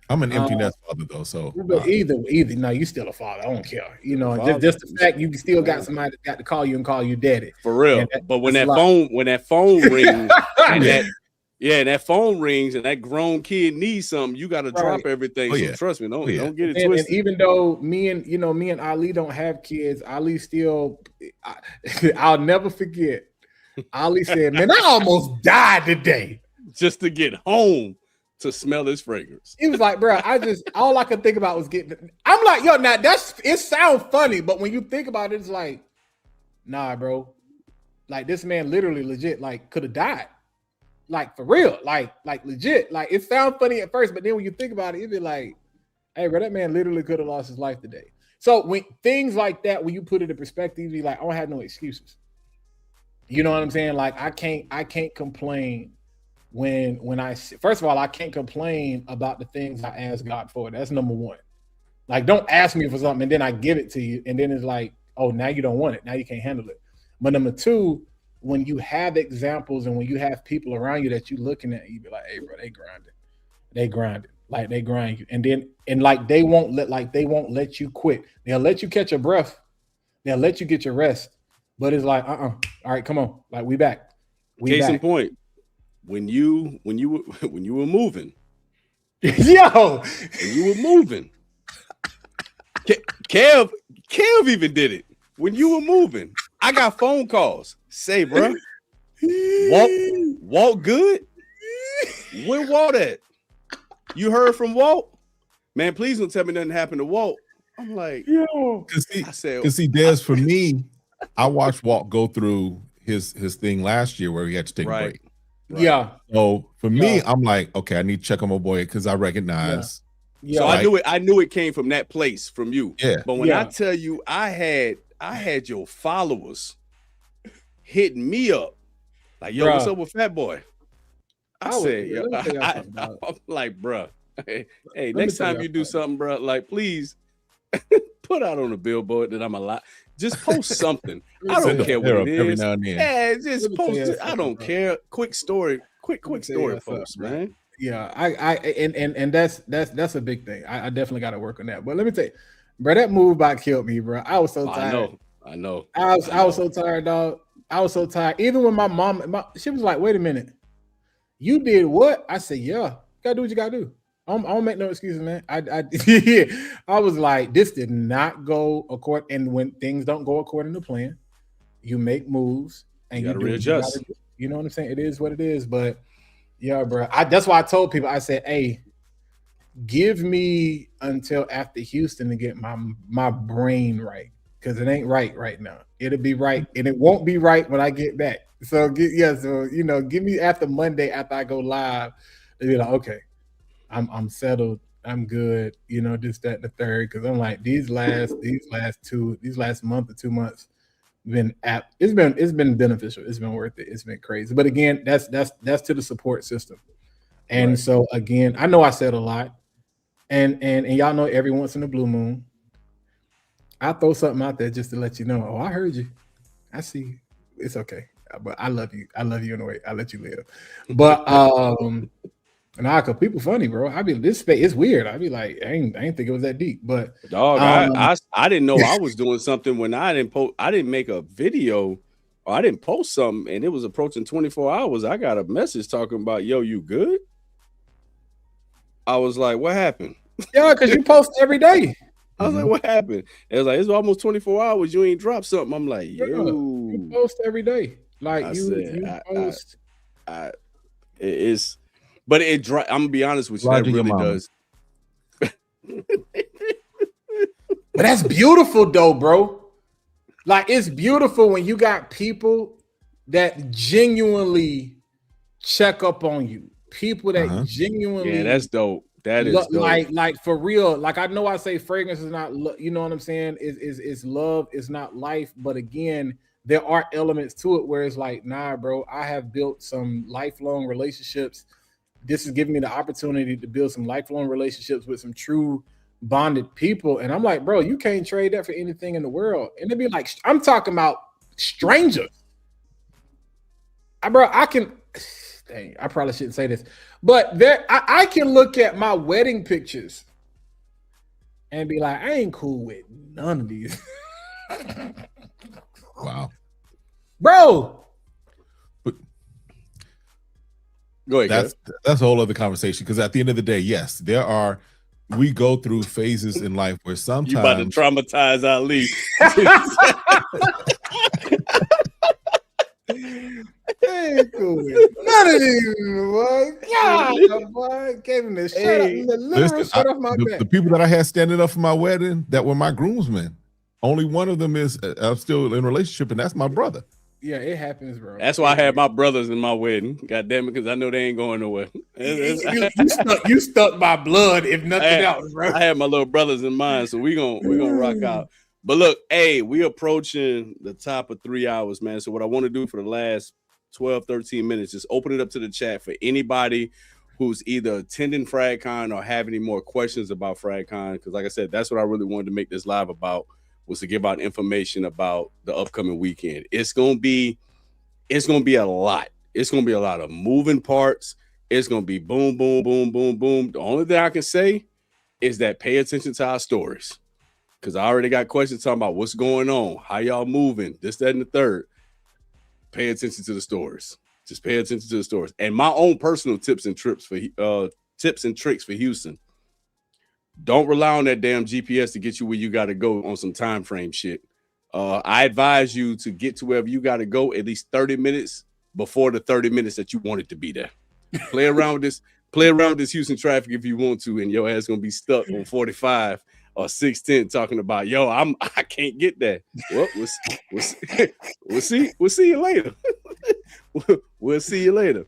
I'm an empty nest father though, so But either, no, you still a father. I don't care. You know, Father. just the fact you still got somebody that got to call you and call you daddy. For real. But when that phone rings and that phone rings and that grown kid needs something, you got to drop everything. So trust me, don't get it twisted. And even though me and Ali don't have kids, Ali still, I'll never forget. Ali said, "Man, I almost died today just to get home to smell his fragrance." He was like, bro, all I could think about was getting. I'm like, yo, now it sounds funny, but when you think about it, it's like, nah, bro. Like, this man literally legit, like, could have died. Like, for real. Like legit. Like, it sounds funny at first, but then when you think about it, it'd be like, hey, bro, that man literally could have lost his life today. So when things like that, when you put it in perspective, you're like, I don't have no excuses. You know what I'm saying? Like, I can't complain when I, first of all, I can't complain about the things I ask God for. That's number one. Like, don't ask me for something and then I give it to you, and then it's like, oh, now you don't want it. Now you can't handle it. But number two, when you have examples and when you have people around you that you're looking at, you be like, hey, bro, they grinding. Like, they grind you. And like, they won't let you quit. They'll let you catch your breath. They'll let you get your rest. But it's like, all right, come on. Like, we back. Case in point, when you were moving. Yo. When you were moving. Kev even did it. When you were moving, I got phone calls. Say, bro, Walt good? Where Walt at? You heard from Walt? Man, please don't tell me nothing happened to Walt. I'm like, yo. Cause see, Des, for me, I watched Walt go through his thing last year where he had to take a break. Right. Yeah. So for me, I'm like, okay, I need to check on my boy because I recognize. Yeah. So I knew it came from that place from you. Yeah. But when I tell you, I had your followers hitting me up like, yo, what's up with Fat Boy? I'm like, bro, hey, next time you do something, bro, like, please put out on the billboard that I'm alive. Just post something. I don't care what it is. Every now and then. Yeah, just post it. I don't care. Quick story post, man. Yeah, and that's a big thing. I definitely got to work on that. But let me tell you, bro, that move about killed me, bro. I was so tired. I know. I was so tired, dog. I was so tired. Even when my mom, she was like, "Wait a minute, you did what?" I said, "Yeah, you gotta do what you gotta do. I don't make no excuses, man." I was like, this did not go according. And when things don't go according to plan, you make moves and you readjust. You know what I'm saying? It is what it is. But yeah, bro. That's why I told people. I said, "Hey, give me until after Houston to get my brain right, because it ain't right now. It'll be right, and it won't be right when I get back. So give me after Monday after I go live, and be like, okay, I'm settled, I'm good. You know, this, that, and the third. Because I'm like, these last month or 2 months it's been beneficial. It's been worth it. It's been crazy. But again, that's to the support system. And so again, I know I said a lot, and y'all know every once in a blue moon, I throw something out there just to let you know. Oh, I heard you. I see you. It's okay. But I love you. I love you in a way. I let you live. But Nah, cause people funny, bro. I be this space. It's weird. I be like, I ain't think it was that deep, but Dog, I didn't know I was doing something when I didn't make a video or I didn't post something and it was approaching 24 hours. I got a message talking about, yo, you good? I was like, what happened? yeah, because you post every day. I was like, what happened? It was like, it's almost 24 hours. You ain't dropped something. I'm like, yo, you post every day. Like post. But I'm gonna be honest with you, Roger that your really mama. does. But that's beautiful though, bro. Like it's beautiful when you got people that genuinely check up on you. People that genuinely, yeah, that's dope. That is dope. like for real. Like I know I say fragrance is not, you know what I'm saying? Is love, is not life. But again, there are elements to it where it's like, nah, bro. I have built some lifelong relationships. This is giving me the opportunity to build some lifelong relationships with some true bonded people. And I'm like, bro, you can't trade that for anything in the world. And it'd be like, I'm talking about strangers. Bro, I can, dang, I probably shouldn't say this, but I can look at my wedding pictures and be like, I ain't cool with none of these. Wow. Bro. Go ahead. That's a whole other conversation, because at the end of the day, yes, we go through phases in life where sometimes you about to traumatize Ali. Ain't cool with none of these, boy. God, boy, gave him the shut off my back. The people that I had standing up for my wedding that were my groomsmen, only one of them is I'm still in a relationship, and that's my brother. Yeah, it happens, bro. That's why I had my brothers in my wedding. God damn it, because I know they ain't going nowhere. You stuck by blood, if nothing else, bro. I had my little brothers in mind, so we gonna rock out. But look, hey, we approaching the top of 3 hours, man. So what I want to do for the last 12, 13 minutes is open it up to the chat for anybody who's either attending FragCon or have any more questions about FragCon. Because like I said, that's what I really wanted to make this live about, was to give out information about the upcoming weekend. It's gonna be a lot. It's gonna be a lot of moving parts. It's gonna be boom, boom, boom, boom, boom. The only thing I can say is that pay attention to our stories, because I already got questions talking about what's going on, how y'all moving, this, that, and the third. Pay attention to the stories. Just pay attention to the stories. And my own personal tips and tricks for Houston. Don't rely on that damn GPS to get you where you got to go on some time frame shit. I advise you to get to wherever you got to go at least 30 minutes before the 30 minutes that you want it to be there. Play around with this Houston traffic if you want to, and your ass gonna be stuck on 45 or 610 talking about, yo, I can't get there. Well, we'll see you later. We'll see you later.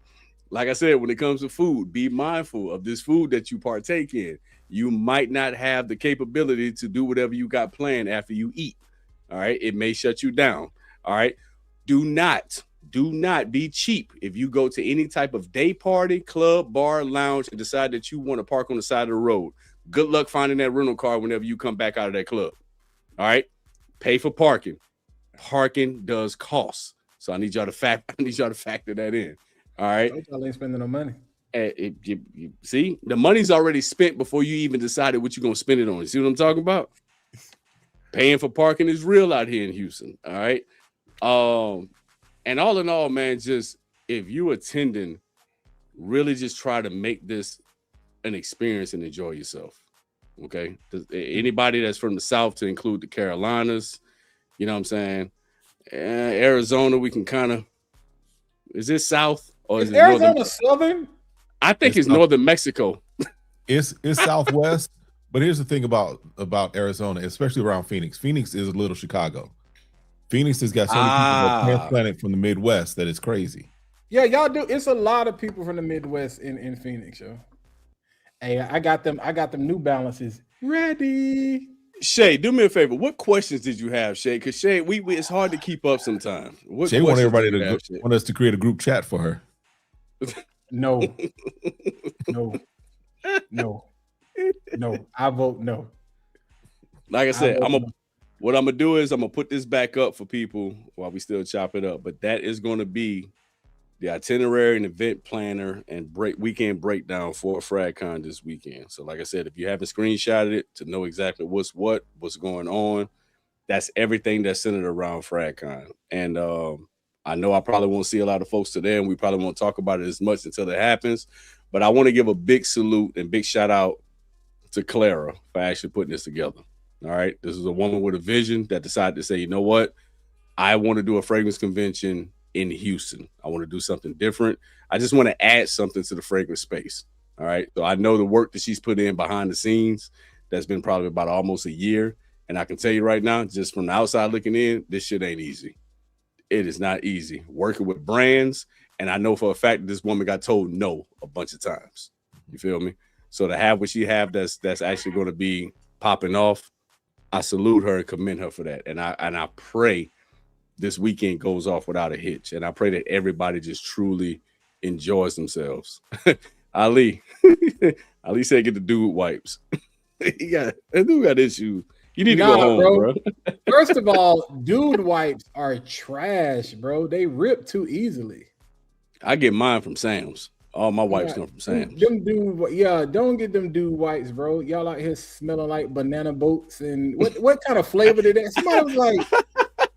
Like I said, when it comes to food, be mindful of this food that you partake in. You might not have the capability to do whatever you got planned after you eat. All right. It may shut you down. All right. Do not be cheap. If you go to any type of day party, club, bar, lounge, and decide that you want to park on the side of the road, good luck finding that rental car whenever you come back out of that club. All right. Pay for parking. Parking does cost. So I need y'all to factor that in. All right. Y'all ain't spending no money. You see, the money's already spent before you even decided what you're gonna spend it on. You see what I'm talking about? Paying for parking is real out here in Houston. All right. And all in all, man, just if you attending, really just try to make this an experience and enjoy yourself. Okay. Anybody that's from the South, to include the Carolinas, you know what I'm saying? Arizona, we can kind of, is this South or is it Arizona Southern? I think it's northern Mexico. It's Southwest, but here's the thing about Arizona, especially around Phoenix. Phoenix is a little Chicago. Phoenix has got so many people that transplanted from the Midwest that it's crazy. Yeah, y'all do. It's a lot of people from the Midwest in Phoenix, yo. Hey, I got them New Balances ready. Shay, do me a favor. What questions did you have, Shay? Because Shay, it's hard to keep up sometimes. Shay want everybody to want us to create a group chat for her. No. I vote no. Like I said, what I'm gonna do is I'm gonna put this back up for people while we still chop it up. But that is gonna be the itinerary and event planner and weekend breakdown for FragCon this weekend. So like I said, if you haven't screenshotted it to know exactly what's going on, that's everything that's centered around FragCon. And I know I probably won't see a lot of folks today, and we probably won't talk about it as much until it happens. But I want to give a big salute and big shout out to Clara for actually putting this together. All right. This is a woman with a vision that decided to say, you know what? I want to do a fragrance convention in Houston. I want to do something different. I just want to add something to the fragrance space. All right. So I know the work that she's put in behind the scenes. That's been probably about almost a year. And I can tell you right now, just from the outside looking in, this shit ain't easy. It is not easy working with brands. And I know for a fact that this woman got told no a bunch of times. You feel me? So to have what she have that's actually going to be popping off, I salute her and commend her for that. And I pray this weekend goes off without a hitch. And I pray that everybody just truly enjoys themselves. Ali said get the dude wipes. That dude got issues. You need to go home, bro. First of all, dude wipes are trash, bro. They rip too easily. I get mine from Sam's. All my wipes come from Sam's. Don't get them dude wipes, bro. Y'all out here smelling like banana boats and what kind of flavor did that? Somebody was like,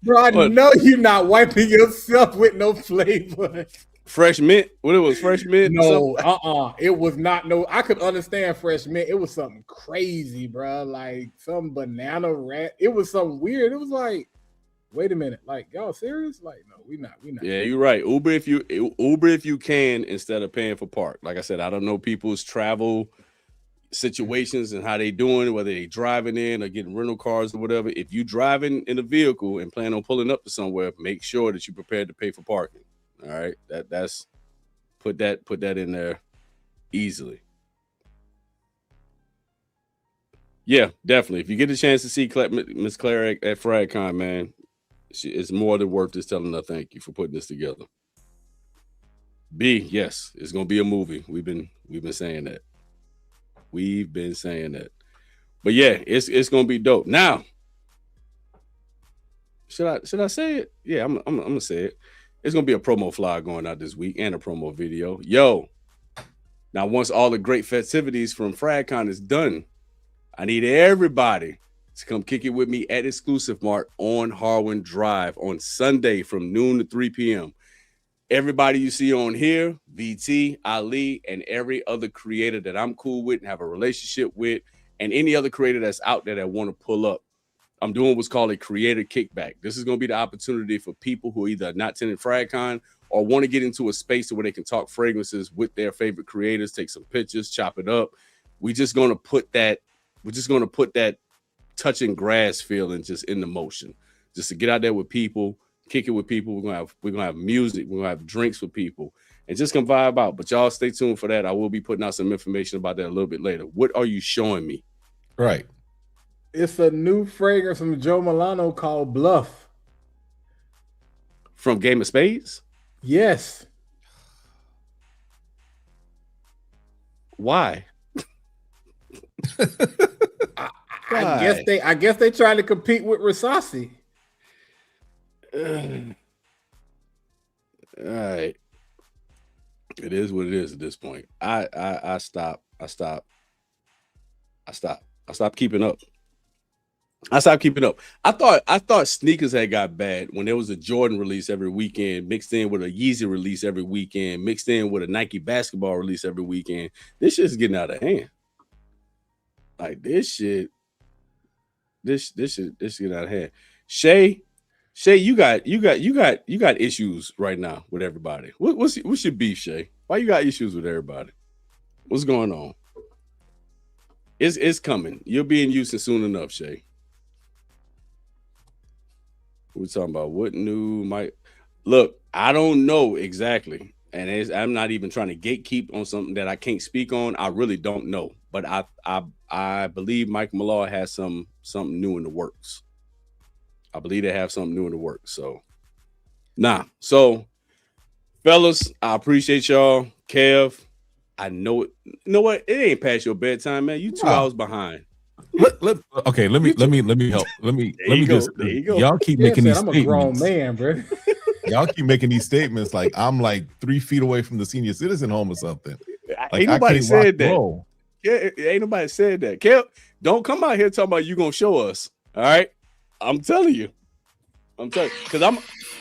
bro, I know you're not wiping yourself with no flavor. Fresh mint? What it was, fresh mint? No, it was not. No, I could understand fresh mint. It was something crazy, bro. Like some banana rat. It was something weird. It was like, wait a minute, like y'all serious? Like, no, we not. Yeah, you're right. Uber if you can instead of paying for park. Like I said, I don't know people's travel situations and how they doing, whether they driving in or getting rental cars or whatever. If you driving in a vehicle and plan on pulling up to somewhere, make sure that you're prepared to pay for parking. All right, that's put that in there easily. Yeah, definitely. If you get a chance to see Miss Claire at FragCon, man, it's more than worth just telling her thank you for putting this together. B, yes, it's gonna be a movie. We've been saying that. We've been saying that. But yeah, it's gonna be dope. Now, should I say it? Yeah, I'm gonna say it. It's going to be a promo flyer going out this week and a promo video. Yo, now once all the great festivities from FragCon is done, I need everybody to come kick it with me at Exclusive Mart on Harwin Drive on Sunday from noon to 3 p.m. Everybody you see on here, VT, Ali, and every other creator that I'm cool with and have a relationship with, and any other creator that's out there that want to pull up, I'm doing what's called a creator kickback. This is going to be the opportunity for people who either not attending FragCon or want to get into a space where they can talk fragrances with their favorite creators, take some pictures, chop it up. We're just going to put that touching grass feeling just in the motion, just to get out there with people, kick it with people. We're gonna have music, we're gonna have drinks with people, and just come vibe out. But y'all stay tuned for that. I will be putting out some information about that a little bit later. What are you showing me? Right. It's a new fragrance from Joe Milano called Bluff. From Game of Spades? Yes. Why? I guess they trying to compete with Rasasi. All right. It is what it is at this point. I stopped keeping up. I thought sneakers had got bad when there was a Jordan release every weekend, mixed in with a Yeezy release every weekend, mixed in with a Nike basketball release every weekend. This shit's getting out of hand. Like this shit getting out of hand. Shay, you got issues right now with everybody. What's your beef, Shay? Why you got issues with everybody? What's going on? It's coming. You'll be in Houston soon enough, Shay. We're talking about what new might look. I don't know exactly, and I'm not even trying to gatekeep on something that I can't speak on. I really don't know, but I believe Mike Malloy has something new in the works. I believe they have something new in the works. So, fellas, I appreciate y'all. Kev, I know it. You know what? It ain't past your bedtime, man. You 2 hours behind. Let me help. Let me just. There you go. Y'all keep making these I'm statements. a grown man, bro. Y'all keep making these statements like I'm like 3 feet away from the senior citizen home or something. Like, Ain't nobody said that. Roll. Yeah, ain't nobody said that. Kev, don't come out here talking about you gonna show us. All right, I'm telling you, because I'm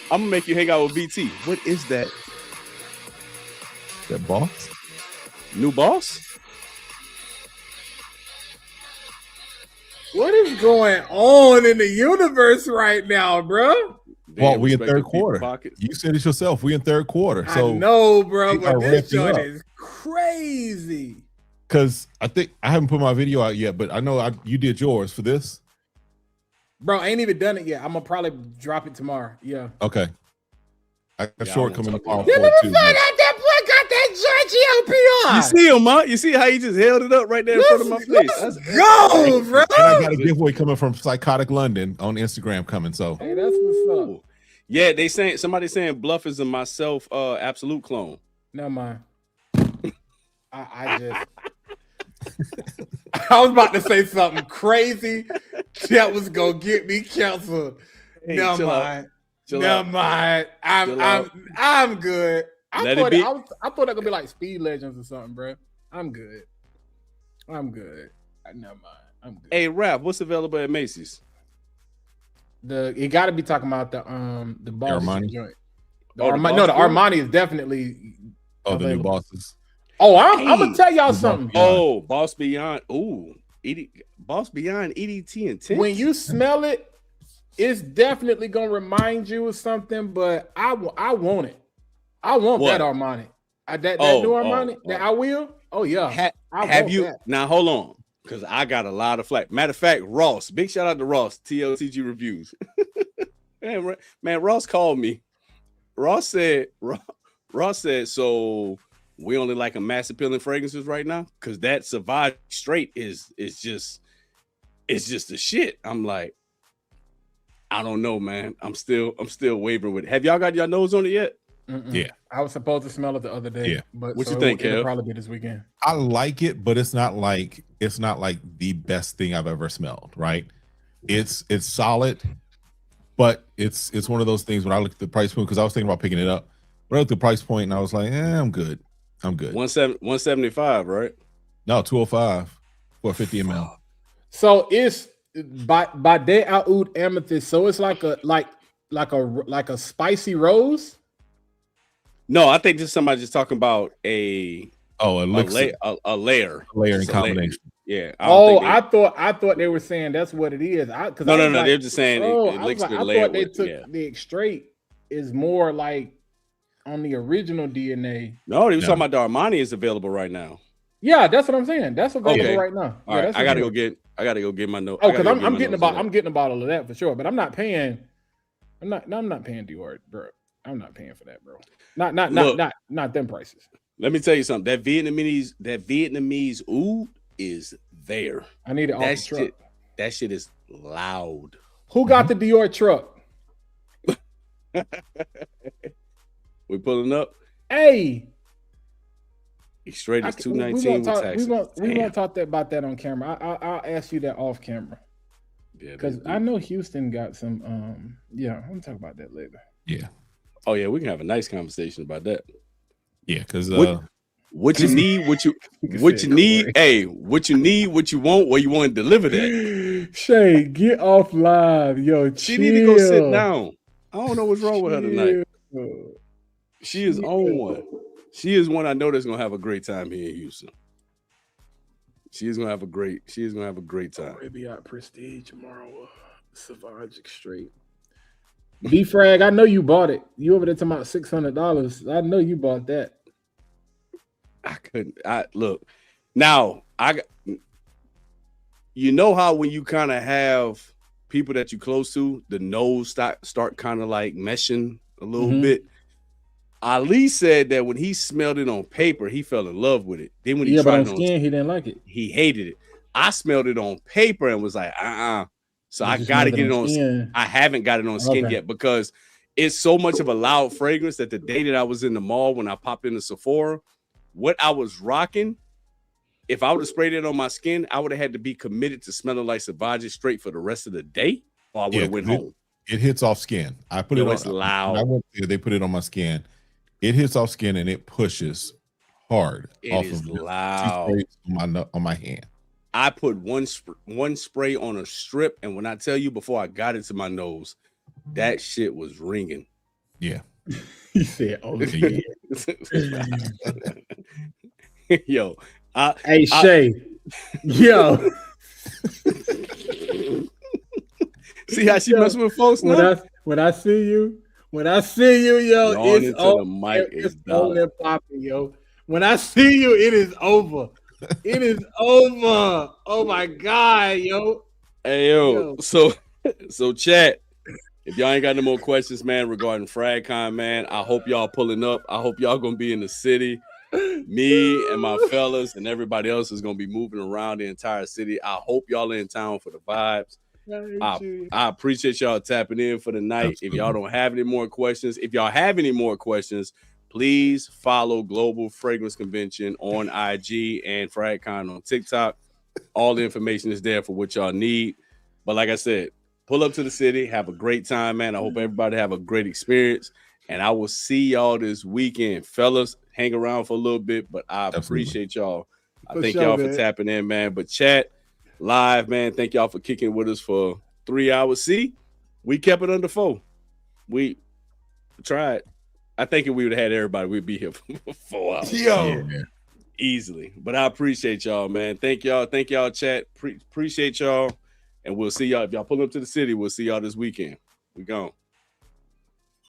gonna make you hang out with BT. What is that? That boss? New boss? What is going on in the universe right now, bro? Well, we in third quarter. You said it yourself. We in third quarter. So I know, bro, they are but this ramping joint up. is crazy. Because I think I haven't put my video out yet, but I know you did yours for this. Bro, I ain't even done it yet. I'm gonna probably drop it tomorrow. Yeah. Okay. I got short coming tomorrow. Yeah, let me find out that boy got that Giorgio PR. You see him, huh? You see how he just held it up right there in front of my face? Let's go, bro. And I got a giveaway coming from Psychotic London on Instagram coming. So hey, that's what's up. Yeah, somebody saying Bluff is a myself absolute clone. Never mind. I just I was about to say something crazy that was gonna get me canceled. Hey, Never mind. Never mind. I'm good. I thought it was gonna be like Speed Legends or something, bro. I'm good. Never mind. I'm good. Hey, Raph, what's available at Macy's? You got to be talking about the boss Armani joint. The Boss the joint? Armani is definitely the new available. bosses. Oh, I'm gonna tell y'all something. Oh, Boss Beyond. Ooh, Boss Beyond EDT and 10. When you smell it, it's definitely gonna remind you of something. But I want it. I want What? that Armani. That new Armani. That I will. Oh yeah. Have you now? Hold on, because I got a lot of flack. Matter of fact, Ross. Big shout out to Ross. TLTG Reviews. man, Ross called me. Ross said, so we only like a mass appealing fragrances right now because that Sauvage straight is just the shit. I'm like, I don't know, man. I'm still wavering with it. Have y'all got your nose on it yet? Mm-mm. Yeah. I was supposed to smell it the other day. Yeah. But What you think, it'll Kev? probably be this weekend. I like it, but it's not like the best thing I've ever smelled, right? It's solid, but it's one of those things when I look at the price point, because I was thinking about picking it up. But I looked at the price point and I was like, I'm good. 175, right? No, 205 for 50 ml. So it's by De Oud Amethyst. So it's like a spicy rose. No, I think this is somebody just talking about a elixir. A layer. Layering combination. Yeah. I thought they were saying that's what it is. No. They're just saying elixir layer. I thought they took the straight is more like on the original DNA. No, he was talking about the Armani is available right now. Yeah, that's what I'm saying. That's available right now. All right, I gotta go get my note. Oh, because I'm getting a bottle of that for sure. But I'm not paying. I'm not paying Dior, bro. I'm not paying for that, bro. Not them prices. Let me tell you something. That Vietnamese oud is there. I need it off the truck. That shit is loud. Who got the Dior truck? We pulling up. Hey, straight is 219 with taxes. We won't talk about that on camera. I'll ask you that off camera. Yeah, because I know Houston got some. Yeah, I'm gonna talk about that later. Yeah. Oh yeah, we can have a nice conversation about that. Yeah, because what you need, what you need, hey, what you need, what you want, where you want to deliver that. Shay, get off live, yo. She need to go sit down. I don't know what's wrong with her tonight. She is on one. She is one I know that's gonna have a great time here in Houston. She is gonna have a great time. Maybe at Prestige tomorrow. Sauvage straight. B-Frag, I know you bought it. You over there talking about $600. I know you bought that. I couldn't. Look. Now, you know how when you kind of have people that you close to, the nose start kind of like meshing a little bit. Ali said that when he smelled it on paper, he fell in love with it. Then when he tried it on skin, he didn't like it. He hated it. I smelled it on paper and was like, So I got to get it on skin. I haven't got it on skin yet because it's so much of a loud fragrance that the day that I was in the mall when I popped into Sephora, what I was rocking, if I would have sprayed it on my skin, I would have had to be committed to smelling like Sauvage straight for the rest of the day, or I would have went home. It hits off skin. I put Yo, it on. it's loud. When I went there, they put it on my skin. It hits off skin and it pushes hard It off is of loud. 2 sprays on my hand. I put one spray on a strip, and when I tell you before I got it to my nose, that shit was ringing. Yeah. He said, "Oh Yeah. Yo, hey Shay, yo." See how she messing with folks now? When I see you, yo, Yawning it's to over. the mic is It's on done. and popping, yo. When I see you, it is over. It is over. Oh my god, yo. Hey yo. So chat. If y'all ain't got no more questions, man, regarding FragCon, man, I hope y'all pulling up. I hope y'all gonna be in the city. Me and my fellas and everybody else is gonna be moving around the entire city. I hope y'all in town for the vibes. I appreciate y'all tapping in for the night. Absolutely. If y'all don't have any more questions, if y'all have any more questions, please follow Global Fragrance Convention on IG and FragCon on TikTok. All the information is there for what y'all need. But like I said, pull up to the city, have a great time, man. I hope everybody have a great experience. And I will see y'all this weekend. Fellas, hang around for a little bit, but I appreciate y'all. I thank y'all for tapping in, man. But chat live, man, thank y'all for kicking with us for 3 hours. See, we kept it under 4. We tried. I think if we would have had everybody, we'd be here for 4 hours. Yo. Yeah. Easily. But I appreciate y'all, man. Thank y'all. Thank y'all, chat. Appreciate y'all. And we'll see y'all. If y'all pull up to the city, we'll see y'all this weekend. We gone.